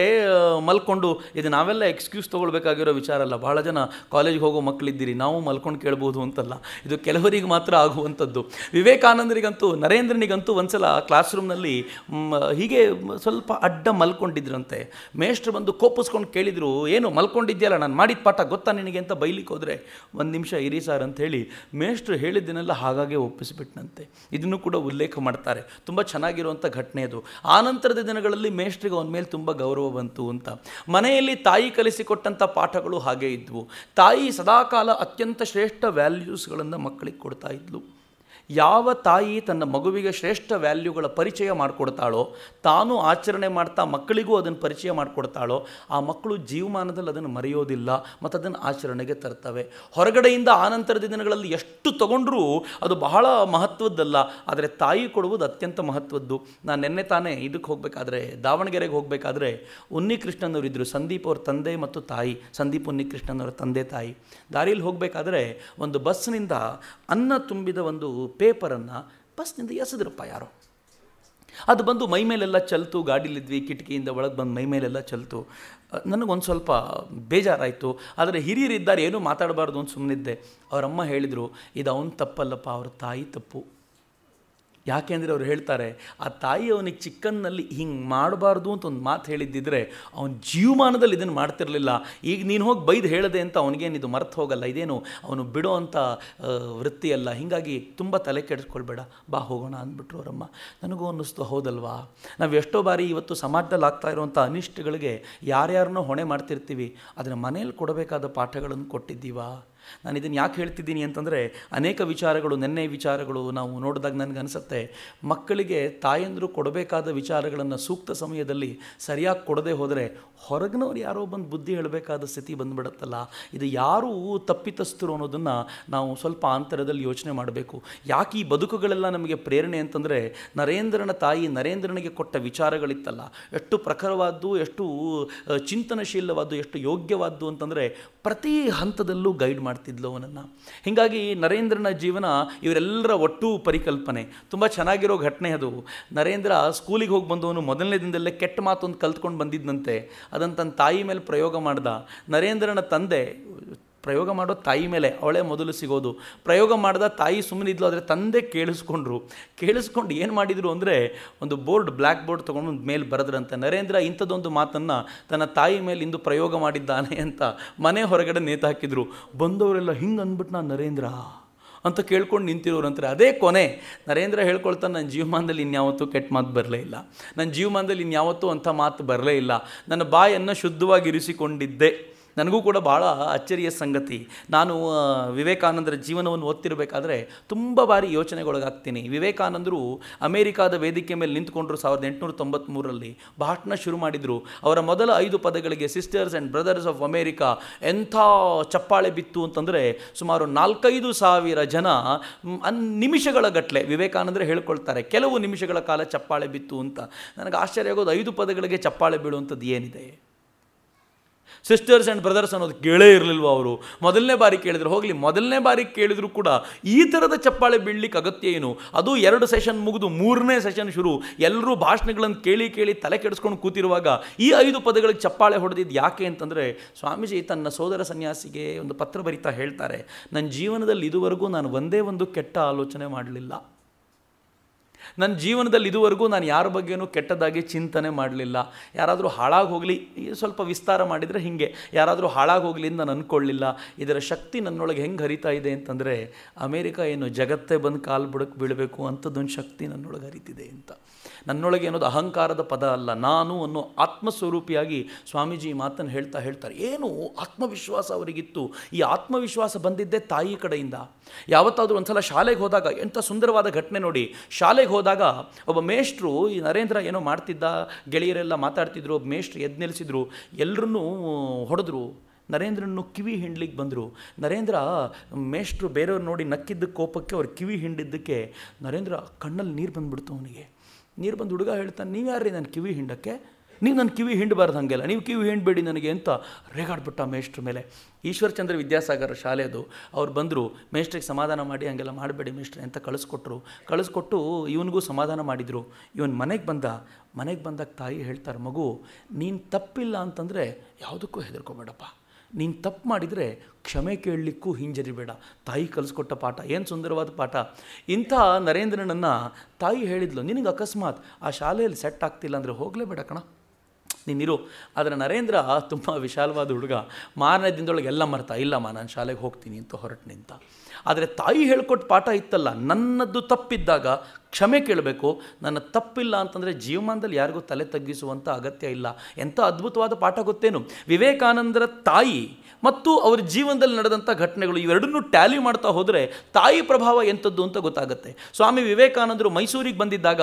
ಮಲ್ಕೊಂಡು, ಇದು ನಾವೆಲ್ಲ ಎಕ್ಸ್ಕ್ಯೂಸ್ ತೊಗೊಳ್ಬೇಕಾಗಿರೋ ವಿಚಾರ ಅಲ್ಲ. ಭಾಳ ಜನ ಕಾಲೇಜಿಗೆ ಹೋಗೋ ಮಕ್ಕಳಿದ್ದೀರಿ, ನಾವು ಮಲ್ಕೊಂಡು ಕೇಳ್ಬೋದು ಅಂತಲ್ಲ, ಇದು ಕೆಲವರಿಗೆ ಮಾತ್ರ ಆಗುವಂಥದ್ದು. ವಿವೇಕಾನಂದರಿಗಂತೂ, ನರೇಂದ್ರನಿಗಂತೂ ಒಂದು ಸಲ ಕ್ಲಾಸ್ ರೂಮ್ನಲ್ಲಿ ಹೀಗೆ ಸ್ವಲ್ಪ ಅಡ್ಡ ಮಲ್ಕೊಂಡಿದ್ರಂತೆ. ಮೇಷ್ಟ್ರು ಬಂದು ಕೋಪಿಸ್ಕೊಂಡು ಕೇಳಿದರು, ಏನು ಮಲ್ಕೊಂಡಿದ್ಯಲ್ಲ, ನಾನು ಮಾಡಿದ ಪಾಠ ಗೊತ್ತಾ ನಿನಗೆ ಅಂತ ಬೈಲಿಕ್ಕೆ ಹೋದರೆ, 1 ನಿಮಿಷ ಇರಿ ಸರ್ ಅಂಥೇಳಿ ಮೇಷ್ಟ್ರು ಹೇಳಿದ್ದನ್ನೆಲ್ಲ ಹಾಗಾಗೆ ಒಪ್ಪಿಸಿಬಿಟ್ನಂತೆ. ಇದನ್ನು ಕೂಡ ಉಲ್ಲೇಖ ಮಾಡ್ತಾರೆ. ತುಂಬ ಚೆನ್ನಾಗಿರುವಂಥ ಘಟನೆ ಅದು. ಆನಂತರದ ದಿನಗಳಲ್ಲಿ ಮೇಷ್ಟ್ರಿಗೆ ಅವನ ಮೇಲೆ ತುಂಬ ಗೌರವ ಬಂತು ಅಂತ. ಮನೆಯಲ್ಲಿ ತಾಯಿ ಕಲಿಸಿಕೊಟ್ಟಂಥ ಪಾಠಗಳು ಹಾಗೇ ಇದ್ವು. ತಾಯಿ ಸದಾಕಾಲ ಅತ್ಯಂತ ಶ್ರೇಷ್ಠ ವ್ಯಾಲ್ಯೂಸ್ಗಳನ್ನು ಮಕ್ಕಳಿಗೆ ಕೊಡ್ತಾ ಇದ್ಲು. ಯಾವ ತಾಯಿ ತನ್ನ ಮಗುವಿಗೆ ಶ್ರೇಷ್ಠ ವ್ಯಾಲ್ಯೂಗಳ ಪರಿಚಯ ಮಾಡಿಕೊಡ್ತಾಳೋ, ತಾನು ಆಚರಣೆ ಮಾಡ್ತಾ ಮಕ್ಕಳಿಗೂ ಅದನ್ನು ಪರಿಚಯ ಮಾಡಿಕೊಡ್ತಾಳೋ, ಆ ಮಕ್ಕಳು ಜೀವಮಾನದಲ್ಲಿ ಅದನ್ನು ಮರೆಯೋದಿಲ್ಲ ಮತ್ತು ಅದನ್ನು ಆಚರಣೆಗೆ ತರ್ತವೆ. ಹೊರಗಡೆಯಿಂದ ಆನಂತರದ ದಿನಗಳಲ್ಲಿ ಎಷ್ಟು ತಗೊಂಡ್ರೂ ಅದು ಬಹಳ ಮಹತ್ವದ್ದಲ್ಲ, ಆದರೆ ತಾಯಿ ಕೊಡುವುದು ಅತ್ಯಂತ ಮಹತ್ವದ್ದು. ನಾನು ನಿನ್ನೆ ತಾನೇ ಇದಕ್ಕೆ ಹೋಗಬೇಕಾದ್ರೆ, ದಾವಣಗೆರೆಗೆ ಹೋಗಬೇಕಾದ್ರೆ, ಉನ್ನಿಕೃಷ್ಣನವರಿದ್ದರು, ಸಂದೀಪ್ ಅವ್ರ ತಂದೆ ಮತ್ತು ತಾಯಿ, ಸಂದೀಪ್ ಉನ್ನಿಕೃಷ್ಣನವರ ತಂದೆ ತಾಯಿ. ದಾರಿಯಲ್ಲಿ ಹೋಗಬೇಕಾದ್ರೆ ಒಂದು ಬಸ್ನಿಂದ ಅನ್ನ ತುಂಬಿದ ಒಂದು ಪೇಪರನ್ನು ಬಸ್ನಿಂದ ಎಸೆದ್ರಪ್ಪ ಯಾರೋ. ಅದು ಬಂದು ಮೈ ಮೇಲೆಲ್ಲ ಚಲ್ತು. ಗಾಡೀಲಿದ್ವಿ, ಕಿಟಕಿಯಿಂದ ಒಳಗೆ ಬಂದು ಮೈ ಮೇಲೆಲ್ಲ ಚಲ್ತು. ನನಗೊಂದು ಸ್ವಲ್ಪ ಬೇಜಾರಾಯಿತು. ಆದರೆ ಹಿರಿಯರಿದ್ದಾರೆ, ಏನೂ ಮಾತಾಡಬಾರ್ದು ಅಂತ ಸುಮ್ಮನಿದ್ದೆ. ಅವರಮ್ಮ ಹೇಳಿದರು, ಇದು ಅವನ ತಪ್ಪಲ್ಲಪ್ಪ, ಅವ್ರ ತಾಯಿ ತಪ್ಪು. ಯಾಕೆಂದರೆ ಅವ್ರು ಹೇಳ್ತಾರೆ, ಆ ತಾಯಿ ಅವನಿಗೆ ಚಿಕ್ಕನ್ನಲ್ಲಿ ಹಿಂಗೆ ಮಾಡಬಾರ್ದು ಅಂತ ಒಂದು ಮಾತು ಹೇಳಿದ್ದಿದ್ರೆ ಅವನ ಜೀವಮಾನದಲ್ಲಿ ಇದನ್ನು ಮಾಡ್ತಿರಲಿಲ್ಲ. ಈಗ ನೀನು ಹೋಗಿ ಬೈದು ಹೇಳದೆ ಅಂತ ಅವನಿಗೇನು ಇದು ಮರ್ತು ಹೋಗಲ್ಲ, ಇದೇನು ಅವನು ಬಿಡೋ ಅಂಥ ವೃತ್ತಿಯಲ್ಲ. ಹೀಗಾಗಿ ತುಂಬ ತಲೆ ಕೆಡಿಸ್ಕೊಳ್ಬೇಡ, ಬಾ ಹೋಗೋಣ ಅಂದ್ಬಿಟ್ರು ಅವರಮ್ಮ. ನನಗೂ ಅನ್ನಿಸ್ತು, ಹೌದಲ್ವಾ, ನಾವು ಎಷ್ಟೋ ಬಾರಿ ಇವತ್ತು ಸಮಾಜದಲ್ಲಿ ಆಗ್ತಾ ಇರುವಂಥ ಅನಿಷ್ಟಗಳಿಗೆ ಯಾರ್ಯಾರನ್ನೋ ಹೊಣೆ ಮಾಡ್ತಿರ್ತೀವಿ, ಅದನ್ನು ಮನೇಲಿ ಕೊಡಬೇಕಾದ ಪಾಠಗಳನ್ನು ಕೊಟ್ಟಿದ್ದೀವಾ? ನಾನು ಇದನ್ನು ಯಾಕೆ ಹೇಳ್ತಿದ್ದೀನಿ ಅಂತಂದರೆ, ಅನೇಕ ವಿಚಾರಗಳು, ನೆನ್ನೆ ವಿಚಾರಗಳು ನಾವು ನೋಡಿದಾಗ ನನಗನ್ಸುತ್ತೆ, ಮಕ್ಕಳಿಗೆ ತಾಯಂದರು ಕೊಡಬೇಕಾದ ವಿಚಾರಗಳನ್ನು ಸೂಕ್ತ ಸಮಯದಲ್ಲಿ ಸರಿಯಾಗಿ ಕೊಡದೆ ಹೋದರೆ ಹೊರಗಿನವ್ರು ಯಾರೋ ಬಂದು ಬುದ್ಧಿ ಹೇಳಬೇಕಾದ ಸ್ಥಿತಿ ಬಂದುಬಿಡುತ್ತಲ್ಲ. ಇದು ಯಾರು ತಪ್ಪಿತಸ್ಥರು ಅನ್ನೋದನ್ನು ನಾವು ಸ್ವಲ್ಪ ಅಂತರದಲ್ಲಿ ಯೋಚನೆ ಮಾಡಬೇಕು. ಯಾಕೆ ಈ ಬದುಕುಗಳೆಲ್ಲ ನಮಗೆ ಪ್ರೇರಣೆ ಅಂತಂದರೆ, ನರೇಂದ್ರನ ತಾಯಿ ನರೇಂದ್ರನಿಗೆ ಕೊಟ್ಟ ವಿಚಾರಗಳಿತ್ತಲ್ಲ, ಎಷ್ಟು ಪ್ರಖರವಾದ್ದು, ಎಷ್ಟು ಚಿಂತನಶೀಲವಾದ್ದು, ಎಷ್ಟು ಯೋಗ್ಯವಾದ್ದು ಅಂತಂದರೆ ಪ್ರತಿ ಹಂತದಲ್ಲೂ ಗೈಡ್ ಮಾಡ್ತಿದ್ಲು ಅವನನ್ನು. ಹೀಗಾಗಿ ನರೇಂದ್ರನ ಜೀವನ ಇವರೆಲ್ಲರ ಒಟ್ಟು ಪರಿಕಲ್ಪನೆ. ತುಂಬ ಚೆನ್ನಾಗಿರೋ ಘಟನೆ ಅದು. ನರೇಂದ್ರ ಸ್ಕೂಲಿಗೆ ಹೋಗಿ ಬಂದವನು ಮೊದಲನೇ ದಿನದಲ್ಲೇ ಕೆಟ್ಟ ಮಾತೊಂದು ಕಲ್ತ್ಕೊಂಡು ಬಂದಿದ್ದಂತೆ. ಅದನ್ನು ತನ್ನ ತಾಯಿ ಮೇಲೆ ಪ್ರಯೋಗ ಮಾಡ್ದ. ನರೇಂದ್ರನ ತಂದೆ ಪ್ರಯೋಗ ಮಾಡೋ ತಾಯಿ ಮೇಲೆ, ಅವಳೇ ಮೊದಲು ಸಿಗೋದು. ಪ್ರಯೋಗ ಮಾಡ್ದ, ತಾಯಿ ಸುಮ್ಮನಿದ್ಲು, ಆದರೆ ತಂದೆ ಕೇಳಿಸ್ಕೊಂಡು ಏನು ಮಾಡಿದರು ಅಂದರೆ, ಒಂದು ಬೋರ್ಡ್, ಬ್ಲ್ಯಾಕ್ ಬೋರ್ಡ್ ತೊಗೊಂಡು ಮೇಲೆ ಬರೆದ್ರಂತೆ, ನರೇಂದ್ರ ಇಂಥದ್ದೊಂದು ಮಾತನ್ನು ತನ್ನ ತಾಯಿ ಮೇಲೆ ಇಂದು ಪ್ರಯೋಗ ಮಾಡಿದ್ದಾನೆ ಅಂತ ಮನೆ ಹೊರಗಡೆ ನೇತಾಕಿದ್ರು. ಬಂದವರೆಲ್ಲ ಹಿಂಗೆ ಅಂದ್ಬಿಟ್ಟು ನರೇಂದ್ರ ಅಂತ ಕೇಳ್ಕೊಂಡು ನಿಂತಿರೋರಂತಾರೆ. ಅದೇ ಕೊನೆ. ನರೇಂದ್ರ ಹೇಳ್ಕೊಳ್ತಾನೆ, ನನ್ನ ಜೀವಮಾನದಲ್ಲಿ ಇನ್ಯಾವತ್ತೂ ಕೆಟ್ಟ ಮಾತು ಬರಲೇ ಇಲ್ಲ, ನನ್ನ ಜೀವಮಾನದಲ್ಲಿ ಇನ್ಯಾವತ್ತೂ ಅಂಥ ಮಾತು ಬರಲೇ ಇಲ್ಲ, ನನ್ನ ಬಾಯನ್ನು ಶುದ್ಧವಾಗಿ ಇರಿಸಿಕೊಂಡಿದ್ದೆ. ನನಗೂ ಕೂಡ ಭಾಳ ಅಚ್ಚರಿಯ ಸಂಗತಿ. ನಾನು ವಿವೇಕಾನಂದರ ಜೀವನವನ್ನು ಓದ್ತಿರಬೇಕಾದ್ರೆ ತುಂಬ ಬಾರಿ ಯೋಚನೆಗೊಳಗಾಗ್ತೀನಿ. ವಿವೇಕಾನಂದರು ಅಮೇರಿಕಾದ ವೇದಿಕೆ ಮೇಲೆ ನಿಂತ್ಕೊಂಡ್ರು 1893ರಲ್ಲಿ. ಭಾಷಣ ಶುರು ಮಾಡಿದರು. ಅವರ ಮೊದಲ 5 ಪದಗಳಿಗೆ sisters and brothers of America ಎಂಥ ಚಪ್ಪಾಳೆ ಬಿತ್ತು ಅಂತಂದರೆ ಸುಮಾರು 4-5 ಸಾವಿರ ಜನ ನಿಮಿಷಗಳ ಗಟ್ಟಲೆ ವಿವೇಕಾನಂದರು ಹೇಳ್ಕೊಳ್ತಾರೆ ಕೆಲವು ನಿಮಿಷಗಳ ಕಾಲ ಚಪ್ಪಾಳೆ ಬಿತ್ತು ಅಂತ. ನನಗೆ ಆಶ್ಚರ್ಯ ಆಗೋದು 5 ಪದಗಳಿಗೆ ಚಪ್ಪಾಳೆ ಬೀಳುವಂಥದ್ದು ಏನಿದೆ? ಸಿಸ್ಟರ್ಸ್ ಆ್ಯಂಡ್ ಬ್ರದರ್ಸ್ ಅನ್ನೋದು ಕೇಳೇ ಇರಲಿಲ್ವ ಅವರು? ಮೊದಲನೇ ಬಾರಿ ಕೇಳಿದ್ರು. ಹೋಗಲಿ, ಮೊದಲನೇ ಬಾರಿ ಕೇಳಿದ್ರು ಕೂಡ ಈ ಥರದ ಚಪ್ಪಾಳೆ ಬೀಳಲಿಕ್ಕೆ ಅಗತ್ಯ ಏನು? ಅದು 2 ಸೆಷನ್ ಮುಗಿದು 3ನೇ ಸೆಷನ್ ಶುರು. ಎಲ್ಲರೂ ಭಾಷಣಗಳನ್ನು ಕೇಳಿ ತಲೆ ಕೆಡಿಸ್ಕೊಂಡು ಕೂತಿರುವಾಗ ಈ 5 ಪದಗಳಿಗೆ ಚಪ್ಪಾಳೆ ಹೊಡೆದಿದ್ದು ಯಾಕೆ ಅಂತಂದರೆ, ಸ್ವಾಮೀಜಿ ತನ್ನ ಸೋದರ ಸನ್ಯಾಸಿಗೆ ಒಂದು ಪತ್ರ ಬರಿತಾ ಹೇಳ್ತಾರೆ, ನನ್ನ ಜೀವನದಲ್ಲಿ ಇದುವರೆಗೂ ನಾನು ಒಂದೇ ಒಂದು ಕೆಟ್ಟ ಆಲೋಚನೆ ಮಾಡಲಿಲ್ಲ. ನನ್ನ ಜೀವನದಲ್ಲಿ ಇದುವರೆಗೂ ನಾನು ಯಾರ ಬಗ್ಗೆನೂ ಕೆಟ್ಟದಾಗಿ ಚಿಂತನೆ ಮಾಡಲಿಲ್ಲ. ಯಾರಾದರೂ ಹಾಳಾಗಿ ಹೋಗಲಿ, ಸ್ವಲ್ಪ ವಿಸ್ತಾರ ಮಾಡಿದರೆ ಹೀಗೆ, ಯಾರಾದರೂ ಹಾಳಾಗಿ ಹೋಗಲಿ ಅಂತ ನಾನು ಅಂದ್ಕೊಳ್ಳಿಲ್ಲ. ಇದರ ಶಕ್ತಿ ನನ್ನೊಳಗೆ ಹೆಂಗೆ ಹರಿತಾ ಇದೆ ಅಂತಂದರೆ, ಅಮೇರಿಕ ಏನು ಜಗತ್ತೇ ಬಂದು ಕಾಲು ಬುಡಕ್ಕೆ ಬೀಳಬೇಕು ಅಂಥದ್ದೊಂದು ಶಕ್ತಿ ನನ್ನೊಳಗೆ ಹರಿತಿದೆ ಅಂತ. ನನ್ನೊಳಗೆ ಅನ್ನೋದು ಅಹಂಕಾರದ ಪದ ಅಲ್ಲ, ನಾನು ಅನ್ನೋ ಆತ್ಮಸ್ವರೂಪಿಯಾಗಿ ಸ್ವಾಮೀಜಿ ಈ ಮಾತನ್ನು ಹೇಳ್ತಾರೆ. ಏನು ಆತ್ಮವಿಶ್ವಾಸ ಅವರಿಗಿತ್ತು. ಈ ಆತ್ಮವಿಶ್ವಾಸ ಬಂದಿದ್ದೇ ತಾಯಿ ಕಡೆಯಿಂದ. ಯಾವತ್ತಾದರೂ ಒಂದು ಸಲ ಶಾಲೆಗೆ ಹೋದಾಗ ಎಂಥ ಸುಂದರವಾದ ಘಟನೆ ನೋಡಿ. ಶಾಲೆಗೆ ಹೋದಾಗ ಒಬ್ಬ ಮೇಷ್ಟ್ರು, ಈ ನರೇಂದ್ರ ಏನೋ ಮಾಡ್ತಿದ್ದ, ಗೆಳೆಯರೆಲ್ಲ ಮಾತಾಡ್ತಿದ್ರು, ಒಬ್ಬ ಮೇಷ್ಟ್ರು ಎದ್ದು ನಿಲ್ಲಿಸಿದ್ರು, ಎಲ್ಲರನ್ನೂ ಹೊಡೆದ್ರು. ನರೇಂದ್ರನ್ನು ಕಿವಿ ಹಿಂಡ್ಲಿಕ್ಕೆ ಬಂದರು. ನರೇಂದ್ರ ಮೇಷ್ಟ್ರು ಬೇರೆಯವ್ರು ನೋಡಿ ನಕ್ಕಿದ್ದ ಕೋಪಕ್ಕೆ ಅವ್ರು ಕಿವಿ ಹಿಂಡಿದ್ದಕ್ಕೆ ನರೇಂದ್ರ ಕಣ್ಣಲ್ಲಿ ನೀರು ಬಂದುಬಿಡ್ತು. ಅವನಿಗೆ ನೀರು ಬಂದು ಹುಡುಗ ಹೇಳ್ತಾನೆ, ನೀವು ಯಾರ್ರೀ ನನ್ನ ಕಿವಿ ಹಿಂಡಕ್ಕೆ? ನೀವು ನನ್ನ ಕಿವಿ ಹಿಂಡಬಾರ್ದು, ಹಾಗೆಲ್ಲ ನೀವು ಕಿವಿ ಹಿಂಡಬೇಡಿ ನನಗೆ ಅಂತ ರೇಗಾಡ್ಬಿಟ್ಟ ಮೇಷ್ಟ್ರ ಮೇಲೆ. ಈಶ್ವರಚಂದ್ರ ವಿದ್ಯಾಸಾಗರ ಶಾಲೆ ಅದು. ಅವ್ರು ಬಂದರು, ಮೇಷ್ಟ್ರಿಗೆ ಸಮಾಧಾನ ಮಾಡಿ ಹಂಗೆಲ್ಲ ಮಾಡಬೇಡಿ ಮೇಷ್ಟ್ರೆ ಅಂತ ಕಳಿಸ್ಕೊಟ್ಟು ಇವನಿಗೂ ಸಮಾಧಾನ ಮಾಡಿದರು. ಇವನು ಮನೆಗೆ ಬಂದಾಗ ತಾಯಿ ಹೇಳ್ತಾರೆ, ಮಗು ನೀನು ತಪ್ಪಿಲ್ಲ ಅಂತಂದರೆ ಯಾವುದಕ್ಕೂ ಹೆದರ್ಕೋಬೇಡಪ್ಪ, ನೀನು ತಪ್ಪು ಮಾಡಿದರೆ ಕ್ಷಮೆ ಕೇಳಲಿಕ್ಕೂ ಹಿಂಜರಿಬೇಡ. ತಾಯಿ ಕಲಿಸ್ಕೊಟ್ಟ ಪಾಠ ಏನು ಸುಂದರವಾದ ಪಾಠ. ಇಂಥ ನರೇಂದ್ರನನ್ನು ತಾಯಿ ಹೇಳಿದ್ಲು, ನಿನಗೆ ಅಕಸ್ಮಾತ್ ಆ ಶಾಲೆಯಲ್ಲಿ ಸೆಟ್ ಆಗ್ತಿಲ್ಲ ಅಂದರೆ ಹೋಗಲೇಬೇಡ ಕಣ, ನೀನಿರು. ಆದರೆ ನರೇಂದ್ರ ತುಂಬ ವಿಶಾಲವಾದ ಹುಡುಗ. ಮಾರನೇ ದಿನದೊಳಗೆ ಎಲ್ಲ ಮರ್ತಾ, ಇಲ್ಲಮ್ಮ ನಾನು ಶಾಲೆಗೆ ಹೋಗ್ತೀನಿ ಅಂತ ಹೊರಟು ನಿಂತ. ಆದರೆ ತಾಯಿ ಹೇಳ್ಕೊಟ್ಟು ಪಾಠ ಇತ್ತಲ್ಲ, ನನ್ನದ್ದು ತಪ್ಪಿದ್ದಾಗ ಕ್ಷಮೆ ಕೇಳಬೇಕು, ನನ್ನ ತಪ್ಪಿಲ್ಲ ಅಂತಂದರೆ ಜೀವಮಾನದಲ್ಲಿ ಯಾರಿಗೂ ತಲೆ ತಗ್ಗಿಸುವಂಥ ಅಗತ್ಯ ಇಲ್ಲ. ಎಂಥ ಅದ್ಭುತವಾದ ಪಾಠ ಗೊತ್ತೇನು? ವಿವೇಕಾನಂದರ ತಾಯಿ ಮತ್ತು ಅವರ ಜೀವನದಲ್ಲಿ ನಡೆದಂಥ ಘಟನೆಗಳು ಇವೆರಡನ್ನೂ ಟ್ಯಾಲಿ ಮಾಡ್ತಾ ಹೋದರೆ ತಾಯಿ ಪ್ರಭಾವ ಎಂಥದ್ದು ಅಂತ ಗೊತ್ತಾಗುತ್ತೆ. ಸ್ವಾಮಿ ವಿವೇಕಾನಂದರು ಮೈಸೂರಿಗೆ ಬಂದಿದ್ದಾಗ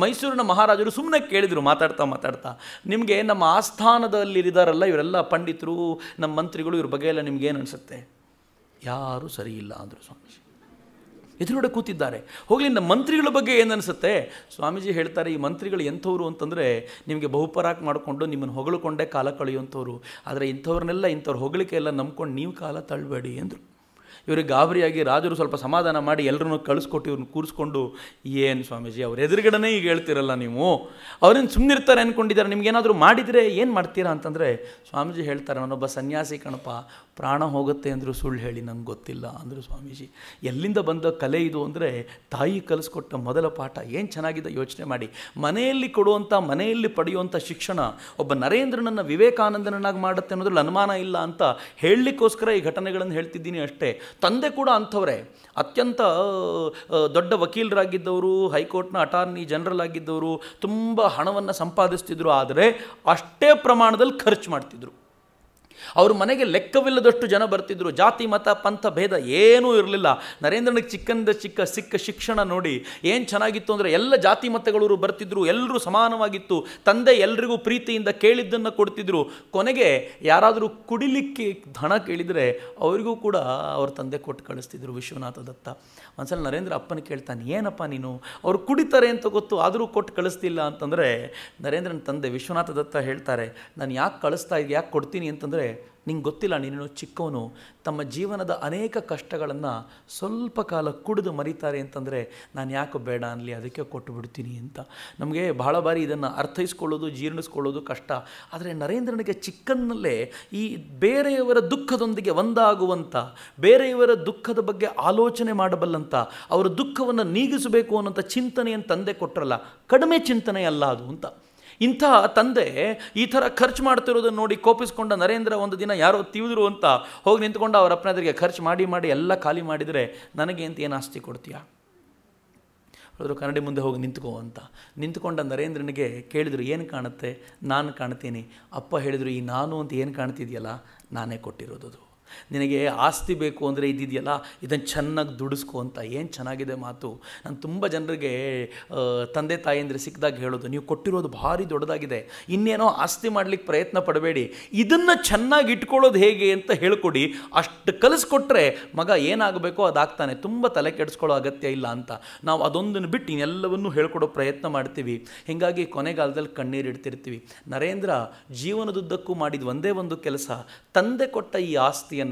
ಮೈಸೂರಿನ ಮಹಾರಾಜರು ಸುಮ್ಮನೆ ಕೇಳಿದರು ಮಾತಾಡ್ತಾ, ನಿಮಗೆ ನಮ್ಮ ಆಸ್ಥಾನದಲ್ಲಿದ್ದಾರಲ್ಲ ಇವರೆಲ್ಲ ಪಂಡಿತರು, ನಮ್ಮ ಮಂತ್ರಿಗಳು, ಇವ್ರ ಬಗ್ಗೆ ಎಲ್ಲ ನಿಮ್ಗೇನು ಅನಿಸುತ್ತೆ? ಯಾರೂ ಸರಿ ಇಲ್ಲ ಅಂದರು ಸ್ವಾಮೀಜಿ. ಎದುರುಗಡೆ ಕೂತಿದ್ದಾರೆ. ಹೋಗಲಿ, ನಮ್ಮ ಮಂತ್ರಿಗಳ ಬಗ್ಗೆ ಏನನ್ನಿಸುತ್ತೆ? ಸ್ವಾಮೀಜಿ ಹೇಳ್ತಾರೆ, ಈ ಮಂತ್ರಿಗಳು ಎಂಥವ್ರು ಅಂತಂದರೆ ನಿಮಗೆ ಬಹುಪರಾಕ್ ಮಾಡಿಕೊಂಡು ನಿಮ್ಮನ್ನು ಹೊಗಳಿಕೊಂಡೇ ಕಾಲ ಕಳೆಯುವಂಥವ್ರು. ಆದರೆ ಇಂಥವ್ರ ಹೊಗಳಿಕೆ ಎಲ್ಲ ನಂಬ್ಕೊಂಡು ನೀವು ಕಾಲ ತಳ್ಳಬೇಡಿ ಅಂದರು. ಇವ್ರಿಗೆ ಗಾಬರಿಯಾಗಿ ರಾಜರು ಸ್ವಲ್ಪ ಸಮಾಧಾನ ಮಾಡಿ ಎಲ್ಲರನ್ನೂ ಕಳಿಸ್ಕೊಟ್ಟು ಇವ್ರನ್ನ ಕೂರಿಸ್ಕೊಂಡು, ಏನು ಸ್ವಾಮೀಜಿ ಅವ್ರ ಎದುರುಗಡೆನೇ ಈಗ ಹೇಳ್ತಿರಲ್ಲ ನೀವು, ಅವ್ರೇನು ಸುಮ್ಮನಿರ್ತಾರೆ ಅಂದ್ಕೊಂಡಿದ್ದಾರೆ, ನಿಮ್ಗೇನಾದರೂ ಮಾಡಿದರೆ ಏನು ಮಾಡ್ತೀರಾ ಅಂತಂದರೆ ಸ್ವಾಮೀಜಿ ಹೇಳ್ತಾರೆ, ನಾನೊಬ್ಬ ಸನ್ಯಾಸಿ ಕಣಪ್ಪ, ಪ್ರಾಣ ಹೋಗುತ್ತೆ ಅಂದರೂ ಸುಳ್ಳು ಹೇಳಿ ನಂಗೆ ಗೊತ್ತಿಲ್ಲ ಅಂದರು ಸ್ವಾಮೀಜಿ. ಎಲ್ಲಿಂದ ಬಂದ ಕಲೆ ಇದು ಅಂದರೆ ತಾಯಿ ಕಲಿಸ್ಕೊಟ್ಟ ಮೊದಲ ಪಾಠ. ಏನು ಚೆನ್ನಾಗಿದೆ ಯೋಚನೆ ಮಾಡಿ. ಮನೆಯಲ್ಲಿ ಕೊಡುವಂಥ, ಮನೆಯಲ್ಲಿ ಪಡೆಯುವಂಥ ಶಿಕ್ಷಣ ಒಬ್ಬ ನರೇಂದ್ರನನ್ನು ವಿವೇಕಾನಂದನನ್ನಾಗಿ ಮಾಡುತ್ತೆ ಅನ್ನೋದ್ರಲ್ಲಿ ಅನುಮಾನ ಇಲ್ಲ ಅಂತ ಹೇಳಲಿಕ್ಕೋಸ್ಕರ ಈ ಘಟನೆಗಳನ್ನು ಹೇಳ್ತಿದ್ದೀನಿ ಅಷ್ಟೇ. ತಂದೆ ಕೂಡ ಅಂಥವರೇ, ಅತ್ಯಂತ ದೊಡ್ಡ ವಕೀಲರಾಗಿದ್ದವರು, ಹೈಕೋರ್ಟ್ನ ಅಟಾರ್ನಿ ಜನರಲ್ ಆಗಿದ್ದವರು, ತುಂಬ ಹಣವನ್ನು ಸಂಪಾದಿಸ್ತಿದ್ರು. ಆದರೆ ಅಷ್ಟೇ ಪ್ರಮಾಣದಲ್ಲಿ ಖರ್ಚು ಮಾಡ್ತಿದ್ರು. ಅವ್ರ ಮನೆಗೆ ಲೆಕ್ಕವಿಲ್ಲದಷ್ಟು ಜನ ಬರ್ತಿದ್ರು. ಜಾತಿ ಮತ ಪಂಥ ಭೇದ ಏನೂ ಇರಲಿಲ್ಲ. ನರೇಂದ್ರನಿಗೆ ಸಿಕ್ಕ ಶಿಕ್ಷಣ ನೋಡಿ ಏನು ಚೆನ್ನಾಗಿತ್ತು ಅಂದರೆ ಎಲ್ಲ ಜಾತಿ ಮತಗಳವರು ಬರ್ತಿದ್ರು, ಎಲ್ಲರೂ ಸಮಾನವಾಗಿತ್ತು. ತಂದೆ ಎಲ್ರಿಗೂ ಪ್ರೀತಿಯಿಂದ ಕೇಳಿದ್ದನ್ನು ಕೊಡ್ತಿದ್ರು. ಕೊನೆಗೆ ಯಾರಾದರೂ ಕುಡಿಲಿಕ್ಕೆ ಹಣ ಕೇಳಿದರೆ ಅವರಿಗೂ ಕೂಡ ಅವ್ರ ತಂದೆ ಕೊಟ್ಟು ಕಳಿಸ್ತಿದ್ರು. ವಿಶ್ವನಾಥ ದತ್ತ ಒಂದ್ಸಲ ನರೇಂದ್ರ ಅಪ್ಪನ ಕೇಳ್ತಾನೆ, ಏನಪ್ಪ ನೀನು, ಅವ್ರು ಕುಡಿತಾರೆ ಅಂತ ಗೊತ್ತು ಆದರೂ ಕೊಟ್ಟು ಕಳಿಸ್ತಿಲ್ಲ ಅಂತಂದರೆ ನರೇಂದ್ರನ ತಂದೆ ವಿಶ್ವನಾಥ ದತ್ತ ಹೇಳ್ತಾರೆ, ನಾನು ಯಾಕೆ ಕೊಡ್ತೀನಿ ಅಂತಂದರೆ, ನಿಂಗೆ ಗೊತ್ತಿಲ್ಲ, ನೀನು ಚಿಕ್ಕವನು, ತಮ್ಮ ಜೀವನದ ಅನೇಕ ಕಷ್ಟಗಳನ್ನು ಸ್ವಲ್ಪ ಕಾಲ ಕುಡಿದು ಮರೀತಾರೆ ಅಂತಂದರೆ ನಾನು ಯಾಕೆ ಬೇಡ ಅನ್ನಲಿ, ಅದಕ್ಕೆ ಕೊಟ್ಟು ಬಿಡ್ತೀನಿ ಅಂತ. ನಮಗೆ ಬಹಳ ಬಾರಿ ಇದನ್ನು ಅರ್ಥೈಸ್ಕೊಳ್ಳೋದು, ಜೀರ್ಣಿಸ್ಕೊಳ್ಳೋದು ಕಷ್ಟ. ಆದರೆ ನರೇಂದ್ರನಿಗೆ ಚಿಕ್ಕನ್ನಲ್ಲೇ ಈ ಬೇರೆಯವರ ದುಃಖದೊಂದಿಗೆ ಒಂದಾಗುವಂಥ, ಬೇರೆಯವರ ದುಃಖದ ಬಗ್ಗೆ ಆಲೋಚನೆ ಮಾಡಬಲ್ಲಂಥ, ಅವರ ದುಃಖವನ್ನು ನೀಗಿಸಬೇಕು ಅನ್ನೋಂಥ ಚಿಂತನೆಯನ್ನು ತಂದೆ ಕೊಟ್ಟರಲ್ಲ, ಕಡಿಮೆ ಚಿಂತನೆ ಅಲ್ಲ ಅದು ಅಂತ. ಇಂಥ ತಂದೆ ಈ ಥರ ಖರ್ಚು ಮಾಡ್ತಿರೋದನ್ನು ನೋಡಿ ಕೋಪಿಸ್ಕೊಂಡ ನರೇಂದ್ರ ಒಂದು ದಿನ ಯಾರೋ ತಿವಿದ್ರು ಅಂತ ಹೋಗಿ ನಿಂತ್ಕೊಂಡು ಅವರ ಅಪ್ಪನ ಎದುರಿಗೆ ಖರ್ಚು ಮಾಡಿ ಎಲ್ಲ ಖಾಲಿ ಮಾಡಿದರೆ ನನಗೆ ಅಂತ ಏನು ಆಸ್ತಿ ಕೊಡ್ತೀಯಾ? ಹೇಳಿದ್ರು ಕನ್ನಡಿ ಮುಂದೆ ಹೋಗಿ ನಿಂತ್ಕೋ ಅಂತ. ನಿಂತ್ಕೊಂಡ ನರೇಂದ್ರನಿಗೆ ಕೇಳಿದ್ರು, ಏನು ಕಾಣುತ್ತೆ? ನಾನು ಕಾಣ್ತೀನಿ. ಅಪ್ಪ ಹೇಳಿದರು, ಈ ನಾನು ಅಂತ ಏನು ಕಾಣ್ತಿದೆಯಲ್ಲ, ನಾನೇ ಕೊಟ್ಟಿರೋದು. ನಿನಗೆ ಆಸ್ತಿ ಬೇಕು ಅಂದರೆ ಇದ್ದಿದೆಯಲ್ಲ, ಇದನ್ನು ಚೆನ್ನಾಗಿ ದುಡಿಸ್ಕೊ ಅಂತ. ಏನು ಚೆನ್ನಾಗಿದೆ ಮಾತು. ನಾನು ತುಂಬ ಜನರಿಗೆ ತಂದೆ ತಾಯಿ ಅಂದರೆ ಸಿಕ್ಕಿದಾಗ ಹೇಳೋದು, ನೀವು ಕೊಟ್ಟಿರೋದು ಭಾರಿ ದೊಡ್ಡದಾಗಿದೆ, ಇನ್ನೇನೋ ಆಸ್ತಿ ಮಾಡಲಿಕ್ಕೆ ಪ್ರಯತ್ನ ಪಡಬೇಡಿ, ಇದನ್ನು ಚೆನ್ನಾಗಿ ಇಟ್ಕೊಳ್ಳೋದು ಹೇಗೆ ಅಂತ ಹೇಳ್ಕೊಡಿ. ಅಷ್ಟು ಕಲಿಸ್ಕೊಟ್ರೆ ಮಗ ಏನಾಗಬೇಕೋ ಅದಾಗ್ತಾನೆ, ತುಂಬ ತಲೆ ಕೆಡಿಸ್ಕೊಳ್ಳೋ ಅಗತ್ಯ ಇಲ್ಲ ಅಂತ. ನಾವು ಅದೊಂದನ್ನು ಬಿಟ್ಟು ಇನ್ನೆಲ್ಲವನ್ನೂ ಹೇಳ್ಕೊಡೋ ಪ್ರಯತ್ನ ಮಾಡ್ತೀವಿ. ಹೀಗಾಗಿ ಕೊನೆಗಾಲದಲ್ಲಿ ಕಣ್ಣೀರು ಇಡ್ತಿರ್ತೀವಿ. ನರೇಂದ್ರ ಜೀವನದುದ್ದಕ್ಕೂ ಮಾಡಿದ ಒಂದೇ ಒಂದು ಕೆಲಸ, ತಂದೆ ಕೊಟ್ಟ ಈ ಆಸ್ತಿಯನ್ನು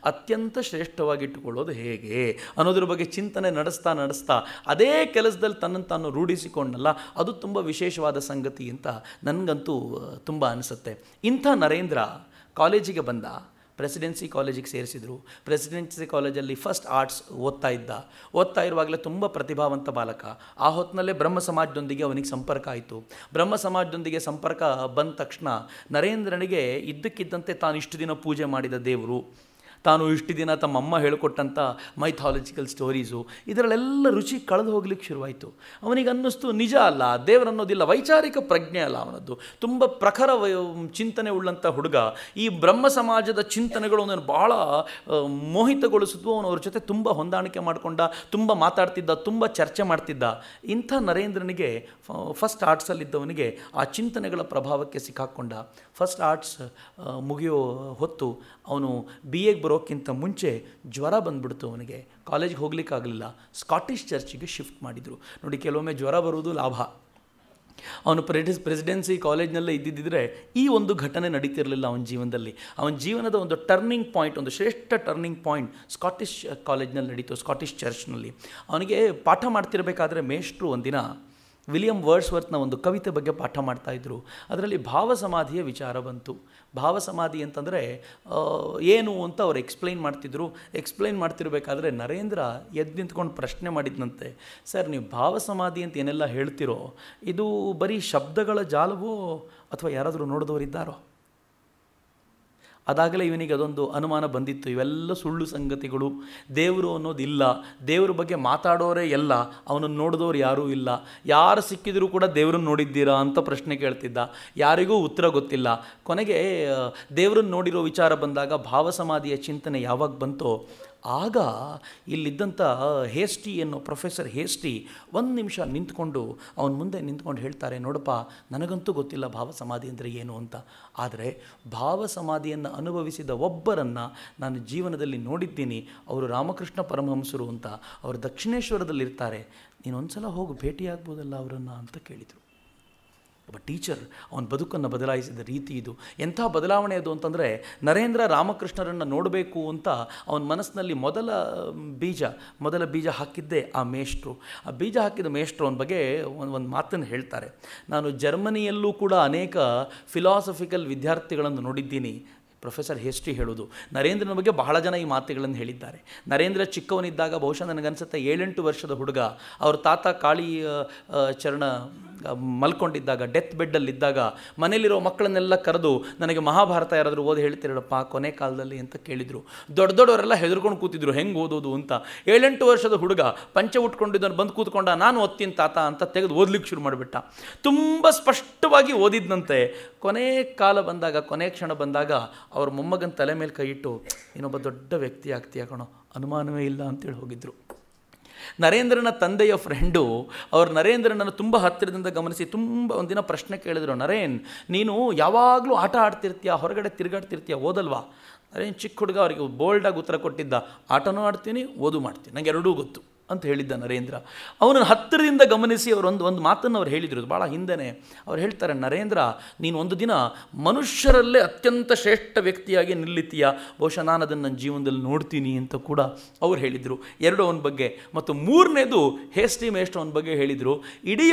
ಅತ್ಯಂತ ಶ್ರೇಷ್ಠವಾಗಿಟ್ಟುಕೊಳ್ಳೋದು ಹೇಗೆ ಅನ್ನೋದ್ರ ಬಗ್ಗೆ ಚಿಂತನೆ ನಡೆಸ್ತಾ ಅದೇ ಕೆಲಸದಲ್ಲಿ ತನ್ನನ್ನು ತಾನು ರೂಢಿಸಿಕೊಂಡಲ್ಲ, ಅದು ತುಂಬ ವಿಶೇಷವಾದ ಸಂಗತಿ ಅಂತ ನನಗಂತೂ ತುಂಬ ಅನಿಸುತ್ತೆ. ಇಂಥ ನರೇಂದ್ರ ಕಾಲೇಜಿಗೆ ಬಂದ. ಪ್ರೆಸಿಡೆನ್ಸಿ ಕಾಲೇಜಿಗೆ ಸೇರಿಸಿದರು. ಪ್ರೆಸಿಡೆನ್ಸಿ ಕಾಲೇಜಲ್ಲಿ ಫಸ್ಟ್ ಆರ್ಟ್ಸ್ ಓದ್ತಾ ಇರುವಾಗಲೇ ತುಂಬ ಪ್ರತಿಭಾವಂತ ಬಾಲಕ. ಆ ಹೊತ್ತಿನಲ್ಲೇ ಬ್ರಹ್ಮ ಸಮಾಜದೊಂದಿಗೆ ಅವನಿಗೆ ಸಂಪರ್ಕ ಆಯಿತು. ಬ್ರಹ್ಮ ಸಮಾಜದೊಂದಿಗೆ ಸಂಪರ್ಕ ಬಂದ ತಕ್ಷಣ ನರೇಂದ್ರನಿಗೆ ಇದ್ದಕ್ಕಿದ್ದಂತೆ ತಾನು ಇಷ್ಟು ದಿನ ಪೂಜೆ ಮಾಡಿದ ದೇವರು, ತಾನು ಇಷ್ಟು ದಿನ ತಮ್ಮಮ್ಮ ಹೇಳಿಕೊಟ್ಟಂಥ ಮೈಥಾಲಜಿಕಲ್ ಸ್ಟೋರೀಸು, ಇದರಲ್ಲೆಲ್ಲ ರುಚಿ ಕಳೆದು ಹೋಗ್ಲಿಕ್ಕೆ ಶುರುವಾಯಿತು. ಅವನಿಗೆ ಅನ್ನಿಸ್ತು, ನಿಜ ಅಲ್ಲ, ದೇವರನ್ನೋದಿಲ್ಲ, ವೈಚಾರಿಕ ಪ್ರಜ್ಞೆ ಅಲ್ಲ ಅವನದ್ದು, ತುಂಬ ಪ್ರಖರ ಚಿಂತನೆ ಉಳ್ಳಂಥ ಹುಡುಗ. ಈ ಬ್ರಹ್ಮ ಸಮಾಜದ ಚಿಂತನೆಗಳು ಅವನನ್ನು ಭಾಳ ಮೋಹಿತಗೊಳಿಸಿದ್ವು. ಅವನು ಅವ್ರ ಜೊತೆ ತುಂಬ ಹೊಂದಾಣಿಕೆ ಮಾಡಿಕೊಂಡ, ತುಂಬ ಮಾತಾಡ್ತಿದ್ದ, ತುಂಬ ಚರ್ಚೆ ಮಾಡ್ತಿದ್ದ. ಇಂಥ ನರೇಂದ್ರನಿಗೆ ಫಸ್ಟ್ ಆರ್ಟ್ಸಲ್ಲಿದ್ದವನಿಗೆ ಆ ಚಿಂತನೆಗಳ ಪ್ರಭಾವಕ್ಕೆ ಸಿಕ್ಕಾಕ್ಕೊಂಡ. ಫಸ್ಟ್ ಆರ್ಟ್ಸ್ ಮುಗಿಯೋ ಹೊತ್ತು ಅವನು BAಗೆ ಬರೋಕ್ಕಿಂತ ಮುಂಚೆ ಜ್ವರ ಬಂದುಬಿಡ್ತು ಅವನಿಗೆ. ಕಾಲೇಜಿಗೆ ಹೋಗ್ಲಿಕ್ಕಾಗಲಿಲ್ಲ. ಸ್ಕಾಟಿಷ್ ಚರ್ಚಿಗೆ ಶಿಫ್ಟ್ ಮಾಡಿದರು. ನೋಡಿ, ಕೆಲವೊಮ್ಮೆ ಜ್ವರ ಬರುವುದು ಲಾಭ. ಅವನು ಪ್ರೆಸಿಡೆನ್ಸಿ ಕಾಲೇಜ್ನಲ್ಲೇ ಇದ್ದಿದ್ದರೆ ಈ ಒಂದು ಘಟನೆ ನಡೀತಿರಲಿಲ್ಲ ಅವನ ಜೀವನದಲ್ಲಿ. ಅವನ ಜೀವನದ ಒಂದು ಟರ್ನಿಂಗ್ ಪಾಯಿಂಟ್, ಒಂದು ಶ್ರೇಷ್ಠ ಟರ್ನಿಂಗ್ ಪಾಯಿಂಟ್ ಸ್ಕಾಟಿಷ್ ಕಾಲೇಜ್ನಲ್ಲಿ ನಡೀತು, ಸ್ಕಾಟಿಷ್ ಚರ್ಚ್ನಲ್ಲಿ. ಅವನಿಗೆ ಪಾಠ ಮಾಡ್ತಿರಬೇಕಾದ್ರೆ ಮೇಷ್ಟ್ರು ಒಂದಿನ ವಿಲಿಯಂ ವರ್ಡ್ಸ್ವರ್ತನ ಒಂದು ಕವಿತೆ ಬಗ್ಗೆ ಪಾಠ ಮಾಡ್ತಾಯಿದ್ರು. ಅದರಲ್ಲಿ ಭಾವಸಮಾಧಿಯ ವಿಚಾರ ಬಂತು. ಭಾವಸಮಾಧಿ ಅಂತಂದರೆ ಏನು ಅಂತ ಅವ್ರು ಎಕ್ಸ್ಪ್ಲೈನ್ ಮಾಡ್ತಿದ್ರು. ಎಕ್ಸ್ಪ್ಲೈನ್ ಮಾಡ್ತಿರ್ಬೇಕಾದ್ರೆ ನರೇಂದ್ರ ಎದ್ದು ನಿಂತ್ಕೊಂಡು ಪ್ರಶ್ನೆ ಮಾಡಿದ್ನಂತೆ, ಸರ್, ನೀವು ಭಾವಸಮಾಧಿ ಅಂತ ಏನೆಲ್ಲ ಹೇಳ್ತಿರೋ, ಇದು ಬರೀ ಶಬ್ದಗಳ ಜಾಲವೋ ಅಥವಾ ಯಾರಾದರೂ ನೋಡಿದವರಿದ್ದಾರೋ? ಅದಾಗಲೇ ಇವನಿಗೆ ಅದೊಂದು ಅನುಮಾನ ಬಂದಿತ್ತು, ಇವೆಲ್ಲ ಸುಳ್ಳು ಸಂಗತಿಗಳು, ದೇವರು ಅನ್ನೋದಿಲ್ಲ, ದೇವ್ರ ಬಗ್ಗೆ ಮಾತಾಡೋರೇ ಎಲ್ಲ, ಅವನನ್ನು ನೋಡಿದವ್ರು ಯಾರೂ ಇಲ್ಲ, ಯಾರು ಸಿಕ್ಕಿದರೂ ಕೂಡ ದೇವ್ರನ್ನ ನೋಡಿದ್ದೀರಾ ಅಂತ ಪ್ರಶ್ನೆ ಕೇಳ್ತಿದ್ದ. ಯಾರಿಗೂ ಉತ್ತರ ಗೊತ್ತಿಲ್ಲ. ಕೊನೆಗೆ ದೇವ್ರನ್ನ ನೋಡಿರೋ ವಿಚಾರ ಬಂದಾಗ ಭಾವಸಮಾಧಿಯ ಚಿಂತನೆ ಯಾವಾಗ ಬಂತೋ ಆಗ ಇಲ್ಲಿದ್ದಂಥ ಹೇಸ್ಟಿ ಅನ್ನೋ ಪ್ರೊಫೆಸರ್ ಹೇಸ್ಟಿ ಒಂದು ನಿಮಿಷ ನಿಂತ್ಕೊಂಡು ಅವನ ಮುಂದೆ ನಿಂತ್ಕೊಂಡು ಹೇಳ್ತಾರೆ, ನೋಡಪ್ಪ, ನನಗಂತೂ ಗೊತ್ತಿಲ್ಲ ಭಾವಸಮಾಧಿ ಅಂದರೆ ಏನು ಅಂತ, ಆದರೆ ಭಾವಸಮಾಧಿಯನ್ನು ಅನುಭವಿಸಿದ ಒಬ್ಬರನ್ನು ನಾನು ಜೀವನದಲ್ಲಿ ನೋಡಿದ್ದೀನಿ. ಅವರು ರಾಮಕೃಷ್ಣ ಪರಮಹಂಸರು ಅಂತ, ಅವರು ದಕ್ಷಿಣೇಶ್ವರದಲ್ಲಿರ್ತಾರೆ, ನೀನು ಒಂದು ಸಲ ಹೋಗಿ ಭೇಟಿಯಾಗ್ಬೋದಲ್ಲ ಅವರನ್ನು ಅಂತ ಕೇಳಿದರು. ಒಬ್ಬ ಟೀಚರ್ ಅವನ ಬದುಕನ್ನು ಬದಲಾಯಿಸಿದ ರೀತಿ ಇದು. ಎಂಥ ಬದಲಾವಣೆ ಅದು ಅಂತಂದರೆ, ನರೇಂದ್ರ ರಾಮಕೃಷ್ಣರನ್ನು ನೋಡಬೇಕು ಅಂತ ಅವನ ಮನಸ್ಸಿನಲ್ಲಿ ಮೊದಲ ಬೀಜ ಹಾಕಿದ್ದೇ ಆ ಮೇಷ್ಟ್ರು. ಆ ಬೀಜ ಹಾಕಿದ ಮೇಷ್ಟ್ರು ಅವನ ಬಗ್ಗೆ ಒಂದು ಮಾತನ್ನು ಹೇಳ್ತಾರೆ. ನಾನು ಜರ್ಮನಿಯಲ್ಲೂ ಕೂಡ ಅನೇಕ ಫಿಲಾಸಫಿಕಲ್ ವಿದ್ಯಾರ್ಥಿಗಳನ್ನು ನೋಡಿದ್ದೀನಿ. ಪ್ರೊಫೆಸರ್ ಹೇಸ್ಟಿ ಹೇಳೋದು, ನರೇಂದ್ರನ ಬಗ್ಗೆ ಬಹಳ ಜನ ಈ ಮಾತುಗಳನ್ನು ಹೇಳಿದ್ದಾರೆ. ನರೇಂದ್ರ ಚಿಕ್ಕವನಿದ್ದಾಗ, ಬಹುಶಃ ನನಗನ್ಸುತ್ತೆ 7-8 ವರ್ಷದ ಹುಡುಗ, ಅವ್ರ ತಾತ ಕಾಳಿ ಚರಣ ಮಲ್ಕೊಂಡಿದ್ದಾಗ, ಡೆತ್ ಬೆಡ್ಡಲ್ಲಿದ್ದಾಗ ಮನೇಲಿರೋ ಮಕ್ಕಳನ್ನೆಲ್ಲ ಕರೆದು, ನನಗೆ ಮಹಾಭಾರತ ಯಾರಾದರೂ ಓದಿ ಹೇಳ್ತಿರಪ್ಪ ಕೊನೆ ಕಾಲದಲ್ಲಿ ಅಂತ ಕೇಳಿದರು. ದೊಡ್ಡವರೆಲ್ಲ ಹೆದರ್ಕೊಂಡು ಕೂತಿದ್ರು, ಹೆಂಗೆ ಓದೋದು ಅಂತ. 7-8 ವರ್ಷದ ಹುಡುಗ ಪಂಚೆ ಉಟ್ಕೊಂಡಿದ್ದನ್ನು ಬಂದು ಕೂತ್ಕೊಂಡ, ನಾನು ಓದ್ತೀನಿ ತಾತ ಅಂತ ತೆಗೆದು ಓದ್ಲಿಕ್ಕೆ ಶುರು ಮಾಡಿಬಿಟ್ಟ. ತುಂಬ ಸ್ಪಷ್ಟವಾಗಿ ಓದಿದ್ದಂತೆ. ಕೊನೆ ಕ್ಷಣ ಬಂದಾಗ ಅವ್ರ ಮೊಮ್ಮಗನ ತಲೆ ಮೇಲೆ ಕೈ ಇಟ್ಟು, ಇನ್ನೊಬ್ಬ ದೊಡ್ಡ ವ್ಯಕ್ತಿ ಆಗ್ತೀಯ ಕಣೋ, ಅನುಮಾನವೇ ಇಲ್ಲ ಅಂತೇಳಿ ಹೋಗಿದ್ರು. ನರೇಂದ್ರನ ತಂದೆಯ ಫ್ರೆಂಡು ಅವ್ರು ನರೇಂದ್ರನನ್ನು ತುಂಬ ಹತ್ತಿರದಿಂದ ಗಮನಿಸಿ ತುಂಬ ಒಂದಿನ ಪ್ರಶ್ನೆ ಕೇಳಿದ್ರು, ನರೇನ್, ನೀನು ಯಾವಾಗಲೂ ಆಟ ಆಡ್ತಿರ್ತೀಯ, ಹೊರಗಡೆ ತಿರುಗಾಡ್ತಿರ್ತೀಯ, ಓದಲ್ವಾ? ನರೇನ್ ಚಿಕ್ಕ ಹುಡುಗ ಅವರಿಗೆ ಬೋಲ್ಡಾಗಿ ಉತ್ತರ ಕೊಟ್ಟಿದ್ದ, ಆಟನೂ ಆಡ್ತೀನಿ, ಓದು ಮಾಡ್ತೀನಿ, ನನಗೆ ಎರಡೂ ಗೊತ್ತು ಅಂತ ಹೇಳಿದ್ದ ನರೇಂದ್ರ. ಅವನನ್ನು ಹತ್ತಿರದಿಂದ ಗಮನಿಸಿ ಒಂದು ಮಾತನ್ನು ಅವ್ರು ಹೇಳಿದರು, ಭಾಳ ಹಿಂದೆಯೇ. ಅವ್ರು ಹೇಳ್ತಾರೆ, ನರೇಂದ್ರ, ನೀನು ಒಂದು ದಿನ ಮನುಷ್ಯರಲ್ಲೇ ಅತ್ಯಂತ ಶ್ರೇಷ್ಠ ವ್ಯಕ್ತಿಯಾಗಿ ನಿಲ್ಲಿತೀಯ, ಬಹುಶಃ ನಾನು ಅದನ್ನು ನನ್ನ ಜೀವನದಲ್ಲಿ ನೋಡ್ತೀನಿ ಅಂತ ಕೂಡ ಅವ್ರು ಹೇಳಿದರು. ಎರಡು ಅವನ ಬಗ್ಗೆ. ಮತ್ತು ಮೂರನೇದು ಹೇಸ್ಟಿ ಮೇಷ್ಟ್ರು ಅವನ ಬಗ್ಗೆ ಹೇಳಿದರು. ಇಡೀ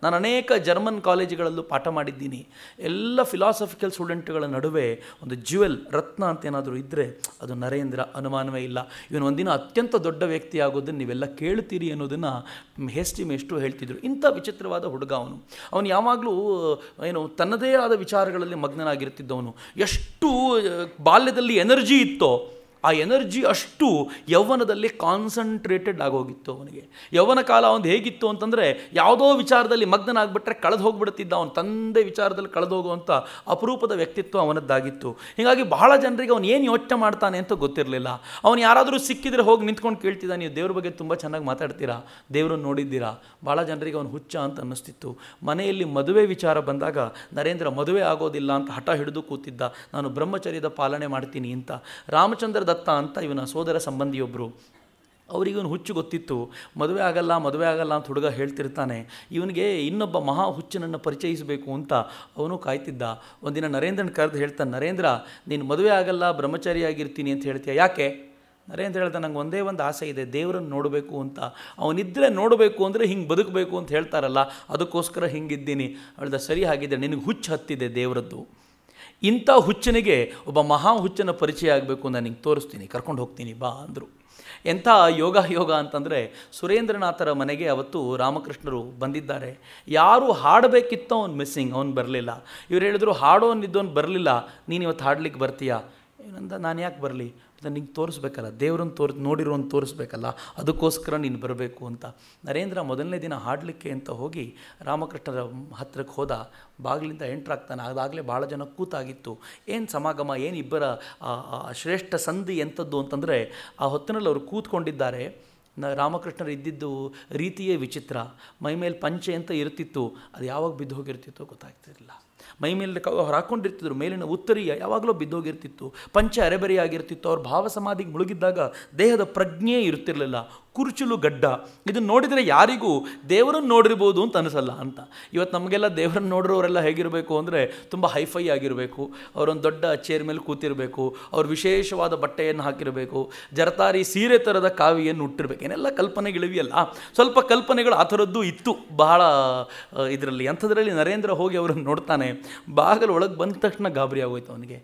ನಾನು ಅನೇಕ ಜರ್ಮನ್ ಕಾಲೇಜುಗಳಲ್ಲೂ ಪಾಠ ಮಾಡಿದ್ದೀನಿ. ಎಲ್ಲ ಫಿಲಾಸಫಿಕಲ್ ಸ್ಟೂಡೆಂಟ್ಗಳ ನಡುವೆ ಒಂದು ಜ್ಯುವೆಲ್, ರತ್ನ ಅಂತ ಏನಾದರೂ ಇದ್ದರೆ ಅದು ನರೇಂದ್ರ, ಅನುಮಾನವೇ ಇಲ್ಲ. ಇವನು ಒಂದಿನ ಅತ್ಯಂತ ದೊಡ್ಡ ವ್ಯಕ್ತಿ ಆಗೋದನ್ನು ನೀವೆಲ್ಲ ಕೇಳ್ತೀರಿ ಅನ್ನೋದನ್ನು ಹೇಸ್ಟಿ ಮೇಷ್ಟ್ರು ಹೇಳ್ತಿದ್ರು. ಇಂಥ ವಿಚಿತ್ರವಾದ ಹುಡುಗ ಅವನು ಯಾವಾಗಲೂ ತನ್ನದೇ ಆದ ವಿಚಾರಗಳಲ್ಲಿ ಮಗ್ನನಾಗಿರ್ತಿದ್ದವನು. ಎಷ್ಟು ಬಾಲ್ಯದಲ್ಲಿ ಎನರ್ಜಿ ಇತ್ತೋ ಆ ಎನರ್ಜಿ ಅಷ್ಟು ಯೌವನದಲ್ಲಿ ಕಾನ್ಸಂಟ್ರೇಟೆಡ್ ಆಗೋಗಿತ್ತು ಅವನಿಗೆ. ಯೌವನ ಕಾಲ ಅವನು ಹೇಗಿತ್ತು ಅಂತಂದರೆ ಯಾವುದೋ ವಿಚಾರದಲ್ಲಿ ಮಗ್ನನಾಗ್ಬಿಟ್ರೆ ಕಳೆದು ಹೋಗ್ಬಿಡ್ತಿದ್ದ, ಅವನ ತಂದೆ ವಿಚಾರದಲ್ಲಿ ಕಳೆದು ಹೋಗುವಂಥ ಅಪರೂಪದ ವ್ಯಕ್ತಿತ್ವ ಅವನದ್ದಾಗಿತ್ತು. ಹೀಗಾಗಿ ಬಹಳ ಜನರಿಗೆ ಅವನು ಏನು ಯೋಚನೆ ಮಾಡ್ತಾನೆ ಅಂತ ಗೊತ್ತಿರಲಿಲ್ಲ. ಅವನು ಯಾರಾದರೂ ಸಿಕ್ಕಿದ್ರೆ ಹೋಗಿ ನಿಂತ್ಕೊಂಡು ಕೇಳ್ತಿದ್ದ, ನೀವು ದೇವ್ರ ಬಗ್ಗೆ ತುಂಬ ಚೆನ್ನಾಗಿ ಮಾತಾಡ್ತೀರಾ, ದೇವ್ರನ್ನ ನೋಡಿದ್ದೀರಾ? ಭಾಳ ಜನರಿಗೆ ಅವನು ಹುಚ್ಚ ಅಂತ ಅನ್ನಿಸ್ತಿತ್ತು. ಮನೆಯಲ್ಲಿ ಮದುವೆ ವಿಚಾರ ಬಂದಾಗ ನರೇಂದ್ರ ಮದುವೆ ಆಗೋದಿಲ್ಲ ಅಂತ ಹಠ ಹಿಡಿದು ಕೂತಿದ್ದ, ನಾನು ಬ್ರಹ್ಮಚರ್ಯದ ಪಾಲನೆ ಮಾಡ್ತೀನಿ ಅಂತ. ರಾಮಚಂದ್ರ ದತ್ತ ಅಂತ ಇವನ ಸೋದರ ಸಂಬಂಧಿಯೊಬ್ಬರು, ಅವರಿಗೂ ಹುಚ್ಚು ಗೊತ್ತಿತ್ತು. ಮದುವೆ ಆಗಲ್ಲ ಅಂತ ಹುಡುಗ ಹೇಳ್ತಿರ್ತಾನೆ. ಇವನಿಗೆ ಇನ್ನೊಬ್ಬ ಮಹಾ ಹುಚ್ಚನನ್ನು ಪರಿಚಯಿಸಬೇಕು ಅಂತ ಅವನು ಕಾಯ್ತಿದ್ದ. ಒಂದಿನ ನರೇಂದ್ರನ ಕರೆದು ಹೇಳ್ತಾನೆ, ನರೇಂದ್ರ ನೀನು ಮದುವೆ ಆಗಲ್ಲ ಬ್ರಹ್ಮಚಾರಿ ಆಗಿರ್ತೀನಿ ಅಂತ ಹೇಳ್ತೀಯ, ಯಾಕೆ? ನರೇಂದ್ರ ಹೇಳ್ತಾನೆ, ನಂಗೆ ಒಂದೇ ಒಂದು ಆಸೆ ಇದೆ, ದೇವರನ್ನು ನೋಡಬೇಕು ಅಂತ. ಅವನಿದ್ದರೆ ನೋಡಬೇಕು ಅಂದರೆ ಹಿಂಗೆ ಬದುಕಬೇಕು ಅಂತ ಹೇಳ್ತಾರಲ್ಲ, ಅದಕ್ಕೋಸ್ಕರ ಹಿಂಗಿದ್ದೀನಿ. ಹೇಳ್ದ, ಸರಿ ಹಾಗಿದ್ದರೆ ನಿನಗೆ ಹುಚ್ಚು ಹತ್ತಿದೆ ದೇವರದ್ದು. ಇಂಥ ಹುಚ್ಚನಿಗೆ ಒಬ್ಬ ಮಹಾ ಹುಚ್ಚನ ಪರಿಚಯ ಆಗಬೇಕು, ನಾನು ನಿಂಗೆ ತೋರಿಸ್ತೀನಿ, ಕರ್ಕೊಂಡು ಹೋಗ್ತೀನಿ ಬಾ ಅಂದರು. ಎಂಥ ಯೋಗ ಅಂತಂದರೆ, ಸುರೇಂದ್ರನಾಥರ ಮನೆಗೆ ಅವತ್ತು ರಾಮಕೃಷ್ಣರು ಬಂದಿದ್ದಾರೆ. ಯಾರು ಹಾಡಬೇಕಿತ್ತೋ ಅವ್ನು ಮಿಸ್ಸಿಂಗ್, ಅವ್ನು ಬರಲಿಲ್ಲ. ಇವ್ರು ಹೇಳಿದ್ರು, ಹಾಡೋನಿದ್ದವನು ಬರಲಿಲ್ಲ, ನೀನು ಇವತ್ತು ಹಾಡ್ಲಿಕ್ಕೆ ಬರ್ತೀಯಾ? ಏನಂದ, ನಾನು ಯಾಕೆ ಬರಲಿ? ನಿಂಗೆ ತೋರಿಸ್ಬೇಕಲ್ಲ, ದೇವರನ್ನು ನೋಡಿರೋನು ತೋರಿಸ್ಬೇಕಲ್ಲ, ಅದಕ್ಕೋಸ್ಕರ ನೀನು ಬರಬೇಕು ಅಂತ. ನರೇಂದ್ರ ಮೊದಲನೇ ದಿನ ಹಾಡಲಿಕ್ಕೆ ಅಂತ ಹೋಗಿ ರಾಮಕೃಷ್ಣರ ಹತ್ರಕ್ಕೆ ಹೋದ. ಬಾಗಿಲಿಂದ ಎಂಟ್ರಾಗ್ತಾನೆ. ಅದಾಗಲೇ ಭಾಳ ಜನ ಕೂತಾಗಿತ್ತು. ಏನು ಸಮಾಗಮ, ಏನು ಇಬ್ಬರ ಶ್ರೇಷ್ಠ ಸಂಧಿ ಎಂಥದ್ದು ಅಂತಂದರೆ, ಆ ಹೊತ್ತಿನಲ್ಲಿ ಅವರು ಕೂತ್ಕೊಂಡಿದ್ದಾರೆ. ರಾಮಕೃಷ್ಣರು ಇದ್ದಿದ್ದು ರೀತಿಯೇ ವಿಚಿತ್ರ. ಮೈಮೇಲೆ ಪಂಚೆ ಅಂತ ಇರ್ತಿತ್ತು, ಅದು ಯಾವಾಗ ಬಿದ್ದು ಹೋಗಿರ್ತಿತ್ತೋ ಗೊತ್ತಾಗ್ತಿರಲಿಲ್ಲ. ಮೈ ಮೇಲೆ ಅವ್ರು ಹಾಕ್ಕೊಂಡಿರ್ತಿದ್ರು, ಮೇಲಿನ ಉತ್ತರೀಯ ಯಾವಾಗಲೂ ಬಿದ್ದೋಗಿರ್ತಿತ್ತು, ಪಂಚೆ ಅರೆಬರೆಯಾಗಿರ್ತಿತ್ತು. ಅವ್ರ ಭಾವ ಸಮಾಧಿಗೆ ಮುಳುಗಿದ್ದಾಗ ದೇಹದ ಪ್ರಜ್ಞೆ ಇರ್ತಿರಲಿಲ್ಲ, ಕುರುಚಲು ಗಡ್ಡ. ಇದನ್ನು ನೋಡಿದರೆ ಯಾರಿಗೂ ದೇವರನ್ನು ನೋಡಿರ್ಬೋದು ಅಂತ ಅನಿಸಲ್ಲ ಅಂತ. ಇವತ್ತು ನಮಗೆಲ್ಲ ದೇವರನ್ನು ನೋಡಿರೋರೆಲ್ಲ ಹೇಗಿರಬೇಕು ಅಂದರೆ ತುಂಬ ಹೈಫೈ ಆಗಿರಬೇಕು, ಅವರೊಂದು ದೊಡ್ಡ ಚೇರ್ ಮೇಲೆ ಕೂತಿರಬೇಕು, ಅವ್ರು ವಿಶೇಷವಾದ ಬಟ್ಟೆಯನ್ನು ಹಾಕಿರಬೇಕು, ಜರತಾರಿ ಸೀರೆ ಥರದ ಕಾವಿಯನ್ನು ಹುಟ್ಟಿರ್ಬೇಕು, ಏನೆಲ್ಲ ಕಲ್ಪನೆಗಳಿವೆಯಲ್ಲ. ಸ್ವಲ್ಪ ಕಲ್ಪನೆಗಳು ಆ ಥರದ್ದು ಇತ್ತು ಬಹಳ ಇದರಲ್ಲಿ. ಅಂಥದ್ರಲ್ಲಿ ನರೇಂದ್ರ ಹೋಗಿ ಅವರನ್ನು ನೋಡ್ತಾನೆ. ಬಾಗಿಲು ಒಳಗೆ ಬಂದ ತಕ್ಷಣ ಗಾಬರಿ ಆಗೋಯ್ತು ಅವನಿಗೆ.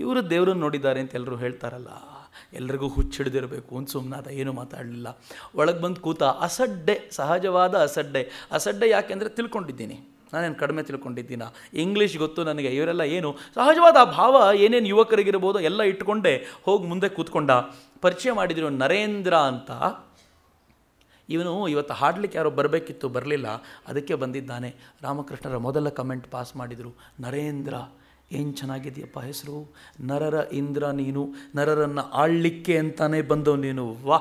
ಇವರು ದೇವರನ್ನು ನೋಡಿದ್ದಾರೆ ಅಂತ ಎಲ್ಲರೂ ಹೇಳ್ತಾರಲ್ಲ, ಎಲ್ರಿಗೂ ಹುಚ್ಚಿಡಿದಿರಬೇಕು ಅಂತ ಸುಮ್ಮನಾದ, ಏನೂ ಮಾತಾಡಲಿಲ್ಲ. ಒಳಗೆ ಬಂದು ಕೂತ. ಅಸಡ್ಡೆ, ಸಹಜವಾದ ಅಸಡ್ಡೆ ಯಾಕೆಂದರೆ ತಿಳ್ಕೊಂಡಿದ್ದೀನಿ, ನಾನೇನು ಕಡಿಮೆ ತಿಳ್ಕೊಂಡಿದ್ದೀನ, ಇಂಗ್ಲೀಷ್ ಗೊತ್ತು ನನಗೆ, ಇವರೆಲ್ಲ ಏನು ಸಹಜವಾದ ಆ ಭಾವ ಏನೇನು ಯುವಕರಿಗಿರ್ಬೋದು ಎಲ್ಲ ಇಟ್ಕೊಂಡೆ ಹೋಗಿ ಮುಂದೆ ಕೂತ್ಕೊಂಡ. ಪರಿಚಯ ಮಾಡಿದ್ರು ನರೇಂದ್ರ ಅಂತ. ಇವನು ಇವತ್ತು ಹಾಡಲಿಕ್ಕೆ ಯಾರೋ ಬರಬೇಕಿತ್ತು, ಬರಲಿಲ್ಲ, ಅದಕ್ಕೆ ಬಂದಿದ್ದಾನೆ. ರಾಮಕೃಷ್ಣರ ಮೊದಲ ಕಮೆಂಟ್ ಪಾಸ್ ಮಾಡಿದರು, ನರೇಂದ್ರ ಏನು ಚೆನ್ನಾಗಿದೆಯಪ್ಪ ಹೆಸರು, ನರರ ಇಂದ್ರ ನೀನು, ನರರನ್ನು ಆಳಲಿಕ್ಕೆ ಅಂತಾನೆ ಬಂದವು ನೀನು, ವಾ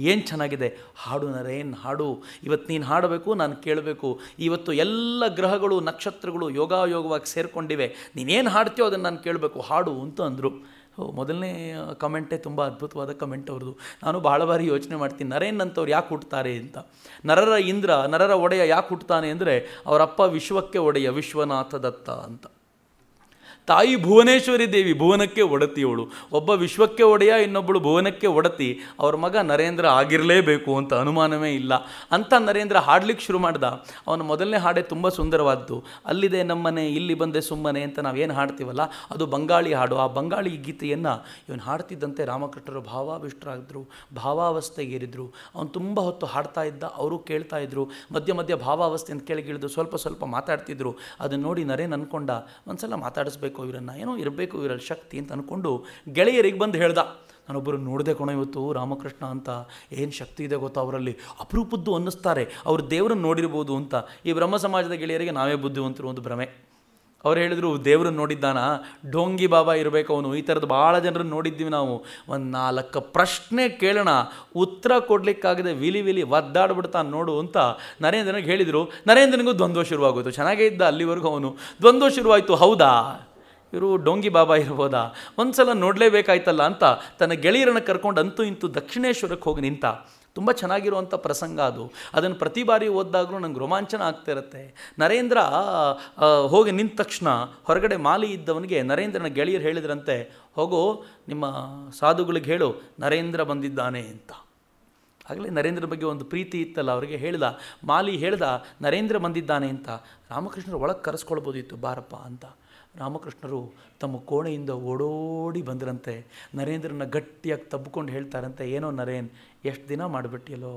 ಏನು ಚೆನ್ನಾಗಿದೆ, ಹಾಡು ನರೇನ್ ಹಾಡು, ಇವತ್ತು ನೀನು ಹಾಡಬೇಕು, ನಾನು ಕೇಳಬೇಕು. ಇವತ್ತು ಎಲ್ಲ ಗ್ರಹಗಳು ನಕ್ಷತ್ರಗಳು ಯೋಗಾಯೋಗವಾಗಿ ಸೇರಿಕೊಂಡಿವೆ, ನೀನೇನು ಹಾಡ್ತೀಯೋ ಅದನ್ನು ನಾನು ಕೇಳಬೇಕು, ಹಾಡು ಅಂತ ಅಂದರು. ಮೊದಲನೇ ಕಮೆಂಟೇ ತುಂಬ ಅದ್ಭುತವಾದ ಕಮೆಂಟ್ ಅವ್ರದ್ದು. ನಾನು ಬಹಳ ಬಾರಿ ಯೋಚನೆ ಮಾಡ್ತೀನಿ, ನರೇನ್ ಅಂತವ್ರು ಯಾಕೆ ಹುಟ್ಟುತ್ತಾರೆ ಅಂತ. ನರರ ಇಂದ್ರ, ನರರ ಒಡೆಯ ಯಾಕೆ ಹುಟ್ಟುತ್ತಾನೆ ಅಂದರೆ, ಅವರಪ್ಪ ವಿಶ್ವಕ್ಕೆ ಒಡೆಯ ವಿಶ್ವನಾಥ ದತ್ತ ಅಂತ. ತಾಯಿ ಭುವನೇಶ್ವರಿ ದೇವಿ, ಭುವನಕ್ಕೆ ಒಡತಿಯವಳು. ಒಬ್ಬ ವಿಶ್ವಕ್ಕೆ ಒಡೆಯ, ಇನ್ನೊಬ್ಬಳು ಭುವನಕ್ಕೆ ಒಡತಿ. ಅವ್ರ ಮಗ ನರೇಂದ್ರ ಆಗಿರಲೇಬೇಕು ಅಂತ ಅನುಮಾನವೇ ಇಲ್ಲ. ಅಂತ ನರೇಂದ್ರ ಹಾಡ್ಲಿಕ್ಕೆ ಶುರು ಮಾಡ್ದ. ಅವನ ಮೊದಲನೇ ಹಾಡೇ ತುಂಬ ಸುಂದರವಾದ್ದು. ಅಲ್ಲಿದೆ ನಮ್ಮನೆ ಇಲ್ಲಿ ಬಂದೆ ಸುಮ್ಮನೆ ಅಂತ ನಾವೇನು ಹಾಡ್ತೀವಲ್ಲ, ಅದು ಬಂಗಾಳಿ ಹಾಡು. ಆ ಬಂಗಾಳಿ ಗೀತೆಯನ್ನು ಇವನು ಹಾಡ್ತಿದ್ದಂತೆ ರಾಮಕೃಷ್ಣರು ಭಾವಾವಿಷ್ಟರಾಗಿದ್ದರು, ಭಾವಾವಸ್ಥೆಗೇರಿದ್ರು. ಅವನು ತುಂಬ ಹೊತ್ತು ಹಾಡ್ತಾ ಇದ್ದ, ಅವರು ಕೇಳ್ತಾ ಇದ್ರು. ಮಧ್ಯ ಮಧ್ಯ ಭಾವಾವಸ್ಥೆ ಅಂತ ಕೆಳಗಿಳಿದು ಸ್ವಲ್ಪ ಮಾತಾಡ್ತಿದ್ರು. ಅದನ್ನು ನೋಡಿ ನರೇನ್ ಅಂದ್ಕೊಂಡ, ಒಂದ್ಸಲ ಮಾತಾಡಿಸ್ಬೇಕು ಇವರನ್ನು, ಏನೋ ಇರಬೇಕು ಇವರಲ್ಲಿ ಶಕ್ತಿ ಅಂತ ಅಂದ್ಕೊಂಡು ಗೆಳೆಯರಿಗೆ ಬಂದು ಹೇಳ್ದ, ನಾನೊಬ್ಬರು ನೋಡಿದೆ ಕಣೋ ಇವತ್ತು ರಾಮಕೃಷ್ಣ ಅಂತ, ಏನು ಶಕ್ತಿ ಇದೆ ಗೊತ್ತಾ ಅವರಲ್ಲಿ, ಅಪರೂಪದ್ದು ಅನ್ನಿಸ್ತಾರೆ, ಅವರು ದೇವರನ್ನು ನೋಡಿರ್ಬೋದು ಅಂತ. ಈ ಬ್ರಹ್ಮ ಸಮಾಜದ ಗೆಳೆಯರಿಗೆ ನಾವೇ ಬುದ್ಧಿವಂತರು ಒಂದು ಭ್ರಮೆ. ಅವ್ರು ಹೇಳಿದ್ರು, ದೇವ್ರನ್ನ ನೋಡಿದ್ದಾನ, ಢೋಂಗಿ ಬಾಬಾ ಇರಬೇಕು ಅವನು. ಈ ಥರದ್ದು ಭಾಳ ಜನರನ್ನು ನೋಡಿದ್ದೀವಿ ನಾವು. ಒಂದು 4 ಪ್ರಶ್ನೆ ಕೇಳೋಣ, ಉತ್ತರ ಕೊಡಲಿಕ್ಕಾಗದೆ ವಿಲಿ ಒದ್ದಾಡ್ಬಿಡ್ತಾನೆ ನೋಡು ಅಂತ ನರೇಂದ್ರನಿಗೆ ಹೇಳಿದರು. ನರೇಂದ್ರನಿಗೂ ದ್ವಂದ್ವ ಶುರುವಾಗೋಯ್ತು. ಚೆನ್ನಾಗೇ ಇದ್ದ ಅಲ್ಲಿವರೆಗೂ ಅವನು, ದ್ವಂದ್ವ ಶುರುವಾಯಿತು. ಹೌದಾ, ಇವರು ಡೋಂಗಿ ಬಾಬಾ ಇರ್ಬೋದಾ, ಒಂದು ಸಲ ನೋಡಲೇಬೇಕಾಯ್ತಲ್ಲ ಅಂತ ತನ್ನ ಗೆಳೆಯರನ್ನು ಕರ್ಕೊಂಡು ಅಂತೂ ಇಂತೂ ದಕ್ಷಿಣೇಶ್ವರಕ್ಕೆ ಹೋಗಿ ನಿಂತ. ತುಂಬ ಚೆನ್ನಾಗಿರುವಂಥ ಪ್ರಸಂಗ ಅದು. ಅದನ್ನು ಪ್ರತಿ ಬಾರಿ ಓದಿದಾಗಲೂ ನಂಗೆ ರೋಮಾಂಚನ ಆಗ್ತಿರುತ್ತೆ. ನರೇಂದ್ರ ಹೋಗಿ ನಿಂತ ತಕ್ಷಣ ಹೊರಗಡೆ ಮಾಲಿ ಇದ್ದವನಿಗೆ ನರೇಂದ್ರನ ಗೆಳೆಯರು ಹೇಳಿದ್ರಂತೆ, ಹೋಗೋ ನಿಮ್ಮ ಸಾಧುಗಳಿಗೆ ಹೇಳು ನರೇಂದ್ರ ಬಂದಿದ್ದಾನೆ ಅಂತ. ಆಗಲೇ ನರೇಂದ್ರ ಬಗ್ಗೆ ಒಂದು ಪ್ರೀತಿ ಇತ್ತಲ್ಲ, ಅವರಿಗೆ ಹೇಳ್ದ, ಮಾಲಿ ಹೇಳ್ದ ನರೇಂದ್ರ ಬಂದಿದ್ದಾನೆ ಅಂತ. ರಾಮಕೃಷ್ಣರು ಒಳಗೆ ಕರೆಸ್ಕೊಳ್ಬೋದಿತ್ತು, ಬಾರಪ್ಪ ಅಂತ. ರಾಮಕೃಷ್ಣರು ತಮ್ಮ ಕೋಣೆಯಿಂದ ಓಡೋಡಿ ಬಂದ್ರಂತೆ. ನರೇಂದ್ರನ ಗಟ್ಟಿಯಾಗಿ ತಬ್ಬಿಕೊಂಡು ಹೇಳ್ತಾರಂತೆ, ಏನೋ ನರೇನ್, ಎಷ್ಟು ದಿನ ಮಾಡಿಬಿಟ್ಟಿಯಲ್ಲೋ,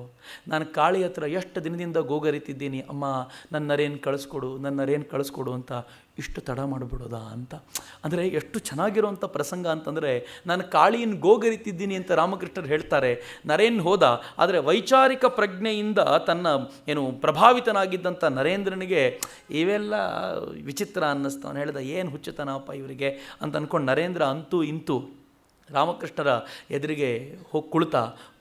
ನಾನು ಕಾಳಿ ಹತ್ರ ಎಷ್ಟು ದಿನದಿಂದ ಗೋಗರಿತಿದ್ದೀನಿ, ಅಮ್ಮ ನನ್ನ ನರೇನ್ ಕಳಿಸ್ಕೊಡು ಅಂತ. ಇಷ್ಟು ತಡ ಮಾಡಿಬಿಡೋದಾ ಅಂತ. ಅಂದರೆ ಎಷ್ಟು ಚೆನ್ನಾಗಿರೋವಂಥ ಪ್ರಸಂಗ ಅಂತಂದರೆ, ನಾನು ಕಾಳಿಯನ್ನು ಗೋಗರಿತಿದ್ದೀನಿ ಅಂತ ರಾಮಕೃಷ್ಣರು ಹೇಳ್ತಾರೆ. ನರೇನ್ ಹೋದ, ಆದರೆ ವೈಚಾರಿಕ ಪ್ರಜ್ಞೆಯಿಂದ ತನ್ನ ಪ್ರಭಾವಿತನಾಗಿದ್ದಂಥ ನರೇಂದ್ರನಿಗೆ ಇವೆಲ್ಲ ವಿಚಿತ್ರ ಅನ್ನಿಸ್ತು. ಅವನು ಹೇಳಿದ, ಏನು ಹುಚ್ಚುತನಪ್ಪ ಇವರಿಗೆ ಅಂತ ಅಂದ್ಕೊಂಡು ನರೇಂದ್ರ ಅಂತೂ ಇಂತೂ ರಾಮಕೃಷ್ಣರ ಎದುರಿಗೆ ಹೋಗಿ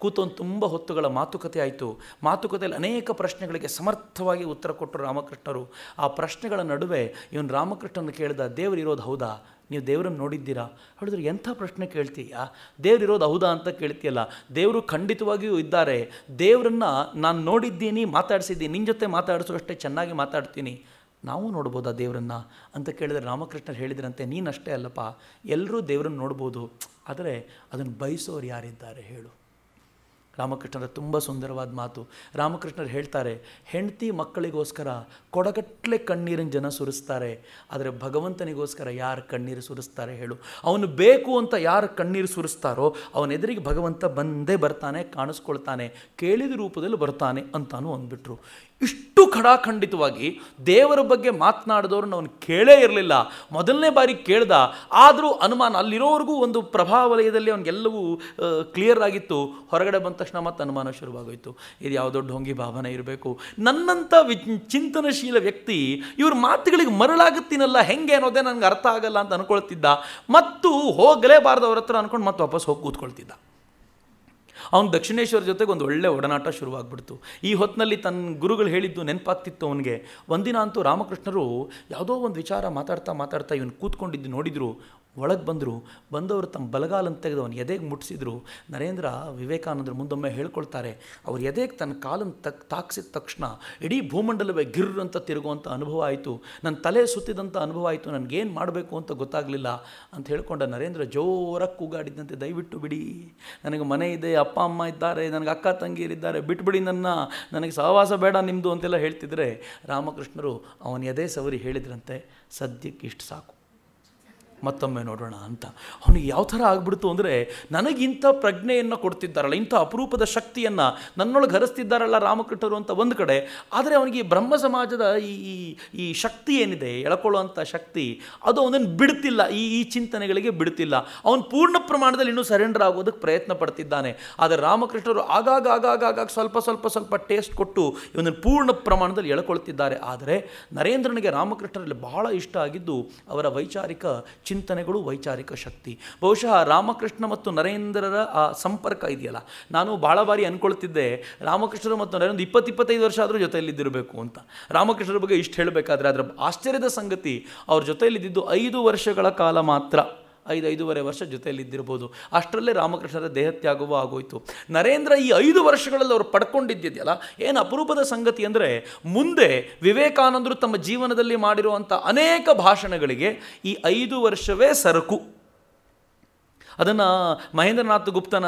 ಕೂತೊಂದು ತುಂಬ ಹೊತ್ತುಗಳ ಮಾತುಕತೆ ಆಯಿತು. ಮಾತುಕತೆಯಲ್ಲಿ ಅನೇಕ ಪ್ರಶ್ನೆಗಳಿಗೆ ಸಮರ್ಥವಾಗಿ ಉತ್ತರ ಕೊಟ್ಟರು ರಾಮಕೃಷ್ಣರು. ಆ ಪ್ರಶ್ನೆಗಳ ನಡುವೆ ಇವನು ರಾಮಕೃಷ್ಣನ ಕೇಳಿದ, ದೇವರಿರೋದು ಹೌದಾ, ನೀವು ದೇವರನ್ನು ನೋಡಿದ್ದೀರಾ? ಹೇಳಿದ್ರು, ಎಂಥ ಪ್ರಶ್ನೆ ಕೇಳ್ತೀಯಾ, ದೇವರಿರೋದು ಹೌದಾ ಅಂತ ಕೇಳ್ತೀಯಲ್ಲ, ದೇವರು ಖಂಡಿತವಾಗಿಯೂ ಇದ್ದಾರೆ, ದೇವರನ್ನು ನಾನು ನೋಡಿದ್ದೀನಿ, ಮಾತಾಡಿಸಿದ್ದೀನಿ, ನಿನ್ನ ಜೊತೆ ಮಾತಾಡಿಸೋಷ್ಟೇ ಚೆನ್ನಾಗಿ ಮಾತಾಡ್ತೀನಿ, ನಾವು ನೋಡ್ಬೋದಾ ದೇವರನ್ನು ಅಂತ ಕೇಳಿದರೆ ರಾಮಕೃಷ್ಣರು ಹೇಳಿದ್ರಂತೆ, ನೀನಷ್ಟೇ ಅಲ್ಲಪ್ಪ, ಎಲ್ಲರೂ ದೇವರನ್ನು ನೋಡ್ಬೋದು, ಆದರೆ ಅದನ್ನು ಬಯಸೋರು ಯಾರಿದ್ದಾರೆ ಹೇಳು. ರಾಮಕೃಷ್ಣರ ತುಂಬ ಸುಂದರವಾದ ಮಾತು. ರಾಮಕೃಷ್ಣರು ಹೇಳ್ತಾರೆ, ಹೆಂಡತಿ ಮಕ್ಕಳಿಗೋಸ್ಕರ ಕೊಡಗಟ್ಟಲೆ ಕಣ್ಣೀರಿನ ಜನ ಸುರಿಸ್ತಾರೆ, ಆದರೆ ಭಗವಂತನಿಗೋಸ್ಕರ ಯಾರು ಕಣ್ಣೀರು ಸುರಿಸ್ತಾರೆ ಹೇಳು. ಅವನು ಬೇಕು ಅಂತ ಯಾರು ಕಣ್ಣೀರು ಸುರಿಸ್ತಾರೋ ಅವನ ಎದುರಿಗೆ ಭಗವಂತ ಬಂದೇ ಬರ್ತಾನೆ, ಕಾಣಿಸ್ಕೊಳ್ತಾನೆ, ಕೇಳಿದ ರೂಪದಲ್ಲಿ ಬರ್ತಾನೆ ಅಂತಾನು ಅಂದ್ಬಿಟ್ರು. ಇಷ್ಟು ಖಡಾಖಂಡಿತವಾಗಿ ದೇವರ ಬಗ್ಗೆ ಮಾತನಾಡಿದವ್ರನ್ನ ಅವನು ಕೇಳೇ ಇರಲಿಲ್ಲ. ಮೊದಲನೇ ಬಾರಿ ಕೇಳ್ದ, ಆದರೂ ಅನುಮಾನ, ಅಲ್ಲಿರೋರಿಗೂ ಒಂದು ಪ್ರಭಾವಲಯದಲ್ಲಿ ಅವನಿಗೆಲ್ಲವೂ ಕ್ಲಿಯರ್ ಆಗಿತ್ತು. ಹೊರಗಡೆ ಬಂದ ತಕ್ಷಣ ಮತ್ತೆ ಅನುಮಾನ ಶುರುವಾಗೋಯಿತು, ಇದು ಯಾವ ದೊಡ್ಡ ಹೊಂಗಿ ಭಾವನೆ ಇರಬೇಕು, ನನ್ನಂಥ ಚಿಂತನಶೀಲ ವ್ಯಕ್ತಿ ಇವ್ರ ಮಾತುಗಳಿಗೆ ಮರಳಾಗುತ್ತೀನಲ್ಲ ಹೆಂಗೆ ಅನ್ನೋದೇ ನನಗೆ ಅರ್ಥ ಆಗಲ್ಲ ಅಂತ ಅಂದ್ಕೊಳ್ತಿದ್ದ. ಮತ್ತು ಹೋಗಲೇಬಾರ್ದು ಅವ್ರ ಹತ್ರ ಅಂದ್ಕೊಂಡು ಮತ್ತೆ ವಾಪಸ್ ಹೋಗಿ ಕೂತ್ಕೊಳ್ತಿದ್ದ. ಅವನು ದಕ್ಷಿಣೇಶ್ವರ ಜೊತೆಗೆ ಒಂದು ಒಳ್ಳೆ ಒಡನಾಟ ಶುರುವಾಗ್ಬಿಡ್ತು. ಈ ಹೊತ್ತಿನಲ್ಲಿ ತನ್ನ ಗುರುಗಳು ಹೇಳಿದ್ದು ನೆನಪಾಗ್ತಿತ್ತು ಅವನಿಗೆ. ಒಂದಿನ ಅಂತೂ ರಾಮಕೃಷ್ಣರು ಯಾವುದೋ ಒಂದು ವಿಚಾರ ಮಾತಾಡ್ತಾ ಇವನು ಕೂತ್ಕೊಂಡಿದ್ದು ನೋಡಿದರು. ಒಳಗೆ ಬಂದವರು ತಮ್ಮ ಬಲಗಾಲನ್ನು ತೆಗೆದು ಅವನು ಎದೆಗೆ ಮುಟ್ಟಿಸಿದ್ರು. ನರೇಂದ್ರ ವಿವೇಕಾನಂದರು ಮುಂದೊಮ್ಮೆ ಹೇಳ್ಕೊಳ್ತಾರೆ, ಅವ್ರ ಎದೆಗೆ ತನ್ನ ಕಾಲನ್ನು ತಾಕ್ಸಿದ ತಕ್ಷಣ ಇಡೀ ಭೂಮಂಡಲವೇ ಗಿರ್ರ್ ಅಂತ ತಿರುಗುವಂಥ ಅನುಭವ ಆಯಿತು, ನನ್ನ ತಲೆ ಸುತ್ತಿದಂಥ ಅನುಭವ ಆಯಿತು, ನನಗೇನು ಮಾಡಬೇಕು ಅಂತ ಗೊತ್ತಾಗಲಿಲ್ಲ ಅಂತ ಹೇಳ್ಕೊಂಡ ನರೇಂದ್ರ ಜೋರಾಗಿ ಕೂಗಾಡಿದ್ದಂತೆ, ದಯವಿಟ್ಟು ಬಿಡಿ, ನನಗೆ ಮನೆ ಇದೆ, ಅಪ್ಪ ಅಮ್ಮ ಇದ್ದಾರೆ, ನನಗೆ ಅಕ್ಕ ತಂಗಿಯರಿದ್ದಾರೆ, ಬಿಟ್ಬಿಡಿ ನನಗೆ ಸಹವಾಸ ಬೇಡ ನಿಮ್ಮದು ಅಂತೆಲ್ಲ ಹೇಳ್ತಿದ್ರೆ ರಾಮಕೃಷ್ಣರು ಅವನ ಎದೆ ಸವರಿ ಹೇಳಿದ್ರಂತೆ, ಸದ್ಯಕ್ಕೆ ಇಷ್ಟು ಸಾಕು, ಮತ್ತೊಮ್ಮೆ ನೋಡೋಣ ಅಂತ. ಅವನಿಗೆ ಯಾವ ಥರ ಆಗ್ಬಿಡ್ತು ಅಂದರೆ, ನನಗಿಂಥ ಪ್ರಜ್ಞೆಯನ್ನು ಕೊಡ್ತಿದ್ದಾರಲ್ಲ, ಇಂಥ ಅಪರೂಪದ ಶಕ್ತಿಯನ್ನು ನನ್ನೊಳಗೆ ಹರಿಸ್ತಿದ್ದಾರಲ್ಲ ರಾಮಕೃಷ್ಣರು ಅಂತ ಒಂದು ಕಡೆ, ಆದರೆ ಅವನಿಗೆ ಬ್ರಹ್ಮ ಸಮಾಜದ ಈ ಶಕ್ತಿ ಏನಿದೆ, ಎಳ್ಕೊಳ್ಳುವಂಥ ಶಕ್ತಿ, ಅದು ಅವನನ್ನು ಬಿಡ್ತಿಲ್ಲ, ಈ ಚಿಂತನೆಗಳಿಗೆ ಬಿಡ್ತಿಲ್ಲ. ಅವನು ಪೂರ್ಣ ಪ್ರಮಾಣದಲ್ಲಿ ಇನ್ನೂ ಸರೆಂಡರ್ ಆಗೋದಕ್ಕೆ ಪ್ರಯತ್ನ ಪಡ್ತಿದ್ದಾನೆ. ಆದರೆ ರಾಮಕೃಷ್ಣರು ಆಗಾಗ ಸ್ವಲ್ಪ ಟೇಸ್ಟ್ ಕೊಟ್ಟು ಇವನನ್ನು ಪೂರ್ಣ ಪ್ರಮಾಣದಲ್ಲಿ ಎಳ್ಕೊಳ್ತಿದ್ದಾರೆ. ಆದರೆ ನರೇಂದ್ರನಿಗೆ ರಾಮಕೃಷ್ಣರಲ್ಲಿ ಬಹಳ ಇಷ್ಟ ಆಗಿದ್ದು ಅವರ ವೈಚಾರಿಕ ಚಿಂತನೆಗಳು, ವೈಚಾರಿಕ ಶಕ್ತಿ. ಬಹುಶಃ ರಾಮಕೃಷ್ಣ ಮತ್ತು ನರೇಂದ್ರರ ಆ ಸಂಪರ್ಕ ಇದೆಯಲ್ಲ, ನಾನು ಭಾಳ ಬಾರಿ ಅಂದ್ಕೊಳ್ತಿದ್ದೆ, ರಾಮಕೃಷ್ಣರು ಮತ್ತು ನರೇಂದ್ರ 20-25 ವರ್ಷ ಆದರೂ ಜೊತೆಯಲ್ಲಿದ್ದಿರಬೇಕು ಅಂತ. ರಾಮಕೃಷ್ಣರ ಬಗ್ಗೆ ಇಷ್ಟು ಹೇಳಬೇಕಾದ್ರೆ ಅದರ ಆಶ್ಚರ್ಯದ ಸಂಗತಿ, ಅವ್ರ ಜೊತೆಯಲ್ಲಿದ್ದು 5 ವರ್ಷಗಳ ಕಾಲ ಮಾತ್ರ, 5-5.5 ವರ್ಷ ಜೊತೆಯಲ್ಲಿದ್ದಿರ್ಬೋದು. ಅಷ್ಟರಲ್ಲೇ ರಾಮಕೃಷ್ಣರ ದೇಹತ್ಯಾಗವೂ ಆಗೋಯ್ತು. ನರೇಂದ್ರ ಈ 5 ವರ್ಷಗಳಲ್ಲಿ ಅವರು ಪಡ್ಕೊಂಡಿದ್ದಿದೆಯಲ್ಲ, ಏನು ಅಪರೂಪದ ಸಂಗತಿ ಅಂದರೆ, ಮುಂದೆ ವಿವೇಕಾನಂದರು ತಮ್ಮ ಜೀವನದಲ್ಲಿ ಮಾಡಿರುವಂಥ ಅನೇಕ ಭಾಷಣಗಳಿಗೆ ಈ 5 ವರ್ಷವೇ ಸರಕು. ಅದನ್ನು ಮಹೇಂದ್ರನಾಥ್ ಗುಪ್ತನ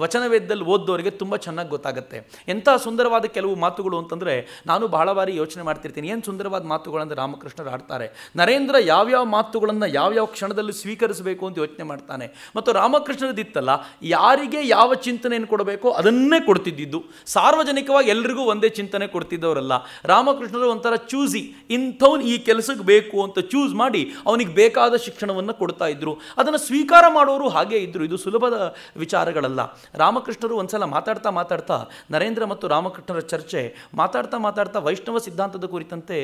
ವಚನವೇದದಲ್ಲಿ ಓದ್ದವರಿಗೆ ತುಂಬ ಚೆನ್ನಾಗಿ ಗೊತ್ತಾಗುತ್ತೆ. ಎಂಥ ಸುಂದರವಾದ ಕೆಲವು ಮಾತುಗಳು ಅಂತಂದರೆ, ನಾನು ಬಹಳ ಬಾರಿ ಯೋಚನೆ ಮಾಡ್ತಿರ್ತೀನಿ, ಏನು ಸುಂದರವಾದ ಮಾತುಗಳಂದರೆ ರಾಮಕೃಷ್ಣರು ಆಡ್ತಾರೆ. ನರೇಂದ್ರ ಯಾವ್ಯಾವ ಮಾತುಗಳನ್ನು ಯಾವ್ಯಾವ ಕ್ಷಣದಲ್ಲಿ ಸ್ವೀಕರಿಸಬೇಕು ಅಂತ ಯೋಚನೆ ಮಾಡ್ತಾನೆ. ಮತ್ತು ರಾಮಕೃಷ್ಣರದಿತ್ತಲ್ಲ, ಯಾರಿಗೆ ಯಾವ ಚಿಂತನೆಯನ್ನು ಕೊಡಬೇಕೋ ಅದನ್ನೇ ಕೊಡ್ತಿದ್ದಿದ್ದು. ಸಾರ್ವಜನಿಕವಾಗಿ ಎಲ್ರಿಗೂ ಒಂದೇ ಚಿಂತನೆ ಕೊಡ್ತಿದ್ದವರಲ್ಲ. ರಾಮಕೃಷ್ಣರು ಒಂಥರ ಚೂಸಿ, ಇಂಥವ್ನು ಈ ಕೆಲಸಕ್ಕೆ ಬೇಕು ಅಂತ ಚೂಸ್ ಮಾಡಿ ಅವನಿಗೆ ಬೇಕಾದ ಶಿಕ್ಷಣವನ್ನು ಕೊಡ್ತಾ ಇದ್ರು. ಅದನ್ನು ಸ್ವೀಕಾರ ಮಾಡೋರು ಹಾಗೇ ಇದ್ದರು. ಇದು ಸುಲಭದ ವಿಚಾರಗಳಲ್ಲ. ರಾಮಕೃಷ್ಣರು ಒಂದ್ಸಲ ಮಾತಾಡ್ತಾ ನರೇಂದ್ರ ಮತ್ತು ರಾಮಕೃಷ್ಣರ ಚರ್ಚೆ ಮಾತಾಡ್ತಾ ವೈಷ್ಣವ ಸಿದ್ಧಾಂತದ ಕುರಿತಂತೆ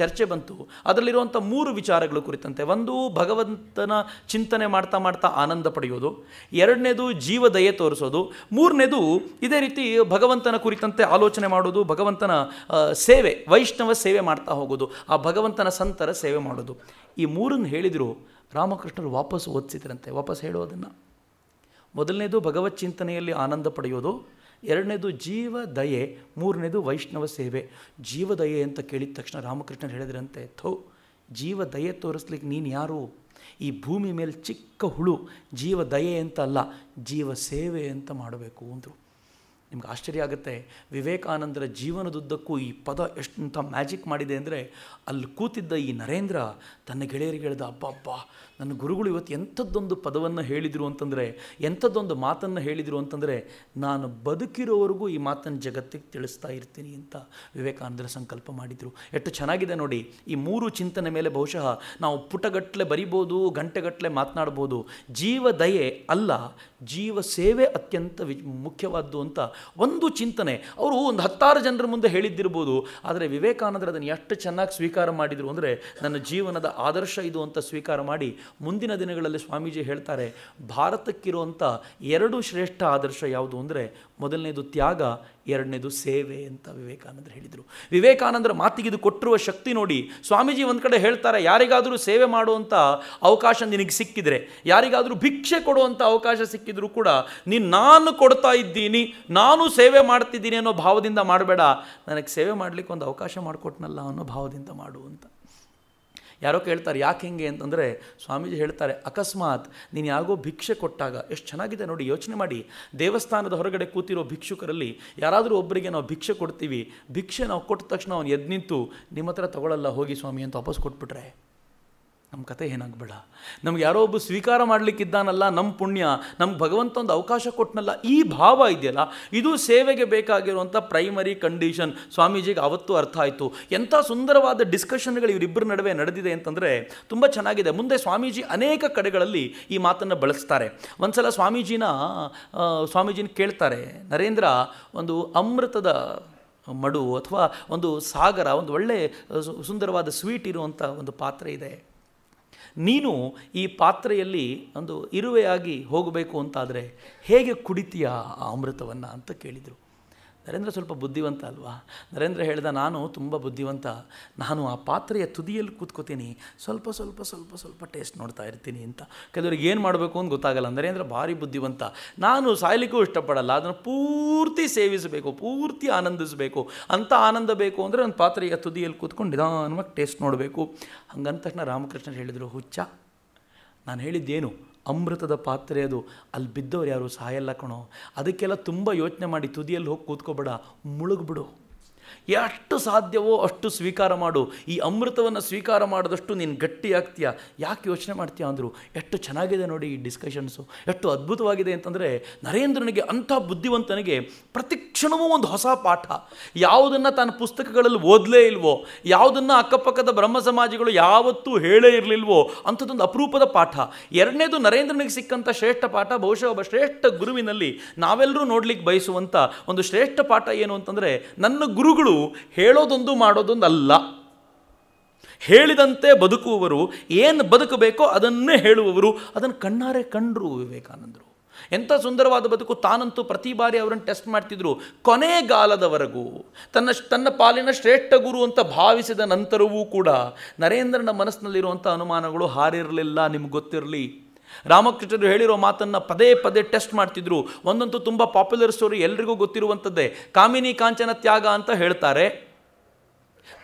ಚರ್ಚೆ ಬಂತು. ಅದರಲ್ಲಿರುವಂಥ 3 ವಿಚಾರಗಳ ಕುರಿತಂತೆ. ಒಂದು, ಭಗವಂತನ ಚಿಂತನೆ ಮಾಡ್ತಾ ಆನಂದ ಪಡೆಯೋದು. 2ನೇದು ಜೀವದಯೆ ತೋರಿಸೋದು. 3ನೇದು ಇದೇ ರೀತಿ ಭಗವಂತನ ಕುರಿತಂತೆ ಆಲೋಚನೆ ಮಾಡೋದು, ಭಗವಂತನ ಸೇವೆ, ವೈಷ್ಣವ ಸೇವೆ ಮಾಡ್ತಾ ಹೋಗೋದು, ಆ ಭಗವಂತನ ಸಂತರ ಸೇವೆ ಮಾಡೋದು. ಈ 3 ಹೇಳಿದರು. ರಾಮಕೃಷ್ಣರು ವಾಪಸ್ ಹೇಳೋದನ್ನು. ಮೊದಲನೇದು ಭಗವತ್ ಚಿಂತನೆಯಲ್ಲಿ ಆನಂದ ಪಡೆಯೋದು, 2ನೇದು ಜೀವ ದಯೆ, 3ನೇದು ವೈಷ್ಣವ ಸೇವೆ. ಜೀವದಯೆ ಅಂತ ಕೇಳಿದ ತಕ್ಷಣ ರಾಮಕೃಷ್ಣರು ಹೇಳಿದ್ರಂತೆ, ಜೀವ ದಯೆ ತೋರಿಸ್ಲಿಕ್ಕೆ ನೀನು ಯಾರು? ಈ ಭೂಮಿ ಮೇಲೆ ಚಿಕ್ಕ ಹುಳು, ಜೀವ ದಯೆ ಅಂತ ಅಲ್ಲ, ಜೀವ ಸೇವೆ ಅಂತ ಮಾಡಬೇಕು ಅಂದರು. ನಿಮ್ಗೆ ಆಶ್ಚರ್ಯ ಆಗುತ್ತೆ, ವಿವೇಕಾನಂದರ ಜೀವನದುದ್ದಕ್ಕೂ ಈ ಪದ ಎಷ್ಟಂತ ಮ್ಯಾಜಿಕ್ ಮಾಡಿದೆ ಅಂದರೆ, ಅಲ್ಲಿ ಕೂತಿದ್ದ ಈ ನರೇಂದ್ರ ತನ್ನ ಗೆಳೆಯರಿಗೆ ಹೇಳ್ದ, ಅಬ್ಬ ನನ್ನ ಗುರುಗಳು ಇವತ್ತು ಎಂಥದ್ದೊಂದು ಪದವನ್ನು ಹೇಳಿದರು ಅಂತಂದರೆ, ಎಂಥದ್ದೊಂದು ಮಾತನ್ನು ಹೇಳಿದರು ಅಂತಂದರೆ, ನಾನು ಬದುಕಿರೋವರೆಗೂ ಈ ಮಾತನ್ನು ಜಗತ್ತಿಗೆ ತಿಳಿಸ್ತಾ ಇರ್ತೀನಿ ಅಂತ ವಿವೇಕಾನಂದರ ಸಂಕಲ್ಪ ಮಾಡಿದರು. ಎಷ್ಟು ಚೆನ್ನಾಗಿದೆ ನೋಡಿ. ಈ 3 ಚಿಂತನೆ ಮೇಲೆ ಬಹುಶಃ ನಾವು ಪುಟಗಟ್ಟಲೆ ಬರಿಬೋದು, ಗಂಟೆಗಟ್ಟಲೆ ಮಾತನಾಡ್ಬೋದು. ಜೀವ ದಯೆ ಅಲ್ಲ, ಜೀವ ಸೇವೆ ಅತ್ಯಂತ ಮುಖ್ಯವಾದ್ದು ಅಂತ ಒಂದು ಚಿಂತನೆ ಅವರು ಒಂದು 10 ಜನರ ಮುಂದೆ ಹೇಳಿದ್ದಿರ್ಬೋದು. ಆದರೆ ವಿವೇಕಾನಂದರು ಅದನ್ನು ಎಷ್ಟು ಚೆನ್ನಾಗಿ ಸ್ವೀಕಾರ ಮಾಡಿದರು ಅಂದರೆ, ನನ್ನ ಜೀವನದ ಆದರ್ಶ ಇದು ಅಂತ ಸ್ವೀಕಾರ ಮಾಡಿ ಮುಂದಿನ ದಿನಗಳಲ್ಲಿ ಸ್ವಾಮೀಜಿ ಹೇಳ್ತಾರೆ, ಭಾರತಕ್ಕಿರುವಂಥ 2 ಶ್ರೇಷ್ಠ ಆದರ್ಶ ಯಾವುದು ಅಂದರೆ, ಮೊದಲನೇದು ತ್ಯಾಗ, ಎರಡನೇದು ಸೇವೆ ಅಂತ ವಿವೇಕಾನಂದರು ಹೇಳಿದರು. ವಿವೇಕಾನಂದರ ಮಾತಿಗಿದು ಕೊಟ್ಟಿರುವ ಶಕ್ತಿ ನೋಡಿ. ಸ್ವಾಮೀಜಿ ಒಂದು ಕಡೆ ಹೇಳ್ತಾರೆ, ಯಾರಿಗಾದರೂ ಸೇವೆ ಮಾಡುವಂಥ ಅವಕಾಶ ನಿನಗೆ ಸಿಕ್ಕಿದರೆ, ಯಾರಿಗಾದರೂ ಭಿಕ್ಷೆ ಕೊಡುವಂಥ ಅವಕಾಶ ಸಿಕ್ಕಿದರೂ ಕೂಡ ನಾನು ಕೊಡ್ತಾ ಇದ್ದೀನಿ, ನಾನು ಸೇವೆ ಮಾಡ್ತಿದ್ದೀನಿ ಅನ್ನೋ ಭಾವದಿಂದ ಮಾಡಬೇಡ, ನನಗೆ ಸೇವೆ ಮಾಡಲಿಕ್ಕೆ ಒಂದು ಅವಕಾಶ ಮಾಡಿಕೊಟ್ನಲ್ಲ ಅನ್ನೋ ಭಾವದಿಂದ ಮಾಡು ಅಂತ. ಯಾರೋ ಕೇಳ್ತಾರೆ ಯಾಕೆ ಹೆಂಗೆ ಅಂತಂದರೆ, ಸ್ವಾಮೀಜಿ ಹೇಳ್ತಾರೆ, ಅಕಸ್ಮಾತ್ ನೀನು ಯಾರಿಗೋ ಭಿಕ್ಷೆ ಕೊಟ್ಟಾಗ, ಎಷ್ಟು ಚೆನ್ನಾಗಿದೆ ನೋಡಿ, ಯೋಚನೆ ಮಾಡಿ. ದೇವಸ್ಥಾನದ ಹೊರಗಡೆ ಕೂತಿರೋ ಭಿಕ್ಷುಕರಲ್ಲಿ ಯಾರಾದರೂ ಒಬ್ಬರಿಗೆ ನಾವು ಭಿಕ್ಷೆ ಕೊಡ್ತೀವಿ, ಭಿಕ್ಷೆ ನಾವು ಕೊಟ್ಟ ತಕ್ಷಣ ಅವನು ಎದ್ದು ನಿಂತು ನಿಮ್ಮ ಹತ್ರ ತಗೊಳ್ಳಲ್ಲ ಹೋಗಿ ಸ್ವಾಮಿ ಅಂತ ವಾಪಸ್ ಕೊಟ್ಬಿಟ್ರೆ ನಮ್ಮ ಕತೆ ಏನಾಗಬೇಡ. ನಮ್ಗೆ ಯಾರೋ ಒಬ್ಬ ಸ್ವೀಕಾರ ಮಾಡಲಿಕ್ಕಿದ್ದಾನಲ್ಲ, ನಮ್ಮ ಪುಣ್ಯ, ನಮ್ಗೆ ಭಗವಂತ ಒಂದು ಅವಕಾಶ ಕೊಟ್ಟನಲ್ಲ, ಈ ಭಾವ ಇದೆಯಲ್ಲ, ಇದು ಸೇವೆಗೆ ಬೇಕಾಗಿರುವಂಥ ಪ್ರೈಮರಿ ಕಂಡೀಷನ್. ಸ್ವಾಮೀಜಿಗೆ ಅವತ್ತು ಅರ್ಥ ಆಯಿತು. ಎಂಥ ಸುಂದರವಾದ ಡಿಸ್ಕಷನ್ಗಳು ಇವರಿಬ್ಬರ ನಡುವೆ ನಡೆದಿದೆ ಅಂತಂದರೆ ತುಂಬ ಚೆನ್ನಾಗಿದೆ. ಮುಂದೆ ಸ್ವಾಮೀಜಿ ಅನೇಕ ಕಡೆಗಳಲ್ಲಿ ಈ ಮಾತನ್ನು ಬಳಸ್ತಾರೆ. ಒಂದು ಸಲ ಸ್ವಾಮೀಜಿನ ಕೇಳ್ತಾರೆ, ನರೇಂದ್ರ, ಒಂದು ಅಮೃತದ ಮಡು ಅಥವಾ ಒಂದು ಸಾಗರ, ಒಂದು ಒಳ್ಳೆ ಸುಂದರವಾದ ಸ್ವೀಟ್ ಇರುವಂಥ ಒಂದು ಪಾತ್ರೆ ಇದೆ, ನೀನು ಈ ಪಾತ್ರೆಯಲ್ಲಿ ಒಂದು ಇರುವೆಯಾಗಿ ಹೋಗಬೇಕು ಅಂತಾದರೆ ಹೇಗೆ ಕುಡಿತೀಯಾ ಆ ಅಮೃತವನ್ನು ಅಂತ ಕೇಳಿದರು. ನರೇಂದ್ರ ಸ್ವಲ್ಪ ಬುದ್ಧಿವಂತ ಅಲ್ವಾ? ನರೇಂದ್ರ ಹೇಳ್ದ, ನಾನು ತುಂಬ ಬುದ್ಧಿವಂತ, ನಾನು ಆ ಪಾತ್ರೆಯ ತುದಿಯಲ್ಲಿ ಕೂತ್ಕೋತೀನಿ, ಸ್ವಲ್ಪ ಸ್ವಲ್ಪ ಸ್ವಲ್ಪ ಸ್ವಲ್ಪ ಟೇಸ್ಟ್ ನೋಡ್ತಾ ಇರ್ತೀನಿ ಅಂತ. ಕೆಲವರಿಗೆ ಏನು ಮಾಡಬೇಕು ಅಂತ ಗೊತ್ತಾಗಲ್ಲ. ನರೇಂದ್ರ ಭಾರಿ ಬುದ್ಧಿವಂತ, ನಾನು ಸಾಯ್ಲಿಕ್ಕೂ ಇಷ್ಟಪಡಲ್ಲ, ಅದನ್ನು ಪೂರ್ತಿ ಸೇವಿಸಬೇಕು, ಪೂರ್ತಿ ಆನಂದಿಸಬೇಕು. ಅಂಥ ಆನಂದ ಬೇಕು ಅಂದರೆ ಒಂದು ಪಾತ್ರೆಯ ತುದಿಯಲ್ಲಿ ಕೂತ್ಕೊಂಡು ನಿಧಾನವಾಗಿ ಟೇಸ್ಟ್ ನೋಡಬೇಕು. ಹಂಗಂದ ತಕ್ಷಣ ರಾಮಕೃಷ್ಣರು ಹೇಳಿದರು, ಹುಚ್ಚ, ನಾನು ಹೇಳಿದ್ದೇನು, ಅಮೃತದ ಪಾತ್ರೆ ಅದು, ಅಲ್ಲಿ ಬಿದ್ದವ್ರು ಯಾರು ಸಾಯಲ್ಲ ಕಣೋ, ಅದಕ್ಕೆಲ್ಲ ತುಂಬ ಯೋಚನೆ ಮಾಡಿ ತುದಿಯಲ್ಲಿ ಹೋಗಿ ಕೂತ್ಕೋಬೇಡ, ಮುಳುಗ್ಬಿಡು, ಎಷ್ಟು ಸಾಧ್ಯವೋ ಅಷ್ಟು ಸ್ವೀಕಾರ ಮಾಡು. ಈ ಅಮೃತವನ್ನು ಸ್ವೀಕಾರ ಮಾಡಿದಷ್ಟು ನೀನು ಗಟ್ಟಿ ಆಗ್ತೀಯ, ಯಾಕೆ ಯೋಚನೆ ಮಾಡ್ತೀಯ ಅಂದರು. ಎಷ್ಟು ಚೆನ್ನಾಗಿದೆ ನೋಡಿ ಈ ಡಿಸ್ಕಷನ್ಸು, ಎಷ್ಟು ಅದ್ಭುತವಾಗಿದೆ ಅಂತಂದರೆ, ನರೇಂದ್ರನಿಗೆ ಅಂಥ ಬುದ್ಧಿವಂತನಿಗೆ ಪ್ರತಿ ಕ್ಷಣವೂ ಒಂದು ಹೊಸ ಪಾಠ. ಯಾವುದನ್ನು ತಾನು ಪುಸ್ತಕಗಳಲ್ಲಿ ಓದಲೇ ಇಲ್ವೋ, ಯಾವುದನ್ನು ಅಕ್ಕಪಕ್ಕದ ಬ್ರಹ್ಮ ಸಮಾಜಿಗಳು ಯಾವತ್ತೂ ಹೇಳೇ ಇರಲಿಲ್ವೋ ಅಂಥದ್ದೊಂದು ಅಪರೂಪದ ಪಾಠ. ಎರಡನೇದು, ನರೇಂದ್ರನಿಗೆ ಸಿಕ್ಕಂಥ ಶ್ರೇಷ್ಠ ಪಾಠ, ಬಹುಶಃ ಒಬ್ಬ ಶ್ರೇಷ್ಠ ಗುರುವಿನಲ್ಲಿ ನಾವೆಲ್ಲರೂ ನೋಡ್ಲಿಕ್ಕೆ ಬಯಸುವಂಥ ಒಂದು ಶ್ರೇಷ್ಠ ಪಾಠ ಏನು ಅಂತಂದರೆ, ನನ್ನ ಗುರುಗಳು ಹೇಳೋದೊಂದು ಮಾಡೋದೊಂದು ಅಲ್ಲ, ಹೇಳಿದಂತೆ ಬದುಕುವವರು, ಏನು ಬದುಕಬೇಕೋ ಅದನ್ನೇ ಹೇಳುವವರು. ಅದನ್ನು ಕಣ್ಣಾರೆ ಕಂಡ್ರು ವಿವೇಕಾನಂದರು. ಎಂಥ ಸುಂದರವಾದ ಬದುಕು. ತಾನಂತೂ ಪ್ರತಿ ಬಾರಿ ಅವರನ್ನು ಟೆಸ್ಟ್ ಮಾಡ್ತಿದ್ರು. ಕೊನೆಗಾಲದವರೆಗೂ ತನ್ನ ಪಾಲಿನ ಶ್ರೇಷ್ಠ ಗುರು ಅಂತ ಭಾವಿಸಿದ ನಂತರವೂ ಕೂಡ ನರೇಂದ್ರನ ಮನಸ್ಸಿನಲ್ಲಿರುವಂಥ ಅನುಮಾನಗಳು ಹಾರಿರಲಿಲ್ಲ. ನಿಮ್ಗೆ ಗೊತ್ತಿರಲಿ, ರಾಮಕೃಷ್ಣರು ಹೇಳಿರೋ ಮಾತನ್ನು ಪದೇ ಪದೇ ಟೆಸ್ಟ್ ಮಾಡ್ತಿದ್ರು. ಒಂದಂತೂ ತುಂಬ ಪಾಪ್ಯುಲರ್ ಸ್ಟೋರಿ, ಎಲ್ರಿಗೂ ಗೊತ್ತಿರುವಂಥದ್ದೇ. ಕಾಮಿನಿ ಕಾಂಚನ ತ್ಯಾಗ ಅಂತ ಹೇಳ್ತಾರೆ,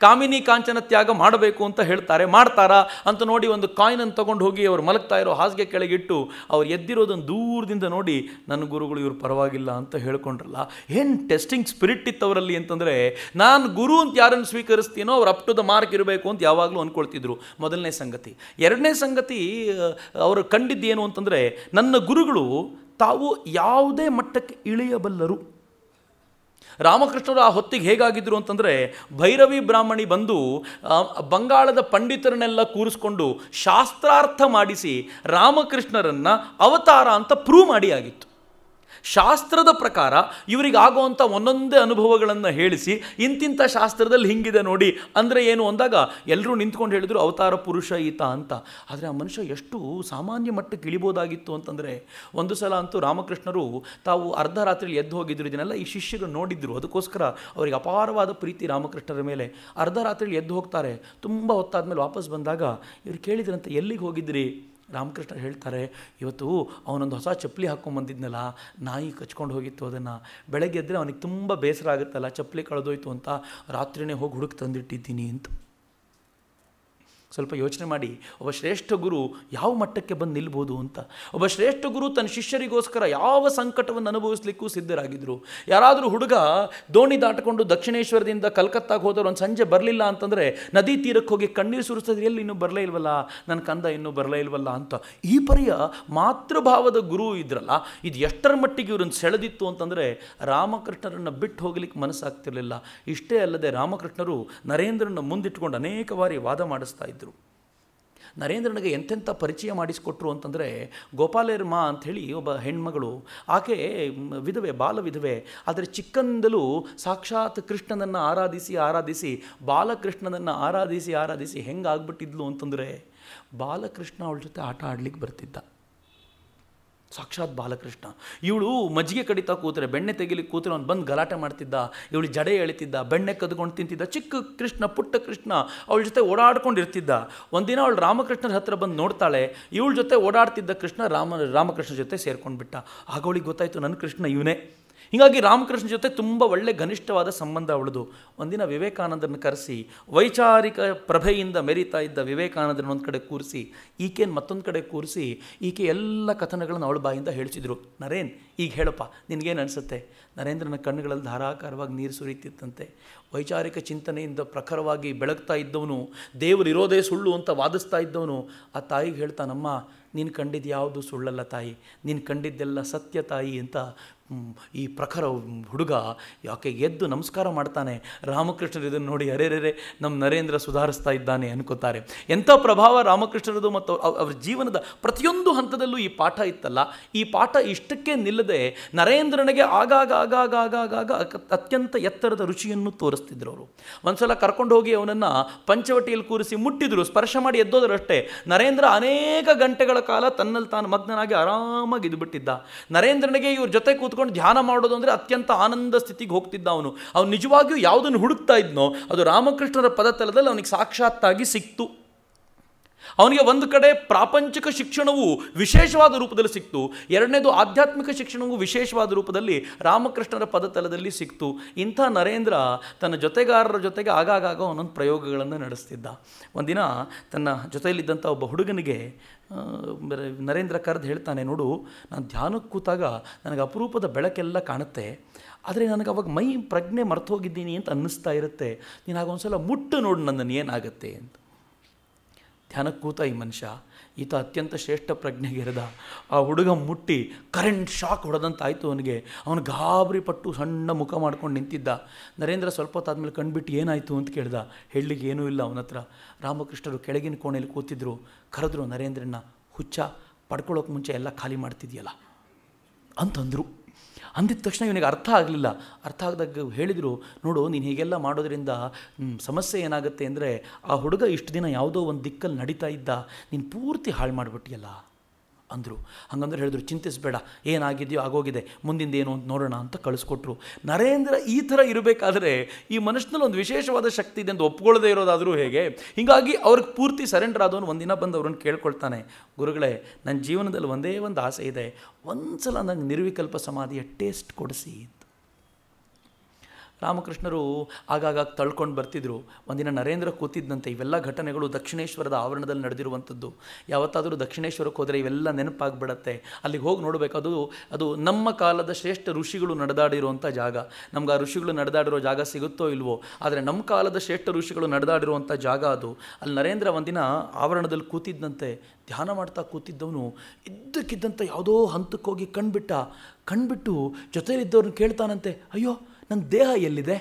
ಕಾಮಿನಿ ಕಾಂಚನ ತ್ಯಾಗ ಮಾಡಬೇಕು ಅಂತ ಹೇಳ್ತಾರೆ. ಮಾಡ್ತಾರಾ ಅಂತ ನೋಡಿ ಒಂದು ಕಾಯಿನನ್ನು ತೊಗೊಂಡು ಹೋಗಿ ಅವ್ರು ಮಲಗ್ತಾ ಇರೋ ಹಾಸಿಗೆ ಕೆಳಗಿಟ್ಟು ಅವ್ರು ಎದ್ದಿರೋದನ್ನು ದೂರದಿಂದ ನೋಡಿ, ನನ್ನ ಗುರುಗಳು ಇವ್ರು ಪರವಾಗಿಲ್ಲ ಅಂತ ಹೇಳ್ಕೊಂಡ್ರಲ್ಲ. ಏನು ಟೆಸ್ಟಿಂಗ್ ಸ್ಪಿರಿಟ್ ಇತ್ತವರಲ್ಲಿ ಅಂತಂದರೆ, ನಾನು ಗುರು ಅಂತ ಯಾರನ್ನು ಸ್ವೀಕರಿಸ್ತೀನೋ ಅವ್ರು ಅಪ್ ಟು ದ ಮಾರ್ಕ್ ಇರಬೇಕು ಅಂತ ಯಾವಾಗಲೂ ಅಂದ್ಕೊಳ್ತಿದ್ರು. ಮೊದಲನೇ ಸಂಗತಿ. ಎರಡನೇ ಸಂಗತಿ, ಅವರು ಕಂಡಿದ್ದೇನು ಅಂತಂದರೆ, ನನ್ನ ಗುರುಗಳು ತಾವು ಯಾವುದೇ ಮಟ್ಟಕ್ಕೆ ಇಳಿಯಬಲ್ಲರು. ರಾಮಕೃಷ್ಣರು ಆ ಹೊತ್ತಿಗೆ ಹೇಗಾಗಿದ್ದರು ಅಂತಂದರೆ, ಭೈರವಿ ಬ್ರಾಹ್ಮಣಿ ಬಂದು ಬಂಗಾಳದ ಪಂಡಿತರನ್ನೆಲ್ಲ ಕೂರಿಸ್ಕೊಂಡು ಶಾಸ್ತ್ರಾರ್ಥ ಮಾಡಿಸಿ ರಾಮಕೃಷ್ಣರನ್ನು ಅವತಾರ ಅಂತ ಪ್ರೂವ್ ಮಾಡಿ ಆಗಿತ್ತು. ಶಾಸ್ತ್ರದ ಪ್ರಕಾರ ಇವರಿಗಾಗುವಂಥ ಒಂದೊಂದೇ ಅನುಭವಗಳನ್ನು ಹೇಳಿಸಿ, ಇಂತಿಂಥ ಶಾಸ್ತ್ರದಲ್ಲಿ ಹಿಂಗಿದೆ ನೋಡಿ ಅಂದರೆ ಏನು ಅಂದಾಗ ಎಲ್ಲರೂ ನಿಂತ್ಕೊಂಡು ಹೇಳಿದ್ರು ಅವತಾರ ಪುರುಷ ಈತ ಅಂತ. ಆದರೆ ಆ ಮನುಷ್ಯ ಎಷ್ಟು ಸಾಮಾನ್ಯ ಮಟ್ಟಕ್ಕೆ ಇಳಿಬೋದಾಗಿತ್ತು ಅಂತಂದರೆ, ಒಂದು ಸಲ ಅಂತೂ ರಾಮಕೃಷ್ಣರು ತಾವು ಅರ್ಧ ರಾತ್ರಿಯಲ್ಲಿ ಎದ್ದು ಹೋಗಿದ್ರು. ಇದನ್ನೆಲ್ಲ ಈ ಶಿಷ್ಯರು ನೋಡಿದ್ರು. ಅದಕ್ಕೋಸ್ಕರ ಅವರಿಗೆ ಅಪಾರವಾದ ಪ್ರೀತಿ ರಾಮಕೃಷ್ಣರ ಮೇಲೆ. ಅರ್ಧ ರಾತ್ರಿಯಲ್ಲಿ ಎದ್ದು ಹೋಗ್ತಾರೆ. ತುಂಬ ಹೊತ್ತಾದ್ಮೇಲೆ ವಾಪಸ್ ಬಂದಾಗ ಇವ್ರು ಕೇಳಿದ್ರಂತೆ, ಎಲ್ಲಿಗೆ ಹೋಗಿದ್ರಿ? ರಾಮಕೃಷ್ಣ ಹೇಳ್ತಾರೆ, ಇವತ್ತು ಅವನೊಂದು ಹೊಸ ಚಪ್ಪಲಿ ಹಾಕ್ಕೊಂಬಂದಿದ್ನಲ್ಲ, ನಾಯಿ ಕಚ್ಕೊಂಡು ಹೋಗಿತ್ತು ಅದನ್ನು. ಬೆಳಗ್ಗೆ ಎದ್ದರೆ ಅವನಿಗೆ ತುಂಬ ಬೇಸರ ಆಗುತ್ತಲ್ಲ, ಚಪ್ಪಲಿ ಕಳೆದೋಯ್ತು ಅಂತ ರಾತ್ರಿನೇ ಹೋಗಿ ಹುಡುಕಿ ತಂದಿಟ್ಟಿದ್ದೀನಿ ಅಂತ. ಸ್ವಲ್ಪ ಯೋಚನೆ ಮಾಡಿ, ಒಬ್ಬ ಶ್ರೇಷ್ಠ ಗುರು ಯಾವ ಮಟ್ಟಕ್ಕೆ ಬಂದು ನಿಲ್ಬೋದು ಅಂತ. ಒಬ್ಬ ಶ್ರೇಷ್ಠ ಗುರು ತನ್ನ ಶಿಷ್ಯರಿಗೋಸ್ಕರ ಯಾವ ಸಂಕಟವನ್ನು ಅನುಭವಿಸ್ಲಿಕ್ಕೂ ಸಿದ್ಧರಾಗಿದ್ದರು. ಯಾರಾದರೂ ಹುಡುಗ ದೋಣಿ ದಾಟಿಕೊಂಡು ದಕ್ಷಿಣೇಶ್ವರದಿಂದ ಕಲ್ಕತ್ತಾಗೆ ಹೋದವರು ಒಂದು ಸಂಜೆ ಬರಲಿಲ್ಲ ಅಂತಂದರೆ ನದಿ ತೀರಕ್ಕೆ ಹೋಗಿ ಕಣ್ಣೀರು ಸುರಿಸ್ತದ್ರೆ ಎಲ್ಲಿ ಇನ್ನೂ ಬರಲೇ ಇಲ್ವಲ್ಲ, ನನ್ನ ಕಂದ ಇನ್ನೂ ಬರಲೇ ಇಲ್ವಲ್ಲ ಅಂತ. ಈ ಪರಿಯ ಮಾತೃಭಾವದ ಗುರು ಇದ್ರಲ್ಲ, ಇದು ಎಷ್ಟರ ಮಟ್ಟಿಗೆ ಇವ್ರನ್ನ ಸೆಳೆದಿತ್ತು ಅಂತಂದರೆ ರಾಮಕೃಷ್ಣರನ್ನು ಬಿಟ್ಟು ಹೋಗ್ಲಿಕ್ಕೆ ಮನಸ್ಸಾಗ್ತಿರ್ಲಿಲ್ಲ. ಇಷ್ಟೇ ಅಲ್ಲದೆ ರಾಮಕೃಷ್ಣರು ನರೇಂದ್ರನ ಮುಂದಿಟ್ಕೊಂಡು ಅನೇಕ ಬಾರಿ ವಾದ ಮಾಡಿಸ್ತಾ ಇದ್ದರು. ನರೇಂದ್ರನಿಗೆ ಎಂತೆಂಥ ಪರಿಚಯ ಮಾಡಿಸಿಕೊಟ್ರು ಅಂತಂದರೆ, ಗೋಪಾಲೇರ್ಮ ಅಂಥೇಳಿ ಒಬ್ಬ ಹೆಣ್ಮಗಳು, ಆಕೆ ವಿಧವೆ, ಬಾಲ ವಿಧವೆ. ಆದರೆ ಚಿಕ್ಕಂದಲೂ ಸಾಕ್ಷಾತ್ ಕೃಷ್ಣನನ್ನು ಆರಾಧಿಸಿ ಬಾಲಕೃಷ್ಣನನ್ನು ಆರಾಧಿಸಿ ಹೆಂಗಾಗ್ಬಿಟ್ಟಿದ್ಲು ಅಂತಂದರೆ, ಬಾಲಕೃಷ್ಣ ಅವಳ ಜೊತೆ ಆಟ ಆಡ್ಲಿಕ್ಕೆ ಬರ್ತಿದ್ದ. ಸಾಕ್ಷಾತ್ ಬಾಲಕೃಷ್ಣ. ಇವಳು ಮಜ್ಜಿಗೆ ಕಡಿತಾ ಕೂತ್ರೆ, ಬೆಣ್ಣೆ ತೆಗಿಲಿಕ್ಕೆ ಕೂತ್ರೆ ಅವ್ನು ಬಂದು ಗಲಾಟೆ ಮಾಡ್ತಿದ್ದ, ಇವಳು ಜಡೆ ಎಳಿತಿದ್ದ, ಬೆಣ್ಣೆ ಕದ್ಕೊಂಡು ತಿಂತಿದ್ದ. ಚಿಕ್ಕ ಕೃಷ್ಣ, ಪುಟ್ಟ ಕೃಷ್ಣ ಅವಳ ಜೊತೆ ಓಡಾಡ್ಕೊಂಡಿರ್ತಿದ್ದ. ಒಂದಿನ ಅವಳು ರಾಮಕೃಷ್ಣರ ಹತ್ರ ಬಂದು ನೋಡ್ತಾಳೆ, ಇವಳ ಜೊತೆ ಓಡಾಡ್ತಿದ್ದ ಕೃಷ್ಣ ರಾಮಕೃಷ್ಣ ಜೊತೆ ಸೇರ್ಕೊಂಡ್ಬಿಟ್ಟ. ಆಗ ಅವಳಿಗೆ ಗೊತ್ತಾಯಿತು, ನನ್ನ ಕೃಷ್ಣ ಇವನೇ. ಹೀಗಾಗಿ ರಾಮಕೃಷ್ಣ ಜೊತೆ ತುಂಬ ಒಳ್ಳೆ ಘನಿಷ್ಠವಾದ ಸಂಬಂಧ ಅವಳದು. ಒಂದಿನ ವಿವೇಕಾನಂದರನ್ನು ಕರೆಸಿ, ವೈಚಾರಿಕ ಪ್ರಭೆಯಿಂದ ಮೆರೀತಾ ಇದ್ದ ವಿವೇಕಾನಂದರನ್ನ ಒಂದು ಕಡೆ ಕೂರಿಸಿ, ಈಕೆಯನ್ನು ಮತ್ತೊಂದು ಕಡೆ ಕೂರಿಸಿ, ಈಕೆ ಎಲ್ಲ ಕಥನಗಳನ್ನು ಅವಳ ಬಾಯಿಂದ ಹೇಳಿಸಿದ್ರು. ನರೇನ್, ಈಗ ಹೇಳಪ್ಪ, ನಿನಗೇನು ಅನಿಸುತ್ತೆ? ನರೇಂದ್ರನ ಕಣ್ಣುಗಳಲ್ಲಿ ಧಾರಾಕಾರವಾಗಿ ನೀರು ಸುರಿಯುತ್ತಿತ್ತಂತೆ. ವೈಚಾರಿಕ ಚಿಂತನೆಯಿಂದ ಪ್ರಖರವಾಗಿ ಬೆಳಗ್ತಾ ಇದ್ದವನು, ದೇವರಿರೋದೇ ಸುಳ್ಳು ಅಂತ ವಾದಿಸ್ತಾ ಇದ್ದವನು ಆ ತಾಯಿಗೆ ಹೇಳ್ತಾನಮ್ಮ, ನೀನು ಕಂಡಿದ್ದು ಯಾವುದು ಸುಳ್ಳಲ್ಲ ತಾಯಿ, ನೀನು ಕಂಡಿದ್ದೆಲ್ಲ ಸತ್ಯ ತಾಯಿ ಅಂತ ಈ ಪ್ರಖರ ಹುಡುಗ ಯಾಕೆ ಎದ್ದು ನಮಸ್ಕಾರ ಮಾಡ್ತಾನೆ. ರಾಮಕೃಷ್ಣರು ಇದನ್ನು ನೋಡಿ ಅರೆರೆರೆ ನಮ್ಮ ನರೇಂದ್ರ ಸುಧಾರಿಸ್ತಾ ಇದ್ದಾನೆ ಅನ್ಕೋತಾರೆ. ಎಂಥ ಪ್ರಭಾವ ರಾಮಕೃಷ್ಣರದು ಮತ್ತು ಅವರ ಜೀವನದ ಪ್ರತಿಯೊಂದು ಹಂತದಲ್ಲೂ ಈ ಪಾಠ ಇತ್ತಲ್ಲ. ಈ ಪಾಠ ಇಷ್ಟಕ್ಕೆ ನಿಲ್ಲದೆ ನರೇಂದ್ರನಿಗೆ ಆಗಾಗ ಅತ್ಯಂತ ಎತ್ತರದ ರುಚಿಯನ್ನು ತೋರಿಸ್ತಿದ್ರು ಅವರು. ಒಂದ್ಸಲ ಕರ್ಕೊಂಡು ಹೋಗಿ ಅವನನ್ನು ಪಂಚವಟಿಯಲ್ಲಿ ಕೂರಿಸಿ ಮುಟ್ಟಿದ್ರು, ಸ್ಪರ್ಶ ಮಾಡಿ ಎದ್ದೋದರಷ್ಟೇ. ನರೇಂದ್ರ ಅನೇಕ ಗಂಟೆಗಳ ಕಾಲ ತನ್ನಲ್ಲಿ ತಾನು ಮಗ್ನನಾಗಿ ಆರಾಮಾಗಿ ಇದ್ಬಿಟ್ಟಿದ್ದ. ನರೇಂದ್ರನಿಗೆ ಇವ್ರ ಜೊತೆ ಕೂತ್ಕೊಂಡು ಧ್ಯಾನ ಮಾಡೋದು ಅಂದರೆ ಅತ್ಯಂತ ಆನಂದ ಸ್ಥಿತಿಗೆ ಹೋಗ್ತಿದ್ದ. ಅವನು ನಿಜವಾಗಿಯೂ ಯಾವುದನ್ನು ಹುಡುಕ್ತಾ ಇದ್ನೋ ಅದು ರಾಮಕೃಷ್ಣರ ಪದತಲದಲ್ಲಿ ಅವನಿಗೆ ಸಾಕ್ಷಾತ್ತಾಗಿ ಸಿಕ್ತು. ಅವನಿಗೆ ಒಂದು ಕಡೆ ಪ್ರಾಪಂಚಿಕ ಶಿಕ್ಷಣವು ವಿಶೇಷವಾದ ರೂಪದಲ್ಲಿ ಸಿಕ್ತು, ಎರಡನೇದು ಆಧ್ಯಾತ್ಮಿಕ ಶಿಕ್ಷಣವು ವಿಶೇಷವಾದ ರೂಪದಲ್ಲಿ ರಾಮಕೃಷ್ಣರ ಪದತಲದಲ್ಲಿ ಸಿಕ್ತು. ಇಂಥ ನರೇಂದ್ರ ತನ್ನ ಜೊತೆಗಾರರ ಜೊತೆಗೆ ಆಗಾಗ ಒಂದೊಂದು ಪ್ರಯೋಗಗಳನ್ನು ನಡೆಸ್ತಿದ್ದ. ಒಂದಿನ ತನ್ನ ಜೊತೆಯಲ್ಲಿದ್ದಂಥ ಒಬ್ಬ ಹುಡುಗನಿಗೆ ನರೇಂದ್ರ ಕರೆದು ಹೇಳ್ತಾನೆ, ನೋಡು, ನಾನು ಧ್ಯಾನಕ್ಕೆ ಕೂತಾಗ ನನಗೆ ಅಪರೂಪದ ಬೆಳಕೆಲ್ಲ ಕಾಣುತ್ತೆ, ಆದರೆ ನನಗೆ ಅವಾಗ ಮೈ ಪ್ರಜ್ಞೆ ಮರ್ತು ಹೋಗಿದ್ದೀನಿ ಅಂತ ಅನ್ನಿಸ್ತಾ ಇರುತ್ತೆ, ನೀನು ಆಗೊಂದ್ಸಲ ಮುಟ್ಟು ನೋಡು ನನ್ನನ್ನು ಏನಾಗುತ್ತೆ ಅಂತ. ಧ್ಯಾನಕ್ಕೆ ಕೂತ ಈ ಮನುಷ್ಯ, ಈತ ಅತ್ಯಂತ ಶ್ರೇಷ್ಠ ಪ್ರಜ್ಞೆಗೆರೆದ. ಆ ಹುಡುಗ ಮುಟ್ಟಿ ಕರೆಂಟ್ ಶಾಕ್ ಹೊಡೆದಂತಾಯಿತು ಅವನಿಗೆ. ಅವನು ಗಾಬರಿ ಪಟ್ಟು ಸಣ್ಣ ಮುಖ ಮಾಡ್ಕೊಂಡು ನಿಂತಿದ್ದ. ನರೇಂದ್ರ ಸ್ವಲ್ಪ ಹೊತ್ತಾದ್ಮೇಲೆ ಕಂಡುಬಿಟ್ಟು ಏನಾಯಿತು ಅಂತ ಕೇಳ್ದ. ಹೇಳಲಿಕ್ಕೆ ಏನೂ ಇಲ್ಲ ಅವನ ಹತ್ರ. ರಾಮಕೃಷ್ಣರು ಕೆಳಗಿನ ಕೋಣೆಯಲ್ಲಿ ಕೂತಿದ್ರು. ಕರೆದ್ರು ನರೇಂದ್ರನ್ನ, ಹುಚ್ಚ, ಪಡ್ಕೊಳ್ಳೋಕೆ ಮುಂಚೆ ಎಲ್ಲ ಖಾಲಿ ಮಾಡ್ತಿದ್ಯಲ್ಲ ಅಂತಂದರು. ಅಂದಿದ ತಕ್ಷಣ ಇವನಿಗೆ ಅರ್ಥ ಆಗಲಿಲ್ಲ. ಅರ್ಥ ಆಗದಾಗ ಹೇಳಿದರು, ನೋಡು, ನೀನು ಹೀಗೆಲ್ಲ ಮಾಡೋದ್ರಿಂದ ಸಮಸ್ಯೆ ಏನಾಗುತ್ತೆ ಅಂದರೆ, ಆ ಹುಡುಗ ಇಷ್ಟು ದಿನ ಯಾವುದೋ ಒಂದು ದಿಕ್ಕಲ್ಲಿ ನಡೀತಾ ಇದ್ದ, ನೀನು ಪೂರ್ತಿ ಹಾಳು ಮಾಡಿಬಿಟ್ಟಿಯಲ್ಲ ಅಂದರು. ಹಂಗಂದ್ರೆ ಹೇಳಿದ್ರು, ಚಿಂತಿಸಬೇಡ, ಏನಾಗಿದೆಯೋ ಆಗೋಗಿದೆ, ಮುಂದಿಂದ ಏನು ಅಂತ ನೋಡೋಣ ಅಂತ ಕಳಿಸ್ಕೊಟ್ರು. ನರೇಂದ್ರ ಈ ಥರ ಇರಬೇಕಾದ್ರೆ ಈ ಮನುಷ್ಯನಲ್ಲಿ ಒಂದು ವಿಶೇಷವಾದ ಶಕ್ತಿ ಇದೆ ಅಂತ ಒಪ್ಕೊಳ್ಳದೆ ಇರೋದಾದರೂ ಹೇಗೆ? ಹೀಗಾಗಿ ಅವ್ರಿಗೆ ಪೂರ್ತಿ ಸರೆಂಡರ್ ಆದವನು ಒಂದಿನ ಬಂದು ಅವ್ರನ್ನ ಕೇಳ್ಕೊಳ್ತಾನೆ, ಗುರುಗಳೇ, ನನ್ನ ಜೀವನದಲ್ಲಿ ಒಂದೇ ಒಂದು ಆಸೆ ಇದೆ, ಒಂದು ಸಲ ನನಗೆ ನಿರ್ವಿಕಲ್ಪ ಸಮಾಧಿಯ ಟೇಸ್ಟ್ ಕೊಡಿಸಿ. ರಾಮಕೃಷ್ಣರು ಆಗಾಗ ತಳ್ಕೊಂಡು ಬರ್ತಿದ್ರು. ಒಂದಿನ ನರೇಂದ್ರ ಕೂತಿದ್ದಂತೆ. ಇವೆಲ್ಲ ಘಟನೆಗಳು ದಕ್ಷಿಣೇಶ್ವರದ ಆವರಣದಲ್ಲಿ ನಡೆದಿರುವಂಥದ್ದು. ಯಾವತ್ತಾದರೂ ದಕ್ಷಿಣೇಶ್ವರಕ್ಕೆ ಹೋದರೆ ಇವೆಲ್ಲ ನೆನಪಾಗ್ಬಿಡತ್ತೆ. ಅಲ್ಲಿಗೆ ಹೋಗಿ ನೋಡಬೇಕು. ಅದು ನಮ್ಮ ಕಾಲದ ಶ್ರೇಷ್ಠ ಋಷಿಗಳು ನಡೆದಾಡಿರುವಂಥ ಜಾಗ. ನಮ್ಗೆ ಆ ಋಷಿಗಳು ನಡೆದಾಡಿರೋ ಜಾಗ ಸಿಗುತ್ತೋ ಇಲ್ವೋ, ಆದರೆ ನಮ್ಮ ಕಾಲದ ಶ್ರೇಷ್ಠ ಋಷಿಗಳು ನಡೆದಾಡಿರುವಂಥ ಜಾಗ ಅದು. ಅಲ್ಲಿ ನರೇಂದ್ರ ಒಂದಿನ ಆವರಣದಲ್ಲಿ ಕೂತಿದ್ದಂತೆ. ಧ್ಯಾನ ಮಾಡ್ತಾ ಕೂತಿದ್ದವನು ಇದ್ದಕ್ಕಿದ್ದಂತೆ ಯಾವುದೋ ಹಂತಕ್ಕೆ ಹೋಗಿ ಕಣ್ಬಿಟ್ಟು ಜೊತೆಯಲ್ಲಿದ್ದವ್ರನ್ನ ಕೇಳ್ತಾನಂತೆ, ಅಯ್ಯೋ, ನನ್ನ ದೇಹ ಎಲ್ಲಿದೆ?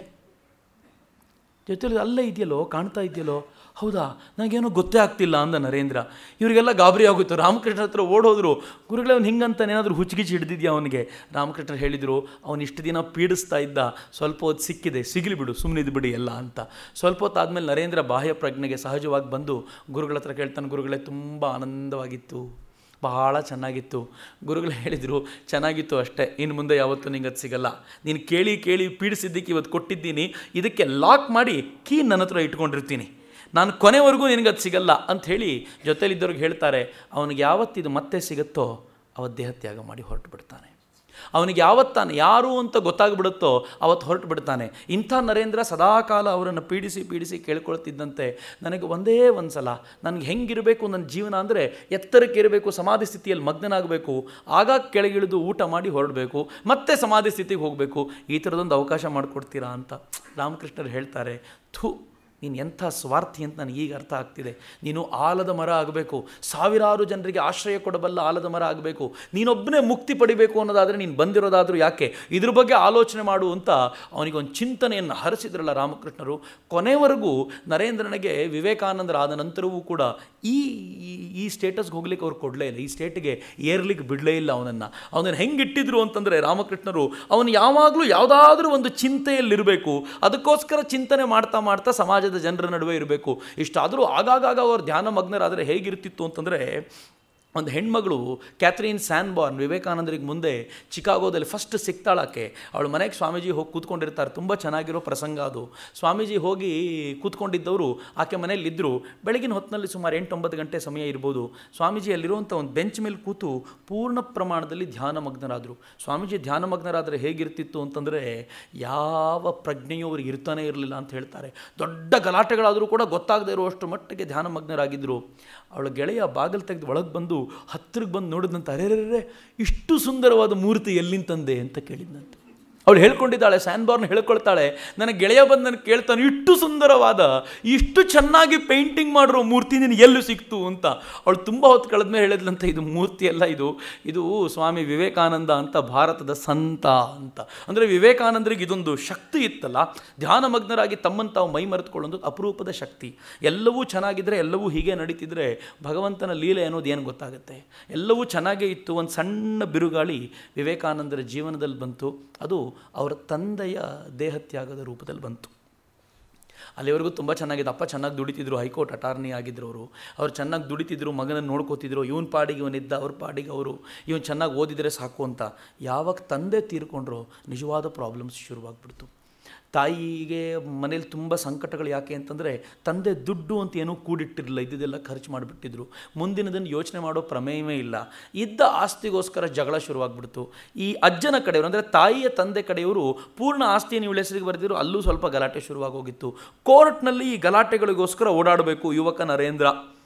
ಜೊತೆಲಿ ಅಲ್ಲೇ ಇದೆಯಲ್ಲೋ, ಕಾಣ್ತಾ ಇದೆಯಲ್ಲೋ. ಹೌದಾ, ನನಗೇನೋ ಗೊತ್ತೇ ಆಗ್ತಿಲ್ಲ ಅಂದ ನರೇಂದ್ರ. ಇವರಿಗೆಲ್ಲ ಗಾಬರಿ ಆಗೋಯ್ತು. ರಾಮಕೃಷ್ಣ ಹತ್ರ ಓಡೋದ್ರು. ಗುರುಗಳೇ, ಅವ್ನು ಹಿಂಗಂತಾನೆ ಏನಾದರೂ ಹುಚ್ಚಿಗಿಚ್ಚಿ ಹಿಡಿದಿದ್ಯಾ ಅವನಿಗೆ? ರಾಮಕೃಷ್ಣ ಹೇಳಿದರು, ಅವನು ಇಷ್ಟು ದಿನ ಪೀಡಿಸ್ತಾ ಇದ್ದ, ಸ್ವಲ್ಪ ಹೊತ್ತು ಸಿಕ್ಕಿದೆ, ಸಿಗಲಿ ಬಿಡು, ಸುಮ್ಮನಿದ್ದು ಬಿಡಿ ಎಲ್ಲ ಅಂತ. ಸ್ವಲ್ಪ ಹೊತ್ತಾದಮೇಲೆ ನರೇಂದ್ರ ಬಾಹ್ಯ ಪ್ರಜ್ಞೆಗೆ ಸಹಜವಾಗಿ ಬಂದು ಗುರುಗಳ ಹತ್ರ ಕೇಳ್ತಾನೆ, ಗುರುಗಳೇ, ತುಂಬ ಆನಂದವಾಗಿತ್ತು, ಬಹಳ ಚೆನ್ನಾಗಿತ್ತು. ಗುರುಗಳು ಹೇಳಿದರು, ಚೆನ್ನಾಗಿತ್ತು ಅಷ್ಟೇ, ಇನ್ನು ಮುಂದೆ ಯಾವತ್ತೂ ನಿಂಗೆ ಅದು ಸಿಗಲ್ಲ. ನೀನು ಕೇಳಿ ಪೀಡಿಸಿದ್ದಕ್ಕೆ ಇವತ್ತು ಕೊಟ್ಟಿದ್ದೀನಿ, ಇದಕ್ಕೆ ಲಾಕ್ ಮಾಡಿ ಕೀ ನನ್ನ ಹತ್ರ ಇಟ್ಕೊಂಡಿರ್ತೀನಿ, ನಾನು ಕೊನೆವರೆಗೂ ನಿನಗೆ ಅದು ಸಿಗಲ್ಲ ಅಂಥೇಳಿ ಜೊತೆಲಿದ್ದವ್ರಿಗೆ ಹೇಳ್ತಾರೆ. ಅವನಿಗೆ ಯಾವತ್ತಿದು ಮತ್ತೆ ಸಿಗುತ್ತೋ ಅವತ್ತು ದೇಹತ್ಯಾಗ ಮಾಡಿ ಹೊರಟು ಬಿಡ್ತಾನೆ. ಅವನಿಗೆ ಯಾವತ್ತಾನೆ ಯಾರು ಅಂತ ಗೊತ್ತಾಗ್ಬಿಡುತ್ತೋ ಅವತ್ತು ಹೊರಟು ಬಿಡ್ತಾನೆ. ಇಂಥ ನರೇಂದ್ರ ಸದಾಕಾಲ ಅವರನ್ನು ಪೀಡಿಸಿ ಪೀಡಿಸಿ ಕೇಳ್ಕೊಳ್ತಿದ್ದಂತೆ, ನನಗೆ ಒಂದೇ ಒಂದು ಸಲ ನನಗೆ ಹೆಂಗಿರಬೇಕು ನನ್ನ ಜೀವನ ಅಂದರೆ ಎತ್ತರಕ್ಕೆ ಇರಬೇಕು, ಸಮಾಧಿ ಸ್ಥಿತಿಯಲ್ಲಿ ಮಗ್ನನಾಗಬೇಕು, ಆಗಾಗ ಕೆಳಗಿಳಿದು ಊಟ ಮಾಡಿ ಹೊರಡಬೇಕು, ಮತ್ತೆ ಸಮಾಧಿ ಸ್ಥಿತಿಗೆ ಹೋಗಬೇಕು, ಈ ಥರದೊಂದು ಅವಕಾಶ ಮಾಡಿಕೊಡ್ತೀರಾ ಅಂತ ರಾಮಕೃಷ್ಣರು ಹೇಳ್ತಾರೆ. ಥೂ, ನೀನು ಎಂಥ ಸ್ವಾರ್ಥಿ ಅಂತ ನನಗೆ ಈಗ ಅರ್ಥ ಆಗ್ತಿದೆ. ನೀನು ಆಲದ ಮರ ಆಗಬೇಕು, ಸಾವಿರಾರು ಜನರಿಗೆ ಆಶ್ರಯ ಕೊಡಬಲ್ಲ ಆಲದ ಮರ ಆಗಬೇಕು, ನೀನೊಬ್ಬನೇ ಮುಕ್ತಿ ಪಡಿಬೇಕು ಅನ್ನೋದಾದರೆ ನೀನು ಬಂದಿರೋದಾದರೂ ಯಾಕೆ, ಇದ್ರ ಬಗ್ಗೆ ಆಲೋಚನೆ ಮಾಡು ಅಂತ ಅವನಿಗೊಂದು ಚಿಂತನೆಯನ್ನು ಹರಿಸಿದ್ರಲ್ಲ ರಾಮಕೃಷ್ಣರು. ಕೊನೆವರೆಗೂ ನರೇಂದ್ರನಿಗೆ ವಿವೇಕಾನಂದರಾದ ನಂತರವೂ ಕೂಡ ಈ ಸ್ಟೇಟಸ್ಗೆ ಹೋಗ್ಲಿಕ್ಕೆ ಅವ್ರು ಕೊಡಲೇ ಇಲ್ಲ, ಈ ಸ್ಟೇಟಿಗೆ ಏರ್ಲಿಕ್ಕೆ ಬಿಡಲೇ ಇಲ್ಲ ಅವನನ್ನು ಹೆಂಗಿಟ್ಟಿದ್ರು ಅಂತಂದರೆ ರಾಮಕೃಷ್ಣರು ಅವನು ಯಾವಾಗಲೂ ಯಾವುದಾದ್ರೂ ಒಂದು ಚಿಂತೆಯಲ್ಲಿರಬೇಕು, ಅದಕ್ಕೋಸ್ಕರ ಚಿಂತನೆ ಮಾಡ್ತಾ ಮಾಡ್ತಾ ಸಮಾಜದ ಜನರ ನಡುವೆ ಇರಬೇಕು. ಇಷ್ಟಾದರೂ ಆಗಾಗ ಅವರು ಧ್ಯಾನ ಮಗ್ನರಾದರೆ ಹೇಗಿರ್ತಿತ್ತು ಅಂತಂದರೆ, ಒಂದು ಹೆಣ್ಮಗಳು ಕ್ಯಾಥರಿನ್ ಸ್ಯಾನ್ಬಾರ್ನ್ ವಿವೇಕಾನಂದರಿಗೆ ಮುಂದೆ ಚಿಕಾಗೋದಲ್ಲಿ ಫಸ್ಟ್ ಸಿಗ್ತಾಳಾಕೆ. ಅವಳು ಮನೆಗೆ ಸ್ವಾಮೀಜಿ ಹೋಗಿ ಕೂತ್ಕೊಂಡಿರ್ತಾರೆ, ತುಂಬ ಚೆನ್ನಾಗಿರೋ ಪ್ರಸಂಗ ಅದು. ಸ್ವಾಮೀಜಿ ಹೋಗಿ ಕೂತ್ಕೊಂಡಿದ್ದವರು ಆಕೆ ಮನೇಲಿದ್ದರು. ಬೆಳಗಿನ ಹೊತ್ತಿನಲ್ಲಿ ಸುಮಾರು 8-9 ಗಂಟೆ ಸಮಯ ಇರ್ಬೋದು. ಸ್ವಾಮೀಜಿ ಅಲ್ಲಿರುವಂಥ ಒಂದು ಬೆಂಚ್ ಮೇಲೆ ಕೂತು ಪೂರ್ಣ ಪ್ರಮಾಣದಲ್ಲಿ ಧ್ಯಾನ ಮಗ್ನರಾದರು. ಸ್ವಾಮೀಜಿ ಧ್ಯಾನ ಮಗ್ನರಾದರೆ ಹೇಗಿರ್ತಿತ್ತು ಅಂತಂದರೆ, ಯಾವ ಪ್ರಜ್ಞೆಯೂ ಅವ್ರಿಗೆ ಇರ್ತಾನೆ ಇರಲಿಲ್ಲ ಅಂತ ಹೇಳ್ತಾರೆ. ದೊಡ್ಡ ಗಲಾಟೆಗಳಾದರೂ ಕೂಡ ಗೊತ್ತಾಗದೇ ಇರುವಷ್ಟು ಮಟ್ಟಿಗೆ ಧ್ಯಾನ ಮಗ್ನರಾಗಿದ್ದರು. ಅವಳ ಗೆಳೆಯ ಬಾಗಿಲು ತೆಗೆದು ಒಳಗೆ ಬಂದು ಹತ್ತಿರಕ್ಕೆ ಬಂದು ನೋಡಿದಂತ, ಅರೆರೆರೆ ಇಷ್ಟು ಸುಂದರವಾದ ಮೂರ್ತಿ ಎಲ್ಲಿಂತಂದೆ ಅಂತ ಕೇಳಿದಂತೆ. ಅವಳು ಹೇಳ್ಕೊಂಡಿದ್ದಾಳೆ, ಸ್ಯಾನ್ಬಾರ್ನ್ ಹೇಳ್ಕೊಳ್ತಾಳೆ, ನನ್ನ ಗೆಳೆಯ ಬಂದು ನನಗೆ ಕೇಳ್ತಾನೆ, ಇಷ್ಟು ಸುಂದರವಾದ ಇಷ್ಟು ಚೆನ್ನಾಗಿ ಪೇಂಟಿಂಗ್ ಮಾಡಿರೋ ಮೂರ್ತಿ ನಿನಗೆ ಎಲ್ಲೂ ಸಿಕ್ತು ಅಂತ. ಅವಳು ತುಂಬ ಹೊತ್ತು ಕಳೆದ್ಮೇಲೆ ಹೇಳಿದ್ಲಂತೆ, ಇದು ಮೂರ್ತಿ ಅಲ್ಲ, ಇದು ಸ್ವಾಮಿ ವಿವೇಕಾನಂದ ಅಂತ, ಭಾರತದ ಸಂತ ಅಂತ. ಅಂದರೆ ವಿವೇಕಾನಂದರಿಗೆ ಇದೊಂದು ಶಕ್ತಿ ಇತ್ತಲ್ಲ, ಧ್ಯಾನಮಗ್ನರಾಗಿ ತಮ್ಮನ್ನು ತಾವು ಮೈ ಮರೆತುಕೊಳ್ಳೋದು ಅಪರೂಪದ ಶಕ್ತಿ. ಎಲ್ಲವೂ ಚೆನ್ನಾಗಿದ್ದರೆ, ಎಲ್ಲವೂ ಹೀಗೆ ನಡೀತಿದ್ರೆ ಭಗವಂತನ ಲೀಲೆ ಅನ್ನೋದು ಏನು ಗೊತ್ತಾಗುತ್ತೆ. ಎಲ್ಲವೂ ಚೆನ್ನಾಗೇ ಇತ್ತು. ಒಂದು ಸಣ್ಣ ಬಿರುಗಾಳಿ ವಿವೇಕಾನಂದರ ಜೀವನದಲ್ಲಿ ಬಂತು. ಅದು ಅವರ ತಂದೆಯ ದೇಹತ್ಯಾಗದ ರೂಪದಲ್ಲಿ ಬಂತು. ಅಲ್ಲಿವರೆಗೂ ತುಂಬ ಚೆನ್ನಾಗಿದೆ. ಅಪ್ಪ ಚೆನ್ನಾಗಿ ದುಡಿತಿದ್ರು, ಹೈಕೋರ್ಟ್ ಅಟಾರ್ನಿ ಆಗಿದ್ರು ಅವ್ರು ಚೆನ್ನಾಗಿ ದುಡಿತಿದ್ರು, ಮಗನನ್ನು ನೋಡ್ಕೋತಿದ್ರು, ಇವನ ಪಾಡಿಗೆ ಇವನಿದ್ದ, ಅವ್ರ ಪಾಡಿಗೆ ಅವರು, ಇವನು ಚೆನ್ನಾಗಿ ಓದಿದರೆ ಸಾಕು ಅಂತ. ಯಾವಾಗ ತಂದೆ ತೀರ್ಕೊಂಡ್ರೋ ನಿಜವಾದ ಪ್ರಾಬ್ಲಮ್ಸ್ ಶುರುವಾಗ್ಬಿಡ್ತು. ತಾಯಿಗೆ ಮನೇಲಿ ತುಂಬ ಸಂಕಟಗಳು. ಯಾಕೆ ಅಂತಂದರೆ ತಂದೆ ದುಡ್ಡು ಅಂತ ಏನೂ ಕೂಡಿಟ್ಟಿರಲಿಲ್ಲ, ಇದ್ದಿದ್ದೆಲ್ಲ ಖರ್ಚು ಮಾಡಿಬಿಟ್ಟಿದ್ರು. ಮುಂದಿನದನ್ನು ಯೋಚನೆ ಮಾಡೋ ಪ್ರಮೇಯವೇ ಇಲ್ಲ. ಇದ್ದ ಆಸ್ತಿಗೋಸ್ಕರ ಜಗಳ ಶುರುವಾಗ್ಬಿಡ್ತು. ಈ ಅಜ್ಜನ ಕಡೆಯವರು ಅಂದರೆ ತಾಯಿಯ ತಂದೆ ಕಡೆಯವರು ಪೂರ್ಣ ಆಸ್ತಿಯನ್ನು ಇವಳ ಹೆಸರಿಗೆ ಬರೆದಿದ್ರು, ಅಲ್ಲೂ ಸ್ವಲ್ಪ ಗಲಾಟೆ ಶುರುವಾಗೋಗಿತ್ತು. ಕೋರ್ಟ್ನಲ್ಲಿ ಈ ಗಲಾಟೆಗಳಿಗೋಸ್ಕರ ಓಡಾಡಬೇಕು ಯುವಕ ನರೇಂದ್ರ.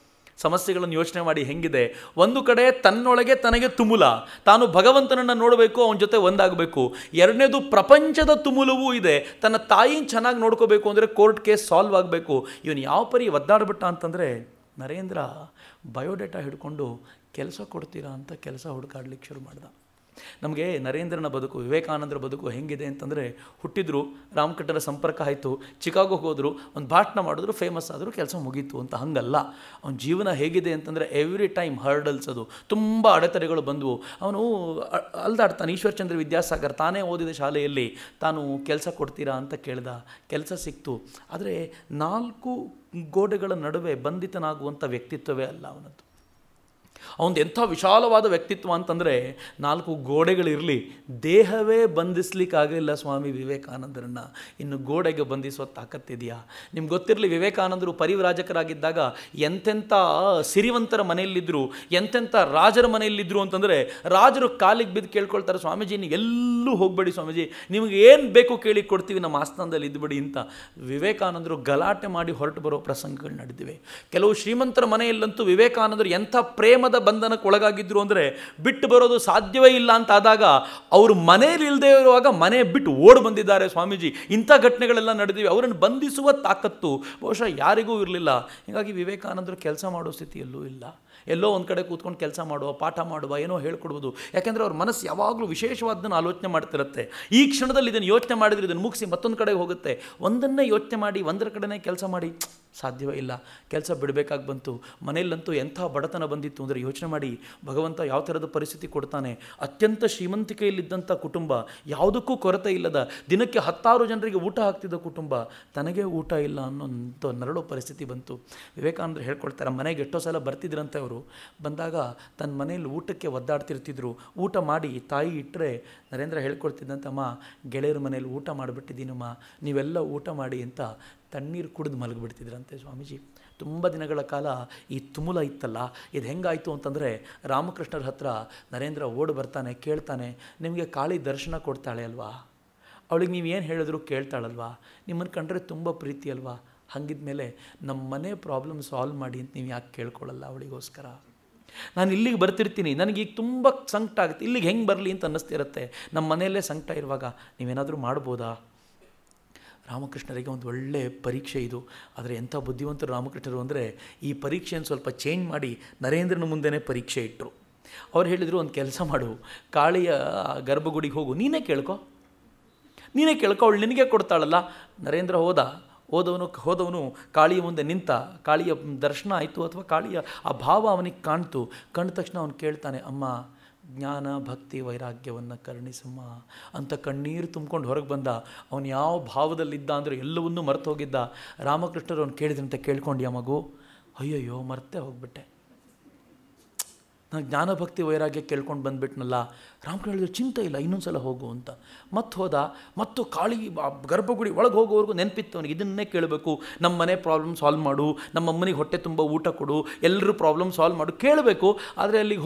ಸಮಸ್ಯೆಗಳನ್ನು ಯೋಚನೆ ಮಾಡಿ ಹೆಂಗಿದೆ. ಒಂದು ಕಡೆ ತನ್ನೊಳಗೆ ತನಗೆ ತುಮುಲ, ತಾನು ಭಗವಂತನನ್ನು ನೋಡಬೇಕು, ಅವನ ಜೊತೆ ಒಂದಾಗಬೇಕು. ಎರಡನೇದು ಪ್ರಪಂಚದ ತುಮುಲವೂ ಇದೆ, ತನ್ನ ತಾಯಿನ ಚೆನ್ನಾಗಿ ನೋಡ್ಕೋಬೇಕು ಅಂದರೆ ಕೋರ್ಟ್ ಕೇಸ್ ಸಾಲ್ವ್ ಆಗಬೇಕು. ಇವನು ಯಾವ ಪರಿ ಒದ್ದಾಡ್ಬಿಟ್ಟ ಅಂತಂದರೆ, ನರೇಂದ್ರ ಬಯೋಡೇಟಾ ಹಿಡ್ಕೊಂಡು ಕೆಲಸ ಕೊಡ್ತೀರಾ ಅಂತ ಕೆಲಸ ಹುಡುಕಾಡ್ಲಿಕ್ಕೆ ಶುರು ಮಾಡ್ದ. ನಮಗೆ ನರೇಂದ್ರನ ಬದುಕು, ವಿವೇಕಾನಂದರ ಬದುಕು ಹೆಂಗಿದೆ ಅಂತಂದರೆ, ಹುಟ್ಟಿದ್ರು, ರಾಮಕೃಷ್ಣರ ಸಂಪರ್ಕ ಆಯಿತು, ಚಿಕಾಗೋಗೆ ಹೋದರು, ಒಂದು ಭಾಷಣ ಮಾಡಿದ್ರು, ಫೇಮಸ್ ಆದರೂ, ಕೆಲಸ ಮುಗೀತು ಅಂತ. ಹಂಗಲ್ಲ ಅವನ ಜೀವನ ಹೇಗಿದೆ ಅಂತಂದರೆ, ಎವ್ರಿ ಟೈಮ್ ಹರ್ಡಲ್ಸ್, ಅದು ತುಂಬ ಅಡೆತಡೆಗಳು ಬಂದವು. ಅವನು ಅಲ್ದಾಡ್ತಾನೆ. ಈಶ್ವರಚಂದ್ರ ವಿದ್ಯಾಸಾಗರ್ ತಾನೇ ಓದಿದ ಶಾಲೆಯಲ್ಲಿ ತಾನು ಕೆಲಸ ಕೊಡ್ತೀರಾ ಅಂತ ಕೇಳ್ದ. ಕೆಲಸ ಸಿಕ್ತು. ಆದರೆ 4 ಗೋಡೆಗಳ ನಡುವೆ ಬಂಧಿತನಾಗುವಂಥ ವ್ಯಕ್ತಿತ್ವವೇ ಅಲ್ಲ ಅವನದ್ದು. ಅವನದು ಎಂಥ ವಿಶಾಲವಾದ ವ್ಯಕ್ತಿತ್ವ ಅಂತಂದರೆ, 4 ಗೋಡೆಗಳಿರಲಿ, ದೇಹವೇ ಬಂಧಿಸ್ಲಿಕ್ಕಾಗಲಿಲ್ಲ ಸ್ವಾಮಿ ವಿವೇಕಾನಂದರನ್ನು. ಇನ್ನು ಗೋಡೆಗೆ ಬಂಧಿಸುವ ತಾಕತ್ತಿದೆಯಾ? ನಿಮ್ಗೆ ಗೊತ್ತಿರಲಿ, ವಿವೇಕಾನಂದರು ಪರಿವ್ರಾಜಕರಾಗಿದ್ದಾಗ ಎಂತೆಂಥ ಸಿರಿವಂತರ ಮನೆಯಲ್ಲಿದ್ದರು, ಎಂತೆಂಥ ರಾಜರ ಮನೆಯಲ್ಲಿದ್ದರು ಅಂತಂದರೆ, ರಾಜರು ಕಾಲಿಗೆ ಬಿದ್ದು ಕೇಳ್ಕೊಳ್ತಾರೆ, ಸ್ವಾಮೀಜಿ ನೀವು ಎಲ್ಲೂ ಹೋಗಬೇಡಿ ಸ್ವಾಮೀಜಿ, ನಿಮಗೆ ಏನು ಬೇಕು ಕೇಳಿ ಕೊಡ್ತೀವಿ, ನಮ್ಮ ಆಸ್ಥಾನದಲ್ಲಿ ಇದ್ದುಬಿಡಿ ಅಂತ. ವಿವೇಕಾನಂದರು ಗಲಾಟೆ ಮಾಡಿ ಹೊರಟು ಬರೋ ಪ್ರಸಂಗಗಳು ನಡೆದಿವೆ. ಕೆಲವು ಶ್ರೀಮಂತರ ಮನೆಯಲ್ಲಂತೂ ವಿವೇಕಾನಂದರು ಎಂಥ ಪ್ರೇಮದ ಬಂಧನಕ್ಕೆ ಒಳಗಾಗಿದ್ರು ಅಂದರೆ, ಬಿಟ್ಟು ಬರೋದು ಸಾಧ್ಯವೇ ಇಲ್ಲ ಅಂತ ಆದಾಗ ಅವರು ಮನೆಯಲ್ಲಿ ಇಲ್ಲದೆ ಇರುವಾಗ ಮನೆ ಬಿಟ್ಟು ಓಡಿ ಬಂದಿದ್ದಾರೆ ಸ್ವಾಮೀಜಿ. ಇಂಥ ಘಟನೆಗಳೆಲ್ಲ ನಡೆದಿವೆ. ಅವರನ್ನು ಬಂಧಿಸುವ ತಾಕತ್ತು ಬಹುಶಃ ಯಾರಿಗೂ ಇರಲಿಲ್ಲ. ಹೀಗಾಗಿ ವಿವೇಕಾನಂದರು ಕೆಲಸ ಮಾಡೋ ಸ್ಥಿತಿಯಲ್ಲೂ ಇಲ್ಲ. ಎಲ್ಲೋ ಒಂದು ಕಡೆ ಕೂತ್ಕೊಂಡು ಕೆಲಸ ಮಾಡುವ, ಪಾಠ ಮಾಡುವ, ಏನೋ ಹೇಳ್ಕೊಡ್ಬೋದು. ಯಾಕೆಂದರೆ ಅವ್ರ ಮನಸ್ಸು ಯಾವಾಗಲೂ ವಿಶೇಷವಾದನ್ನು ಆಲೋಚನೆ ಮಾಡ್ತಿರುತ್ತೆ. ಈ ಕ್ಷಣದಲ್ಲಿ ಇದನ್ನು ಯೋಚನೆ ಮಾಡಿದರೆ ಇದನ್ನು ಮುಗಿಸಿ ಮತ್ತೊಂದು ಕಡೆಗೆ ಹೋಗುತ್ತೆ. ಒಂದನ್ನೇ ಯೋಚನೆ ಮಾಡಿ ಒಂದರ ಕಡೆನೇ ಕೆಲಸ ಮಾಡಿ ಸಾಧ್ಯವೇ ಇಲ್ಲ. ಕೆಲಸ ಬಿಡಬೇಕಾಗಿ ಬಂತು. ಮನೆಯಲ್ಲಂತೂ ಎಂಥ ಬಡತನ ಬಂದಿತ್ತು ಅಂದರೆ, ಯೋಚನೆ ಮಾಡಿ ಭಗವಂತ ಯಾವ ಥರದ ಪರಿಸ್ಥಿತಿ ಕೊಡ್ತಾನೆ. ಅತ್ಯಂತ ಶ್ರೀಮಂತಿಕೆಯಲ್ಲಿದ್ದಂಥ ಕುಟುಂಬ, ಯಾವುದಕ್ಕೂ ಕೊರತೆ ಇಲ್ಲದ, ದಿನಕ್ಕೆ 10 ಜನರಿಗೆ ಊಟ ಹಾಕ್ತಿದ್ದ ಕುಟುಂಬ, ತನಗೆ ಊಟ ಇಲ್ಲ ಅನ್ನೋಂಥ ನರಳೋ ಪರಿಸ್ಥಿತಿ ಬಂತು. ವಿವೇಕಾನಂದರು ಹೇಳ್ಕೊಳ್ತಾರೆ, ಮನೆಗೆ ಎಷ್ಟೋ ಸಲ ಬರ್ತಿದ್ರಂತೆ ಅವರು. ಬಂದರು. ಬಂದಾಗ ತನ್ನ ಮನೇಲಿ ಊಟಕ್ಕೆ ಒದ್ದಾಡ್ತಿರ್ತಿದ್ರು. ಊಟ ಮಾಡಿ ತಾಯಿ ಇಟ್ಟರೆ ನರೇಂದ್ರ ಹೇಳ್ಕೊಳ್ತಿದ್ದಂತಮ್ಮ, ಗೆಳೆಯರ ಮನೇಲಿ ಊಟ ಮಾಡಿಬಿಟ್ಟಿದ್ದೀನಮ್ಮ, ನೀವೆಲ್ಲ ಊಟ ಮಾಡಿ ಅಂತ ತಣ್ಣೀರು ಕುಡಿದು ಮಲಗಿಬಿಡ್ತಿದ್ರಂತೆ ಸ್ವಾಮೀಜಿ. ತುಂಬ ದಿನಗಳ ಕಾಲ ಈ ತುಮುಲ ಇತ್ತಲ್ಲ, ಇದು ಹೆಂಗಾಯಿತು ಅಂತಂದರೆ ರಾಮಕೃಷ್ಣರ ಹತ್ರ ನರೇಂದ್ರ ಓಡಿ ಬರ್ತಾನೆ, ಕೇಳ್ತಾನೆ, ನಿಮಗೆ ಕಾಳಿ ದರ್ಶನ ಕೊಡ್ತಾಳೆ ಅಲ್ವಾ, ಅವಳಿಗೆ ನೀವು ಏನು ಹೇಳಿದ್ರು ಕೇಳ್ತಾಳಲ್ವಾ, ನಿಮ್ಮನ್ನು ಕಂಡ್ರೆ ತುಂಬ ಪ್ರೀತಿ ಅಲ್ವಾ, ಹಾಗಿದ್ಮೇಲೆ ನಮ್ಮ ಮನೆ ಪ್ರಾಬ್ಲಮ್ ಸಾಲ್ವ್ ಮಾಡಿ ಅಂತ ನೀವು ಯಾಕೆ ಕೇಳ್ಕೊಳ್ಳಲ್ಲ ಅವಳಿಗೋಸ್ಕರ? ನಾನು ಇಲ್ಲಿಗೆ ಬರ್ತಿರ್ತೀನಿ, ನನಗೀಗ ತುಂಬ ಸಂಕಟ ಆಗುತ್ತೆ, ಇಲ್ಲಿಗೆ ಹೆಂಗೆ ಬರಲಿ ಅಂತ ಅನ್ನಿಸ್ತಿರುತ್ತೆ, ನಮ್ಮ ಮನೆಯಲ್ಲೇ ಸಂಕಟ ಇರುವಾಗ ನೀವೇನಾದರೂ ಮಾಡ್ಬೋದಾ? ರಾಮಕೃಷ್ಣರಿಗೆ ಒಂದು ಒಳ್ಳೆಯ ಪರೀಕ್ಷೆ ಇದು. ಆದರೆ ಎಂಥ ಬುದ್ಧಿವಂತರು ರಾಮಕೃಷ್ಣರು ಅಂದರೆ, ಈ ಪರೀಕ್ಷೆಯನ್ನು ಸ್ವಲ್ಪ ಚೇಂಜ್ ಮಾಡಿ ನರೇಂದ್ರನ ಮುಂದೆನೇ ಪರೀಕ್ಷೆ ಇಟ್ಟರು. ಅವ್ರು ಹೇಳಿದರು, ಒಂದು ಕೆಲಸ ಮಾಡು, ಕಾಳಿಯ ಗರ್ಭಗುಡಿಗೆ ಹೋಗು, ನೀನೇ ಕೇಳ್ಕೊ, ಅವಳು ನಿನಗೆ ಕೊಡ್ತಾಳಲ್ಲ. ನರೇಂದ್ರ ಹೋದವನು ಕಾಳಿಯ ಮುಂದೆ ನಿಂತ, ಕಾಳಿಯ ದರ್ಶನ ಆಯಿತು ಅಥವಾ ಕಾಳಿಯ ಆ ಭಾವ ಅವನಿಗೆ ಕಾಣ್ತು. ಕಂಡ ತಕ್ಷಣ ಅವನು ಕೇಳ್ತಾನೆ, ಅಮ್ಮ ಜ್ಞಾನ ಭಕ್ತಿ ವೈರಾಗ್ಯವನ್ನು ಕರುಣಿಸಮ್ಮ ಅಂತ ಕಣ್ಣೀರು ತುಂಬ್ಕೊಂಡು ಹೊರಗೆ ಬಂದ. ಅವನು ಯಾವ ಭಾವದಲ್ಲಿದ್ದ ಅಂದರೆ ಎಲ್ಲವನ್ನೂ ಮರೆತು ಹೋಗಿದ್ದ. ರಾಮಕೃಷ್ಣರು ಅವನು ಕೇಳಿದಂತೆ, ಕೇಳ್ಕೊಂಡ್ಯಾ ಮಗು? ಅಯ್ಯಯ್ಯೋ ಮರ್ತೇ ಹೋಗ್ಬಿಟ್ಟೆ, ನಾನು ಜ್ಞಾನ ಭಕ್ತಿ ವೈರಾಗ್ಯ ಕೇಳ್ಕೊಂಡು ಬಂದುಬಿಟ್ನಲ್ಲ. ರಾಮಕೃಷ್ಣ ಹೇಳಿದ್ರು, ಚಿಂತೆ ಇಲ್ಲ, ಇನ್ನೊಂದು ಸಲ ಹೋಗು ಅಂತ. ಹೋದ, ಮತ್ತು ಕಾಳಿ ಗರ್ಭಗುಡಿ ಒಳಗೆ ಹೋಗೋವರೆಗೂ ನೆನಪಿತ್ತು ಅವನಿಗೆ, ಇದನ್ನೇ ಕೇಳಬೇಕು, ನಮ್ಮ ಮನೆ ಪ್ರಾಬ್ಲಮ್ ಸಾಲ್ವ್ ಮಾಡು, ನಮ್ಮ ಅಮ್ಮನಿಗೆ ಹೊಟ್ಟೆ ತುಂಬ ಊಟ ಕೊಡು, ಎಲ್ಲರೂ ಪ್ರಾಬ್ಲಮ್ ಸಾಲ್ವ್ ಮಾಡು ಕೇಳಬೇಕು. ಆದರೆ ಅಲ್ಲಿಗೆ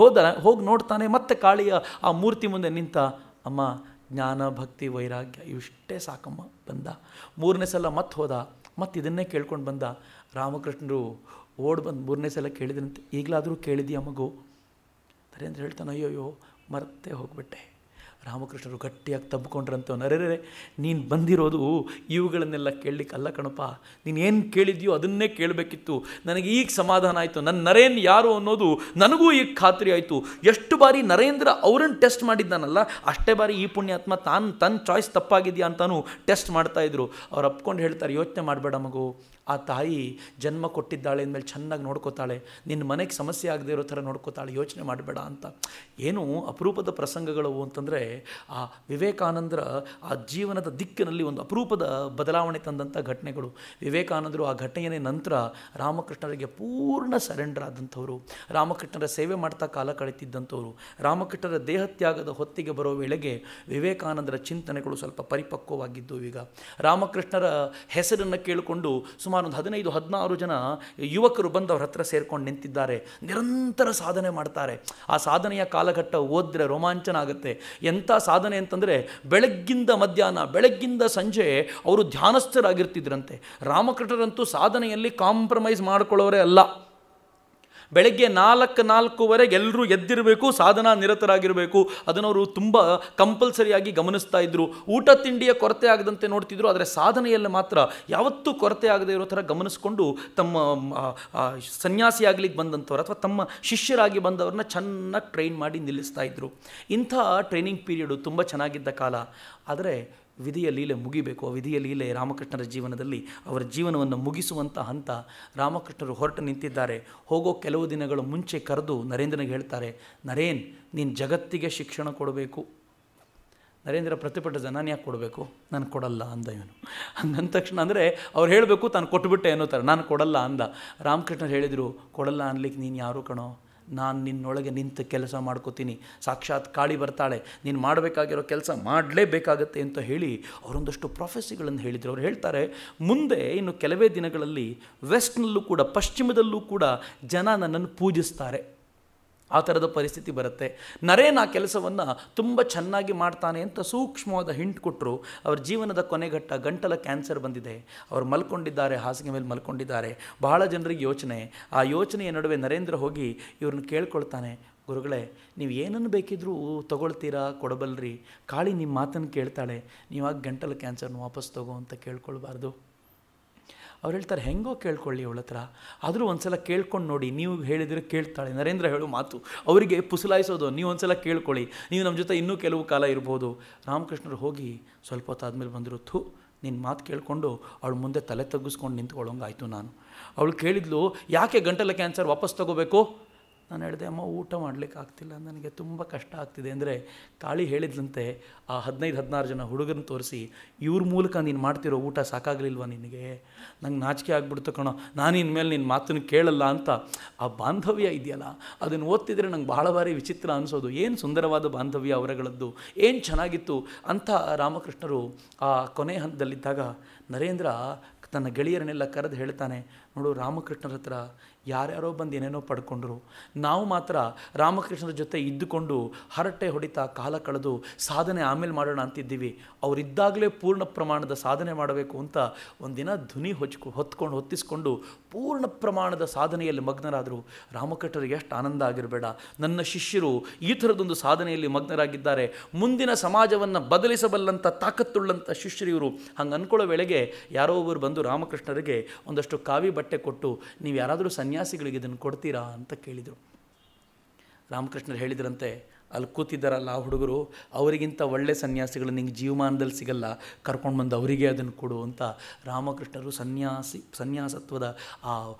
ಹೋಗಿ ನೋಡ್ತಾನೆ, ಮತ್ತೆ ಕಾಳಿಯ ಆ ಮೂರ್ತಿ ಮುಂದೆ ನಿಂತ, ಅಮ್ಮ ಜ್ಞಾನ ಭಕ್ತಿ ವೈರಾಗ್ಯ ಇವಿಷ್ಟೇ ಸಾಕಮ್ಮ ಬಂದ. 3ನೇ ಸಲ ಹೋದ, ಇದನ್ನೇ ಕೇಳ್ಕೊಂಡು ಬಂದ. ರಾಮಕೃಷ್ಣರು ಬಂದು 3ನೇ ಸಲ ಕೇಳಿದ್ರಂತೆ, ಈಗಲಾದರೂ ಕೇಳಿದೆಯಾ ಮಗು? ನರೇಂದ್ರ ಹೇಳ್ತಾನೆ, ಅಯ್ಯೋಯ್ಯೋ ಮರ್ತೇ ಹೋಗ್ಬಿಟ್ಟೆ. ರಾಮಕೃಷ್ಣರು ಗಟ್ಟಿಯಾಗಿ ತಬ್ಕೊಂಡ್ರಂತೆ, ನರೇರೆ ನೀನು ಬಂದಿರೋದು ಇವುಗಳನ್ನೆಲ್ಲ ಕೇಳಲಿಕ್ಕೆ ಅಲ್ಲ ಕಣಪ್ಪ, ನೀನೇನು ಕೇಳಿದ್ಯೋ ಅದನ್ನೇ ಕೇಳಬೇಕಿತ್ತು. ನನಗೆ ಈಗ ಸಮಾಧಾನ ಆಯಿತು, ನನ್ನ ನರೇನ್ ಯಾರು ಅನ್ನೋದು ನನಗೂ ಈಗ ಖಾತ್ರಿ ಆಯಿತು. ಎಷ್ಟು ಬಾರಿ ನರೇಂದ್ರ ಅವರನ್ನು ಟೆಸ್ಟ್ ಮಾಡಿದ್ದಾನಲ್ಲ, ಅಷ್ಟೇ ಬಾರಿ ಈ ಪುಣ್ಯಾತ್ಮ ತನ್ನ ಚಾಯ್ಸ್ ತಪ್ಪಾಗಿದೆಯಾ ಅಂತಾನು ಟೆಸ್ಟ್ ಮಾಡ್ತಾಯಿದ್ರು. ಅವ್ರು ಅಪ್ಕೊಂಡು ಹೇಳ್ತಾರೆ, ಯೋಚನೆ ಮಾಡಬೇಡ ಮಗು, ಆ ತಾಯಿ ಜನ್ಮ ಕೊಟ್ಟಿದ್ದಾಳೆ ಅಂದಮೇಲೆ ಚೆನ್ನಾಗಿ ನೋಡ್ಕೋತಾಳೆ, ನಿನ್ನ ಮನೆಗೆ ಸಮಸ್ಯೆ ಆಗದೆ ಇರೋ ಥರ ನೋಡ್ಕೋತಾಳೆ, ಯೋಚನೆ ಮಾಡಬೇಡ ಅಂತ. ಏನು ಅಪರೂಪದ ಪ್ರಸಂಗಗಳವು ಅಂತಂದರೆ, ಆ ವಿವೇಕಾನಂದರ ಆ ಜೀವನದ ದಿಕ್ಕಿನಲ್ಲಿ ಒಂದು ಅಪರೂಪದ ಬದಲಾವಣೆ ತಂದಂಥ ಘಟನೆಗಳು. ವಿವೇಕಾನಂದರು ಆ ಘಟನೆಯ ನಂತರ ರಾಮಕೃಷ್ಣರಿಗೆ ಪೂರ್ಣ ಸರೆಂಡರ್ ಆದಂಥವರು, ರಾಮಕೃಷ್ಣರ ಸೇವೆ ಮಾಡ್ತಾ ಕಾಲ ಕಳೀತಿದ್ದಂಥವ್ರು. ರಾಮಕೃಷ್ಣರ ದೇಹತ್ಯಾಗದ ಹೊತ್ತಿಗೆ ಬರೋ ವೇಳೆಗೆ ವಿವೇಕಾನಂದರ ಚಿಂತನೆಗಳು ಸ್ವಲ್ಪ ಪರಿಪಕ್ವವಾಗಿದ್ದು. ಈಗ ರಾಮಕೃಷ್ಣರ ಹೆಸರನ್ನು ಕೇಳಿಕೊಂಡು ಸುಮಾರು ಒಂದು 15-16 ಜನ ಯುವಕರು ಬಂದು ಅವ್ರ ಹತ್ರ ಸೇರ್ಕೊಂಡು ನಿಂತಿದ್ದಾರೆ. ನಿರಂತರ ಸಾಧನೆ ಮಾಡ್ತಾರೆ. ಆ ಸಾಧನೆಯ ಕಾಲಘಟ್ಟ ಓದಿದ್ರೆ ರೋಮಾಂಚನ ಆಗುತ್ತೆ. ಎಂಥ ಸಾಧನೆ ಅಂತಂದರೆ, ಬೆಳಗ್ಗಿಂದ ಮಧ್ಯಾಹ್ನ, ಬೆಳಗ್ಗಿಂದ ಸಂಜೆ ಅವರು ಧ್ಯಾನಸ್ಥರಾಗಿರ್ತಿದ್ರಂತೆ. ರಾಮಕೃಷ್ಣರಂತೂ ಸಾಧನೆಯಲ್ಲಿ ಕಾಂಪ್ರಮೈಸ್ ಮಾಡ್ಕೊಳ್ಳೋರೇ ಅಲ್ಲ. ಬೆಳಗ್ಗೆ 4:04ವರೆಗೆ ಎಲ್ಲರೂ ಎದ್ದಿರಬೇಕು, ಸಾಧನಾ ನಿರತರಾಗಿರಬೇಕು. ಅದನ್ನವರು ತುಂಬ ಕಂಪಲ್ಸರಿಯಾಗಿ ಗಮನಿಸ್ತಾ ಇದ್ದರು. ಊಟ ತಿಂಡಿಯ ಕೊರತೆ ಆಗದಂತೆ ನೋಡ್ತಿದ್ರು, ಆದರೆ ಸಾಧನೆಯಲ್ಲಿ ಮಾತ್ರ ಯಾವತ್ತೂ ಕೊರತೆ ಆಗದೇ ಇರೋ ಥರ ಗಮನಿಸ್ಕೊಂಡು ತಮ್ಮ ಸನ್ಯಾಸಿಯಾಗಲಿಕ್ಕೆ ಬಂದಂಥವ್ರು ಅಥವಾ ತಮ್ಮ ಶಿಷ್ಯರಾಗಿ ಬಂದವ್ರನ್ನ ಚೆನ್ನಾಗಿ ಟ್ರೈನ್ ಮಾಡಿ ನಿಲ್ಲಿಸ್ತಾ ಇದ್ದರು. ಇಂಥ ಟ್ರೈನಿಂಗ್ ಪೀರಿಯಡು ತುಂಬ ಚೆನ್ನಾಗಿದ್ದ ಕಾಲ. ಆದರೆ ವಿಧಿಯ ಲೀಲೆ ಮುಗಿಬೇಕು. ಆ ವಿಧಿಯ ಲೀಲೆ ರಾಮಕೃಷ್ಣರ ಜೀವನದಲ್ಲಿ ಅವರ ಜೀವನವನ್ನು ಮುಗಿಸುವಂಥ ಹಂತ. ರಾಮಕೃಷ್ಣರು ಹೊರಟು ನಿಂತಿದ್ದಾರೆ. ಹೋಗೋ ಕೆಲವು ದಿನಗಳ ಮುಂಚೆ ಕರೆದು ನರೇಂದ್ರನಿಗೆ ಹೇಳ್ತಾರೆ, ನರೇನ್ ನೀನು ಜಗತ್ತಿಗೆ ಶಿಕ್ಷಣ ಕೊಡಬೇಕು. ನರೇಂದ್ರ ಪ್ರತಿಭಟಿಸಿದ, ನಾನು ಯಾಕೆ ಕೊಡಬೇಕು, ನಾನು ಕೊಡಲ್ಲ ಅಂದ. ಇವನು ಹಂಗಂದ ತಕ್ಷಣ ಅಂದರೆ ಅವ್ರು ಹೇಳಬೇಕು ತಾನು ಕೊಟ್ಟುಬಿಟ್ಟೆ ಅನ್ನೋ ಥರ, ನಾನು ಕೊಡಲ್ಲ ಅಂದ. ರಾಮಕೃಷ್ಣರು ಹೇಳಿದರು, ಕೊಡಲ್ಲ ಅನ್ಲಿಕ್ಕೆ ನೀನು ಯಾರು ಕಣೋ, ನಾನು ನಿನ್ನೊಳಗೆ ನಿಂತು ಕೆಲಸ ಮಾಡ್ಕೋತೀನಿ, ಸಾಕ್ಷಾತ್ ಕಾಳಿ ಬರ್ತಾಳೆ, ನೀನು ಮಾಡಬೇಕಾಗಿರೋ ಕೆಲಸ ಮಾಡಲೇಬೇಕಾಗತ್ತೆ ಅಂತ ಹೇಳಿ ಅವರೊಂದಷ್ಟು ಪ್ರೊಫೆಸಿಗಳನ್ನು ಹೇಳಿದರು. ಅವ್ರು ಹೇಳ್ತಾರೆ, ಮುಂದೆ ಇನ್ನು ಕೆಲವೇ ದಿನಗಳಲ್ಲಿ ವೆಸ್ಟ್ನಲ್ಲೂ ಕೂಡ, ಪಶ್ಚಿಮದಲ್ಲೂ ಕೂಡ ಜನ ನನ್ನನ್ನು ಪೂಜಿಸ್ತಾರೆ. ಆ ಥರದ ಪರಿಸ್ಥಿತಿ ಬರುತ್ತೆ. ನರೇನ್ ಆ ಕೆಲಸವನ್ನು ತುಂಬ ಚೆನ್ನಾಗಿ ಮಾಡ್ತಾನೆ ಅಂತ ಸೂಕ್ಷ್ಮವಾದ ಹಿಂಟ್ ಕೊಟ್ಟರು. ಅವ್ರ ಜೀವನದ ಕೊನೆಘಟ್ಟ, ಗಂಟಲ ಕ್ಯಾನ್ಸರ್ ಬಂದಿದೆ, ಅವ್ರು ಮಲ್ಕೊಂಡಿದ್ದಾರೆ, ಹಾಸಿಗೆ ಮೇಲೆ ಮಲ್ಕೊಂಡಿದ್ದಾರೆ. ಬಹಳ ಜನರಿಗೆ ಯೋಚನೆ. ಆ ಯೋಚನೆಯ ನಡುವೆ ನರೇಂದ್ರ ಹೋಗಿ ಇವ್ರನ್ನ ಕೇಳ್ಕೊಳ್ತಾನೆ, ಗುರುಗಳೇ ನೀವು ಏನನ್ನು ಬೇಕಿದ್ರೂ ತೊಗೊಳ್ತೀರಾ, ಕೊಡಬಲ್ರಿ, ಕಾಳಿ ನಿಮ್ಮ ಮಾತನ್ನು ಕೇಳ್ತಾಳೆ, ನೀವಾಗ ಗಂಟಲ ಕ್ಯಾನ್ಸರ್ನ ವಾಪಸ್ ತಗೋ ಅಂತ ಕೇಳ್ಕೊಳ್ಬಾರ್ದು. ಅವ್ರು ಹೇಳ್ತಾರೆ, ಹೆಂಗೋ ಕೇಳ್ಕೊಳ್ಳಿ ಅವಳ ಹತ್ರ, ಆದರೂ ಒಂದು ಸಲ ಕೇಳ್ಕೊಂಡು ನೋಡಿ, ನೀವು ಹೇಳಿದರೆ ಕೇಳ್ತಾಳೆ. ನರೇಂದ್ರ ಹೇಳೋ ಮಾತು ಅವರಿಗೆ ಪುಸಲಾಯಿಸೋದು, ನೀವು ಒಂದು ಸಲ ಕೇಳ್ಕೊಳ್ಳಿ, ನೀವು ನಮ್ಮ ಜೊತೆ ಇನ್ನೂ ಕೆಲವು ಕಾಲ ಇರ್ಬೋದು. ರಾಮಕೃಷ್ಣರು ಹೋಗಿ ಸ್ವಲ್ಪ ಹೊತ್ತಾದ್ಮೇಲೆ ಬಂದರು, ನಿನ್ನ ಮಾತು ಕೇಳಿಕೊಂಡು ಅವಳು ಮುಂದೆ ತಲೆ ತಗ್ಗಿಸ್ಕೊಂಡು ನಿಂತ್ಕೊಳ್ಳೋಂಗಾಯ್ತು ನಾನು. ಅವಳು ಕೇಳಿದ್ಲು, ಯಾಕೆ ಗಂಟಲ ಕ್ಯಾನ್ಸರ್ ವಾಪಸ್ ತಗೋಬೇಕು? ನಾನು ಹೇಳಿದೆ, ಅಮ್ಮ ಊಟ ಮಾಡಲಿಕ್ಕೆ ಆಗ್ತಿಲ್ಲ, ನನಗೆ ತುಂಬ ಕಷ್ಟ ಆಗ್ತಿದೆ ಅಂದರೆ ಕಾಳಿ ಹೇಳಿದ್ಲಂತೆ, ಆ 15-16 ಜನ ಹುಡುಗರನ್ನ ತೋರಿಸಿ, ಇವ್ರ ಮೂಲಕ ನೀನು ಮಾಡ್ತಿರೋ ಊಟ ಸಾಕಾಗಲಿಲ್ವ ನಿನಗೆ? ನಂಗೆ ನಾಚಿಕೆ ಆಗ್ಬಿಡ್ತು ಕಣೋ, ನಾನು ಇನ್ಮೇಲೆ ನಿನ್ನ ಮಾತನ್ನು ಕೇಳಲ್ಲ ಅಂತ. ಆ ಬಾಂಧವ್ಯ ಇದೆಯಲ್ಲ, ಅದನ್ನು ಓದ್ತಿದ್ರೆ ನಂಗೆ ಬಹಳ ಬಾರಿ ವಿಚಿತ್ರ ಅನಿಸೋದು. ಏನು ಸುಂದರವಾದ ಬಾಂಧವ್ಯ ಅವರಗಳದ್ದು, ಏನು ಚೆನ್ನಾಗಿತ್ತು ಅಂತ. ರಾಮಕೃಷ್ಣರು ಆ ಕೊನೆ ಹಂತದಲ್ಲಿದ್ದಾಗ ನರೇಂದ್ರ ತನ್ನ ಗೆಳೆಯರನ್ನೆಲ್ಲ ಕರೆದು ಹೇಳ್ತಾನೆ, ನೋಡು, ರಾಮಕೃಷ್ಣರ ಹತ್ರ ಯಾರ್ಯಾರೋ ಬಂದು ಏನೇನೋ ಪಡ್ಕೊಂಡ್ರು, ನಾವು ಮಾತ್ರ ರಾಮಕೃಷ್ಣರ ಜೊತೆ ಇದ್ದುಕೊಂಡು ಹರಟೆ ಹೊಡಿತಾ ಕಾಲ ಕಳೆದು ಸಾಧನೆ ಆಮೇಲೆ ಮಾಡೋಣ ಅಂತಿದ್ದೀವಿ. ಅವರಿದ್ದಾಗಲೇ ಪೂರ್ಣ ಪ್ರಮಾಣದ ಸಾಧನೆ ಮಾಡಬೇಕು ಅಂತ ಒಂದಿನ ಧ್ವನಿ ಹೊತ್ತಿಸ್ಕೊಂಡು ಪೂರ್ಣ ಪ್ರಮಾಣದ ಸಾಧನೆಯಲ್ಲಿ ಮಗ್ನರಾದರು. ರಾಮಕೃಷ್ಣರಿಗೆ ಎಷ್ಟು ಆನಂದ ಆಗಿರಬೇಡ, ನನ್ನ ಶಿಷ್ಯರು ಈ ಥರದೊಂದು ಸಾಧನೆಯಲ್ಲಿ ಮಗ್ನರಾಗಿದ್ದಾರೆ, ಮುಂದಿನ ಸಮಾಜವನ್ನು ಬದಲಿಸಬಲ್ಲಂಥ ತಾಕತ್ತುಳ್ಳಂಥ ಶಿಷ್ಯರು ಇವರು. ಹಂಗೆ ಅಂದ್ಕೊಳ್ಳೋ ವೇಳೆಗೆ ಯಾರೋ ಒಬ್ಬರು ಬಂದು ರಾಮಕೃಷ್ಣರಿಗೆ ಒಂದಷ್ಟು ಕಾವಿ ಬಟ್ಟೆ ಕೊಟ್ಟು, ನೀವು ಯಾರಾದರೂ ಸನ್ಯಾಸಿಗಳಿಗೆ ಇದನ್ನು ಕೊಡ್ತೀರಾ ಅಂತ ಕೇಳಿದರು. ರಾಮಕೃಷ್ಣರು ಹೇಳಿದ್ರಂತೆ, ಅಲ್ಲಿ ಕೂತಿದ್ದಾರಲ್ಲ ಆ ಹುಡುಗರು, ಅವರಿಗಿಂತ ಒಳ್ಳೆ ಸನ್ಯಾಸಿಗಳು ನಿಂಗೆ ಜೀವಮಾನದಲ್ಲಿ ಸಿಗಲ್ಲ, ಕರ್ಕೊಂಡು ಬಂದು ಅವರಿಗೆ ಅದನ್ನು ಕೊಡು ಅಂತ ರಾಮಕೃಷ್ಣರು ಸನ್ಯಾಸತ್ವದ ಆ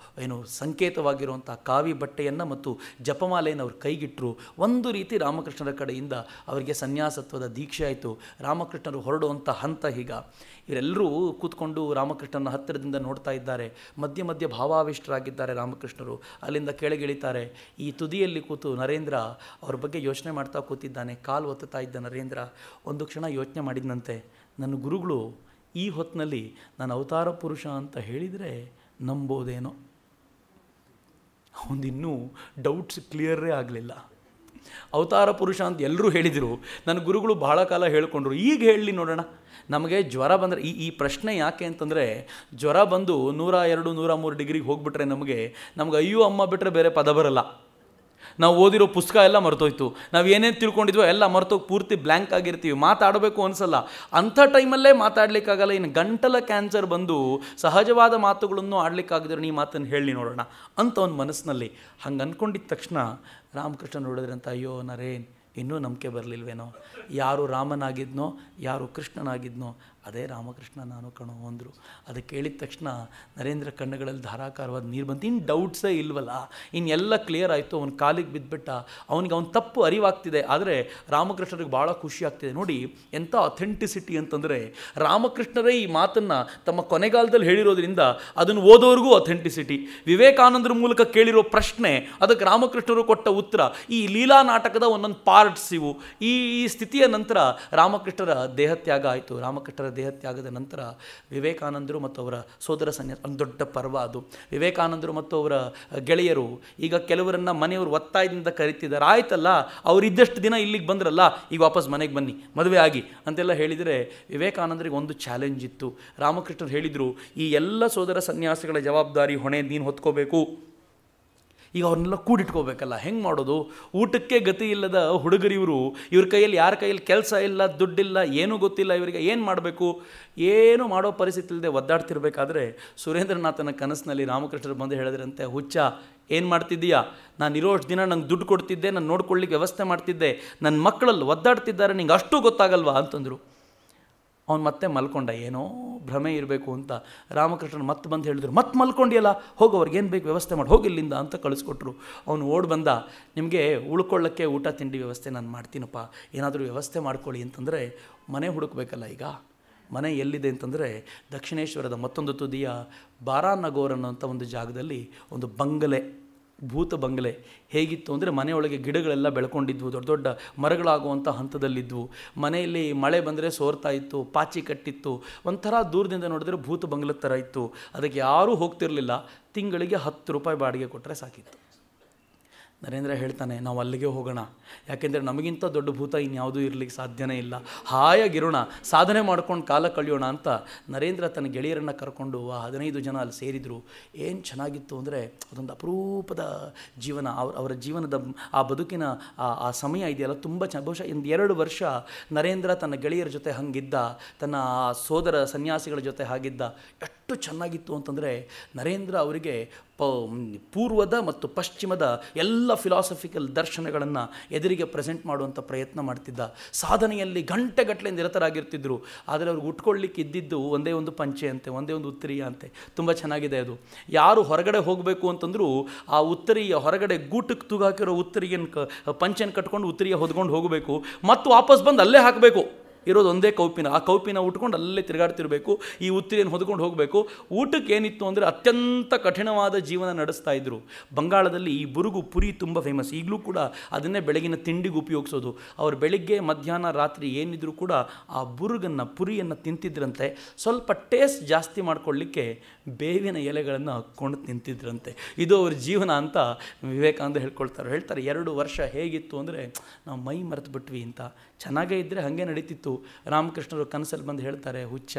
ಏನು ಸಂಕೇತವಾಗಿರುವಂಥ ಕಾವಿ ಬಟ್ಟೆಯನ್ನು ಮತ್ತು ಜಪಮಾಲೆಯನ್ನು ಅವ್ರ ಕೈಗಿಟ್ಟರು. ಒಂದು ರೀತಿ ರಾಮಕೃಷ್ಣರ ಕಡೆಯಿಂದ ಅವರಿಗೆ ಸನ್ಯಾಸತ್ವದ ದೀಕ್ಷೆ ಆಯಿತು. ರಾಮಕೃಷ್ಣರು ಹೊರಡುವಂಥ ಹಂತ ಹೀಗ. ಇವರೆಲ್ಲರೂ ಕೂತ್ಕೊಂಡು ರಾಮಕೃಷ್ಣನ ಹತ್ತಿರದಿಂದ ನೋಡ್ತಾ ಇದ್ದಾರೆ. ಮಧ್ಯೆ ಮಧ್ಯೆ ಭಾವಾವಿಷ್ಟರಾಗಿದ್ದಾರೆ ರಾಮಕೃಷ್ಣರು. ಅಲ್ಲಿಂದ ಕೆಳಗಿಳಿತಾರೆ. ಈ ತುದಿಯಲ್ಲಿ ಕೂತು ನರೇಂದ್ರ ಅವ್ರ ಬಗ್ಗೆ ಯೋಚನೆ ಮಾಡ್ತಾ ಕೂತಿದ್ದಾನೆ. ಕಾಲು ಒತ್ತುತ್ತಾ ಇದ್ದ ನರೇಂದ್ರ ಒಂದು ಕ್ಷಣ ಯೋಚನೆ ಮಾಡಿದಂತೆ, ನನ್ನ ಗುರುಗಳು ಈ ಹೊತ್ತಿನಲ್ಲಿ ನಾನು ಅವತಾರ ಪುರುಷ ಅಂತ ಹೇಳಿದರೆ ನಂಬೋದೇನೋ. ಅವನಿನ್ನೂ ಡೌಟ್ಸ್ ಕ್ಲಿಯರೇ ಆಗಲಿಲ್ಲ. ಅವತಾರ ಪುರುಷ ಅಂತ ಎಲ್ಲರೂ ಹೇಳಿದರು, ನನ್ನ ಗುರುಗಳು ಬಹಳ ಕಾಲ ಹೇಳ್ಕೊಂಡ್ರು, ಈಗ ಹೇಳಲಿ ನೋಡೋಣ. ನಮಗೆ ಜ್ವರ ಬಂದರೆ ಈ ಪ್ರಶ್ನೆ ಯಾಕೆ ಅಂತಂದರೆ, ಜ್ವರ ಬಂದು 102, 103 ಡಿಗ್ರಿಗೆ ಹೋಗಿಬಿಟ್ರೆ ನಮಗೆ ಅಯ್ಯೋ ಅಮ್ಮ ಬಿಟ್ಟರೆ ಬೇರೆ ಪದ ಬರಲ್ಲ. ನಾವು ಓದಿರೋ ಪುಸ್ತಕ ಎಲ್ಲ ಮರ್ತೋಯ್ತು, ನಾವು ಏನೇನು ತಿಳ್ಕೊಂಡಿದ್ವೋ ಎಲ್ಲ ಮರ್ತೋಗಿ ಪೂರ್ತಿ ಬ್ಲ್ಯಾಂಕ್ ಆಗಿರ್ತೀವಿ, ಮಾತಾಡಬೇಕು ಅನಿಸಲ್ಲ. ಅಂಥ ಟೈಮಲ್ಲೇ ಮಾತಾಡಲಿಕ್ಕಾಗಲ್ಲ. ಇನ್ನು ಗಂಟಲ ಕ್ಯಾನ್ಸರ್ ಬಂದು ಸಹಜವಾದ ಮಾತುಗಳನ್ನು ಆಡಲಿಕ್ಕಾಗಿದ್ರೆ ನೀ ಮಾತನ್ನು ಹೇಳಿ ನೋಡೋಣ ಅಂತ ಒಂದು ಮನಸ್ಸಿನಲ್ಲಿ ಹಂಗೆ ಅಂದ್ಕೊಂಡಿದ್ದ ತಕ್ಷಣ ರಾಮಕೃಷ್ಣ ನೋಡಿದ್ರಂತ, ಅಯ್ಯೋ ನರೇನ್, ಇನ್ನೂ ನಂಬಿಕೆ ಬರಲಿಲ್ವೇನೋ, ಯಾರು ರಾಮನಾಗಿದ್ನೋ ಯಾರು ಕೃಷ್ಣನಾಗಿದ್ನೋ ಅದೇ ರಾಮಕೃಷ್ಣ ನಾನು ಕಣೋ ಅಂದರು. ಅದಕ್ಕೆ ಕೇಳಿದ ತಕ್ಷಣ ನರೇಂದ್ರ ಕಣ್ಣುಗಳಲ್ಲಿ ಧಾರಾಕಾರವಾದ ನೀರು ಬಂತು. ಇನ್ನು ಡೌಟ್ಸೇ ಇಲ್ವಲ್ಲ, ಇನ್ನೆಲ್ಲ ಕ್ಲಿಯರ್ ಆಯಿತು. ಅವನ ಕಾಲಿಗೆ ಬಿದ್ದುಬಿಟ್ಟ. ಅವನಿಗೆ ಅವನ ತಪ್ಪು ಅರಿವಾಗ್ತಿದೆ. ಆದರೆ ರಾಮಕೃಷ್ಣರಿಗೆ ಭಾಳ ಖುಷಿ ಆಗ್ತಿದೆ. ನೋಡಿ ಎಂಥ ಅಥೆಂಟಿಸಿಟಿ ಅಂತಂದರೆ, ರಾಮಕೃಷ್ಣರೇ ಈ ಮಾತನ್ನು ತಮ್ಮ ಕೊನೆಗಾಲದಲ್ಲಿ ಹೇಳಿರೋದ್ರಿಂದ ಅದನ್ನು ಓದೋರಿಗೂ ಅಥೆಂಟಿಸಿಟಿ. ವಿವೇಕಾನಂದರ ಮೂಲಕ ಕೇಳಿರೋ ಪ್ರಶ್ನೆ, ಅದಕ್ಕೆ ರಾಮಕೃಷ್ಣರು ಕೊಟ್ಟ ಉತ್ತರ, ಈ ಲೀಲಾ ನಾಟಕದ ಒಂದೊಂದು ಪಾರ್ಟ್ಸ್ ಇವು. ಈ ಸ್ಥಿತಿಯ ನಂತರ ರಾಮಕೃಷ್ಣರ ದೇಹತ್ಯಾಗ ಆಯಿತು. ರಾಮಕೃಷ್ಣರ ದೇಹತ್ಯಾಗದ ನಂತರ ವಿವೇಕಾನಂದರು ಮತ್ತು ಅವರ ಸೋದರ ಸನ್ಯಾಸ, ಒಂದು ದೊಡ್ಡ ಪರ್ವ ಅದು. ವಿವೇಕಾನಂದರು ಮತ್ತು ಅವರ ಗೆಳೆಯರು ಈಗ ಕೆಲವರನ್ನು ಮನೆಯವರು ಒತ್ತಾಯದಿಂದ ಕರೀತಿದ್ದಾರೆ. ಆಯ್ತಲ್ಲ, ಅವರಿದ್ದಷ್ಟು ದಿನ ಇಲ್ಲಿಗೆ ಬಂದ್ರಲ್ಲ, ಈಗ ವಾಪಸ್ ಮನೆಗೆ ಬನ್ನಿ, ಮದುವೆ ಆಗಿ ಅಂತೆಲ್ಲ ಹೇಳಿದರೆ ವಿವೇಕಾನಂದರಿಗೆ ಒಂದು ಚಾಲೆಂಜ್ ಇತ್ತು. ರಾಮಕೃಷ್ಣರು ಹೇಳಿದರು, ಈ ಎಲ್ಲ ಸೋದರ ಸನ್ಯಾಸಿಗಳ ಜವಾಬ್ದಾರಿ ಹೊಣೆ ನೀನು ಹೊತ್ಕೋಬೇಕು. ಈಗ ಅವ್ರನ್ನೆಲ್ಲ ಕೂಡಿಟ್ಕೋಬೇಕಲ್ಲ, ಹೆಂಗೆ ಮಾಡೋದು? ಊಟಕ್ಕೆ ಗತಿ ಇಲ್ಲದ ಹುಡುಗರಿವರು, ಇವ್ರ ಕೈಯಲ್ಲಿ ಯಾರ ಕೈಯಲ್ಲಿ ಕೆಲಸ ಇಲ್ಲ, ದುಡ್ಡಿಲ್ಲ, ಏನೂ ಗೊತ್ತಿಲ್ಲ, ಇವರಿಗೆ ಏನು ಮಾಡಬೇಕು, ಏನು ಮಾಡೋ ಪರಿಸ್ಥಿತಿ ಇಲ್ಲದೆ ಒದ್ದಾಡ್ತಿರ್ಬೇಕಾದ್ರೆ ಸುರೇಂದ್ರನಾಥನ ಕನಸಿನಲ್ಲಿ ರಾಮಕೃಷ್ಣರು ಬಂದು ಹೇಳಿದ್ರಂತೆ, ಹುಚ್ಚ ಏನು ಮಾಡ್ತಿದ್ದೀಯಾ? ನಾನು ಇರೋಷ್ಟು ದಿನ ನಂಗೆ ದುಡ್ಡು ಕೊಡ್ತಿದ್ದೆ, ನಾನು ನೋಡ್ಕೊಳ್ಳಿಕ್ಕೆ ವ್ಯವಸ್ಥೆ ಮಾಡ್ತಿದ್ದೆ, ನನ್ನ ಮಕ್ಕಳಲ್ಲಿ ಒದ್ದಾಡ್ತಿದ್ದಾರೆ, ನಿಂಗೆ ಅಷ್ಟು ಗೊತ್ತಾಗಲ್ವಾ ಅಂತಂದರು. ಅವ್ನು ಮತ್ತೆ ಮಲ್ಕೊಂಡ, ಏನೋ ಭ್ರಮೆ ಇರಬೇಕು ಅಂತ. ರಾಮಕೃಷ್ಣನ್ ಮತ್ತೆ ಬಂದು ಹೇಳಿದ್ರು, ಮತ್ತೆ ಮಲ್ಕೊಂಡಿಯಲ್ಲ, ಹೋಗಿ ಅವ್ರಿಗೇನು ಬೇಕು ವ್ಯವಸ್ಥೆ ಮಾಡಿ ಹೋಗಿಲ್ಲಿಂದ ಅಂತ ಕಳಿಸ್ಕೊಟ್ರು. ಅವನು ಓಡ್ ಬಂದ, ನಿಮಗೆ ಉಳ್ಕೊಳ್ಳೋಕ್ಕೆ ಊಟ ತಿಂಡಿ ವ್ಯವಸ್ಥೆ ನಾನು ಮಾಡ್ತೀನಪ್ಪ, ಏನಾದರೂ ವ್ಯವಸ್ಥೆ ಮಾಡ್ಕೊಳ್ಳಿ ಅಂತಂದರೆ ಮನೆ ಹುಡುಕ್ಬೇಕಲ್ಲ. ಈಗ ಮನೆ ಎಲ್ಲಿದೆ ಅಂತಂದರೆ ದಕ್ಷಿಣೇಶ್ವರದ ಮತ್ತೊಂದು ತುದಿಯ ಬಾರಾನಗೋರ್ ಅನ್ನೋಂಥ ಒಂದು ಜಾಗದಲ್ಲಿ ಒಂದು ಬಂಗಲೆ, ಭೂತ ಬಂಗಲೆ. ಹೇಗಿತ್ತು ಅಂದರೆ ಮನೆಯೊಳಗೆ ಗಿಡಗಳೆಲ್ಲ ಬೆಳ್ಕೊಂಡಿದ್ವು, ದೊಡ್ಡ ದೊಡ್ಡ ಮರಗಳಾಗುವಂಥ ಹಂತದಲ್ಲಿದ್ವು. ಮನೆಯಲ್ಲಿ ಮಳೆ ಬಂದರೆ ಸೋರ್ತಾ ಇತ್ತು, ಪಾಚಿ ಕಟ್ಟಿತ್ತು, ಒಂಥರ ದೂರದಿಂದ ನೋಡಿದ್ರೆ ಭೂತ ಬಂಗಲದ ಥರ ಇತ್ತು. ಅದಕ್ಕೆ ಯಾರೂ ಹೋಗ್ತಿರಲಿಲ್ಲ. ತಿಂಗಳಿಗೆ 10 ರೂಪಾಯಿ ಬಾಡಿಗೆ ಕೊಟ್ಟರೆ ಸಾಕಿತ್ತು. ನರೇಂದ್ರ ಹೇಳ್ತಾನೆ, ನಾವು ಅಲ್ಲಿಗೆ ಹೋಗೋಣ, ಯಾಕೆಂದರೆ ನಮಗಿಂತ ದೊಡ್ಡ ಭೂತ ಇನ್ಯಾವುದೂ ಇರಲಿಕ್ಕೆ ಸಾಧ್ಯನೇ ಇಲ್ಲ, ಹಾಯಾಗಿರೋಣ, ಸಾಧನೆ ಮಾಡ್ಕೊಂಡು ಕಾಲ ಕಳೆಯೋಣ ಅಂತ ನರೇಂದ್ರ ತನ್ನ ಗೆಳೆಯರನ್ನು ಕರ್ಕೊಂಡು ಆ 15 ಜನ ಅಲ್ಲಿ ಸೇರಿದರು. ಏನು ಚೆನ್ನಾಗಿತ್ತು ಅಂದರೆ ಅದೊಂದು ಅಪರೂಪದ ಜೀವನ. ಅವರ ಜೀವನದ ಆ ಬದುಕಿನ ಆ ಸಮಯ ಇದೆಯಲ್ಲ ತುಂಬ ಬಹುಶಃ 2 ವರ್ಷ ನರೇಂದ್ರ ತನ್ನ ಗೆಳೆಯರ ಜೊತೆ ಹಂಗಿದ್ದ, ತನ್ನ ಸೋದರ ಸನ್ಯಾಸಿಗಳ ಜೊತೆ ಹಾಗಿದ್ದ. ಎಷ್ಟು ಚೆನ್ನಾಗಿತ್ತು ಅಂತಂದರೆ ನರೇಂದ್ರ ಅವರಿಗೆ ಪೂರ್ವದ ಮತ್ತು ಪಶ್ಚಿಮದ ಎಲ್ಲ ಫಿಲಾಸಫಿಕಲ್ ದರ್ಶನಗಳನ್ನು ಎದುರಿಗೆ ಪ್ರೆಸೆಂಟ್ ಮಾಡುವಂಥ ಪ್ರಯತ್ನ ಮಾಡ್ತಿದ್ದ. ಸಾಧನೆಯಲ್ಲಿ ಗಂಟೆಗಟ್ಟಲೆ ನಿರತರಾಗಿರ್ತಿದ್ರು. ಆದರೆ ಅವ್ರಿಗೆ ಉಟ್ಕೊಳ್ಳಿಕ್ಕೆ ಇದ್ದಿದ್ದು ಒಂದೇ ಒಂದು ಪಂಚೆ ಅಂತೆ, ಒಂದೇ ಒಂದು ಉತ್ತರೀಯ ಅಂತೆ. ತುಂಬ ಚೆನ್ನಾಗಿದೆ ಅದು. ಯಾರು ಹೊರಗಡೆ ಹೋಗಬೇಕು ಅಂತಂದರೂ ಆ ಉತ್ತರೀಯ ಹೊರಗಡೆ ಗೂಟಕ್ಕೆ ತೂಗಾಕಿರೋ ಉತ್ತರಿಯನ್ನು ಪಂಚೆಯನ್ನು ಕಟ್ಕೊಂಡು ಉತ್ತರೀಯ ಹೊದ್ಕೊಂಡು ಹೋಗಬೇಕು, ಮತ್ತು ವಾಪಸ್ ಬಂದು ಅಲ್ಲೇ ಹಾಕಬೇಕು. ಇರೋದು ಒಂದೇ ಕೌಪಿನ. ಆ ಕೌಪಿನ ಉಟ್ಕೊಂಡು ಅಲ್ಲೇ ತಿರುಗಾಡ್ತಿರ್ಬೇಕು, ಈ ಉತ್ತರಿಯನ್ನು ಹೊದ್ಕೊಂಡು ಹೋಗಬೇಕು. ಊಟಕ್ಕೆ ಏನಿತ್ತು ಅಂದರೆ ಅತ್ಯಂತ ಕಠಿಣವಾದ ಜೀವನ ನಡೆಸ್ತಾ ಇದ್ದರು. ಬಂಗಾಳದಲ್ಲಿ ಈ ಬುರುಗು ಪುರಿ ತುಂಬ ಫೇಮಸ್. ಈಗಲೂ ಕೂಡ ಅದನ್ನೇ ಬೆಳಗಿನ ತಿಂಡಿಗೆ ಉಪಯೋಗಿಸೋದು. ಅವರು ಬೆಳಿಗ್ಗೆ ಮಧ್ಯಾಹ್ನ ರಾತ್ರಿ ಏನಿದ್ರು ಕೂಡ ಆ ಬುರುಗನ್ನು ಪುರಿಯನ್ನು ತಿಂತಿದ್ರಂತೆ. ಸ್ವಲ್ಪ ಟೇಸ್ಟ್ ಜಾಸ್ತಿ ಮಾಡ್ಕೊಳ್ಳಿಕ್ಕೆ ಬೇವಿನ ಎಲೆಗಳನ್ನು ಹಾಕ್ಕೊಂಡು ತಿಂತಿದ್ರಂತೆ. ಇದು ಅವ್ರ ಜೀವನ ಅಂತ ವಿವೇಕಾನಂದ ಹೇಳ್ತಾರೆ 2 ವರ್ಷ ಹೇಗಿತ್ತು ಅಂದರೆ ನಾವು ಮೈ ಮರೆತು ಬಿಟ್ವಿ ಅಂತ. ಚೆನ್ನಾಗೇ ಇದ್ದರೆ ಹಾಗೆ ನಡೀತಿತ್ತು. ರಾಮಕೃಷ್ಣರು ಕನಸಲ್ಲಿ ಬಂದು ಹೇಳ್ತಾರೆ, ಹುಚ್ಚ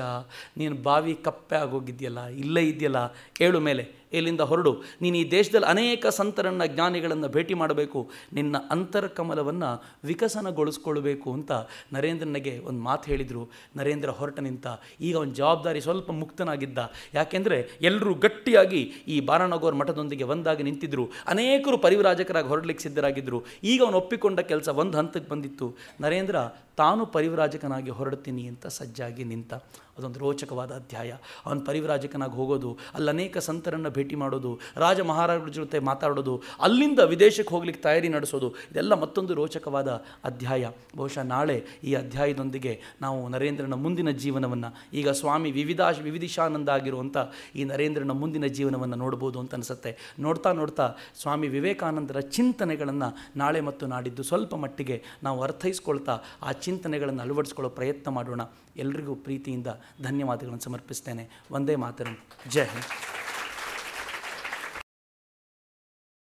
ನೀನು ಬಾವಿ ಕಪ್ಪೆ ಆಗೋಗಿದೆಯಲ್ಲ, ಇಲ್ಲೇ ಇದೆಯಲ್ಲ, ಏಳು ಮೇಲೆ ಇಲ್ಲಿಂದ ಹೊರಡು. ನೀನು ಈ ದೇಶದಲ್ಲಿ ಅನೇಕ ಸಂತರನ್ನು ಜ್ಞಾನಿಗಳನ್ನು ಭೇಟಿ ಮಾಡಬೇಕು, ನಿನ್ನ ಅಂತರ್ಕಮಲವನ್ನು ವಿಕಸನಗೊಳಿಸ್ಕೊಳ್ಬೇಕು ಅಂತ ನರೇಂದ್ರನಿಗೆ ಒಂದು ಮಾತು ಹೇಳಿದರು. ನರೇಂದ್ರ ಹೊರಟ ನಿಂತ. ಈಗ ಅವನ ಜವಾಬ್ದಾರಿ ಸ್ವಲ್ಪ ಮುಕ್ತನಾಗಿದ್ದ. ಯಾಕೆಂದರೆ ಎಲ್ಲರೂ ಗಟ್ಟಿಯಾಗಿ ಈ ಬಾರಾನಗೋರ್ ಮಠದೊಂದಿಗೆ ಒಂದಾಗಿ ನಿಂತಿದ್ದರು. ಅನೇಕರು ಪರಿವ್ರಾಜಕರಾಗಿ ಹೊರಡಲಿಕ್ಕೆ ಸಿದ್ಧರಾಗಿದ್ದರು. ಈಗ ಅವನು ಒಪ್ಪಿಕೊಂಡ ಕೆಲಸ ಒಂದು ಹಂತಕ್ಕೆ ಬಂದಿತ್ತು. ನರೇಂದ್ರ ತಾನು ಪರಿವ್ರಾಜಕನಾಗಿ ಹೊರಡ್ತೀನಿ ಅಂತ ಸಜ್ಜಾಗಿ ನಿಂತ. ಅದೊಂದು ರೋಚಕವಾದ ಅಧ್ಯಾಯ. ಅವನು ಪರಿವ್ರಾಜಕನಾಗಿ ಹೋಗೋದು, ಅಲ್ಲಿ ಅನೇಕ ಸಂತರನ್ನು ಭೇಟಿ ಮಾಡೋದು, ರಾಜ ಮಹಾರಾಜರ ಜೊತೆ ಮಾತಾಡೋದು, ಅಲ್ಲಿಂದ ವಿದೇಶಕ್ಕೆ ಹೋಗ್ಲಿಕ್ಕೆ ತಯಾರಿ ನಡೆಸೋದು, ಇದೆಲ್ಲ ಮತ್ತೊಂದು ರೋಚಕವಾದ ಅಧ್ಯಾಯ. ಬಹುಶಃ ನಾಳೆ ಈ ಅಧ್ಯಾಯದೊಂದಿಗೆ ನಾವು ನರೇಂದ್ರನ ಮುಂದಿನ ಜೀವನವನ್ನು, ಈಗ ಸ್ವಾಮಿ ವಿವಿಧಿಶಾನಂದ ಆಗಿರುವಂಥ ಈ ನರೇಂದ್ರನ ಮುಂದಿನ ಜೀವನವನ್ನು ನೋಡ್ಬೋದು ಅಂತ ಅನಿಸುತ್ತೆ. ನೋಡ್ತಾ ನೋಡ್ತಾ ಸ್ವಾಮಿ ವಿವೇಕಾನಂದರ ಚಿಂತನೆಗಳನ್ನು ನಾಳೆ ಮತ್ತು ನಾಡಿದ್ದು ಸ್ವಲ್ಪ ಮಟ್ಟಿಗೆ ನಾವು ಅರ್ಥೈಸ್ಕೊಳ್ತಾ ಆ ಚಿಂತನೆಗಳನ್ನು ಅಳವಡಿಸ್ಕೊಳ್ಳೋ ಪ್ರಯತ್ನ ಮಾಡೋಣ. ಎಲ್ರಿಗೂ ಪ್ರೀತಿಯಿಂದ ಧನ್ಯವಾದಗಳನ್ನು ಸಮರ್ಪಿಸ್ತೇನೆ. ವಂದೇ ಮಾತರಂ. ಜೈ ಹಿಂದ್.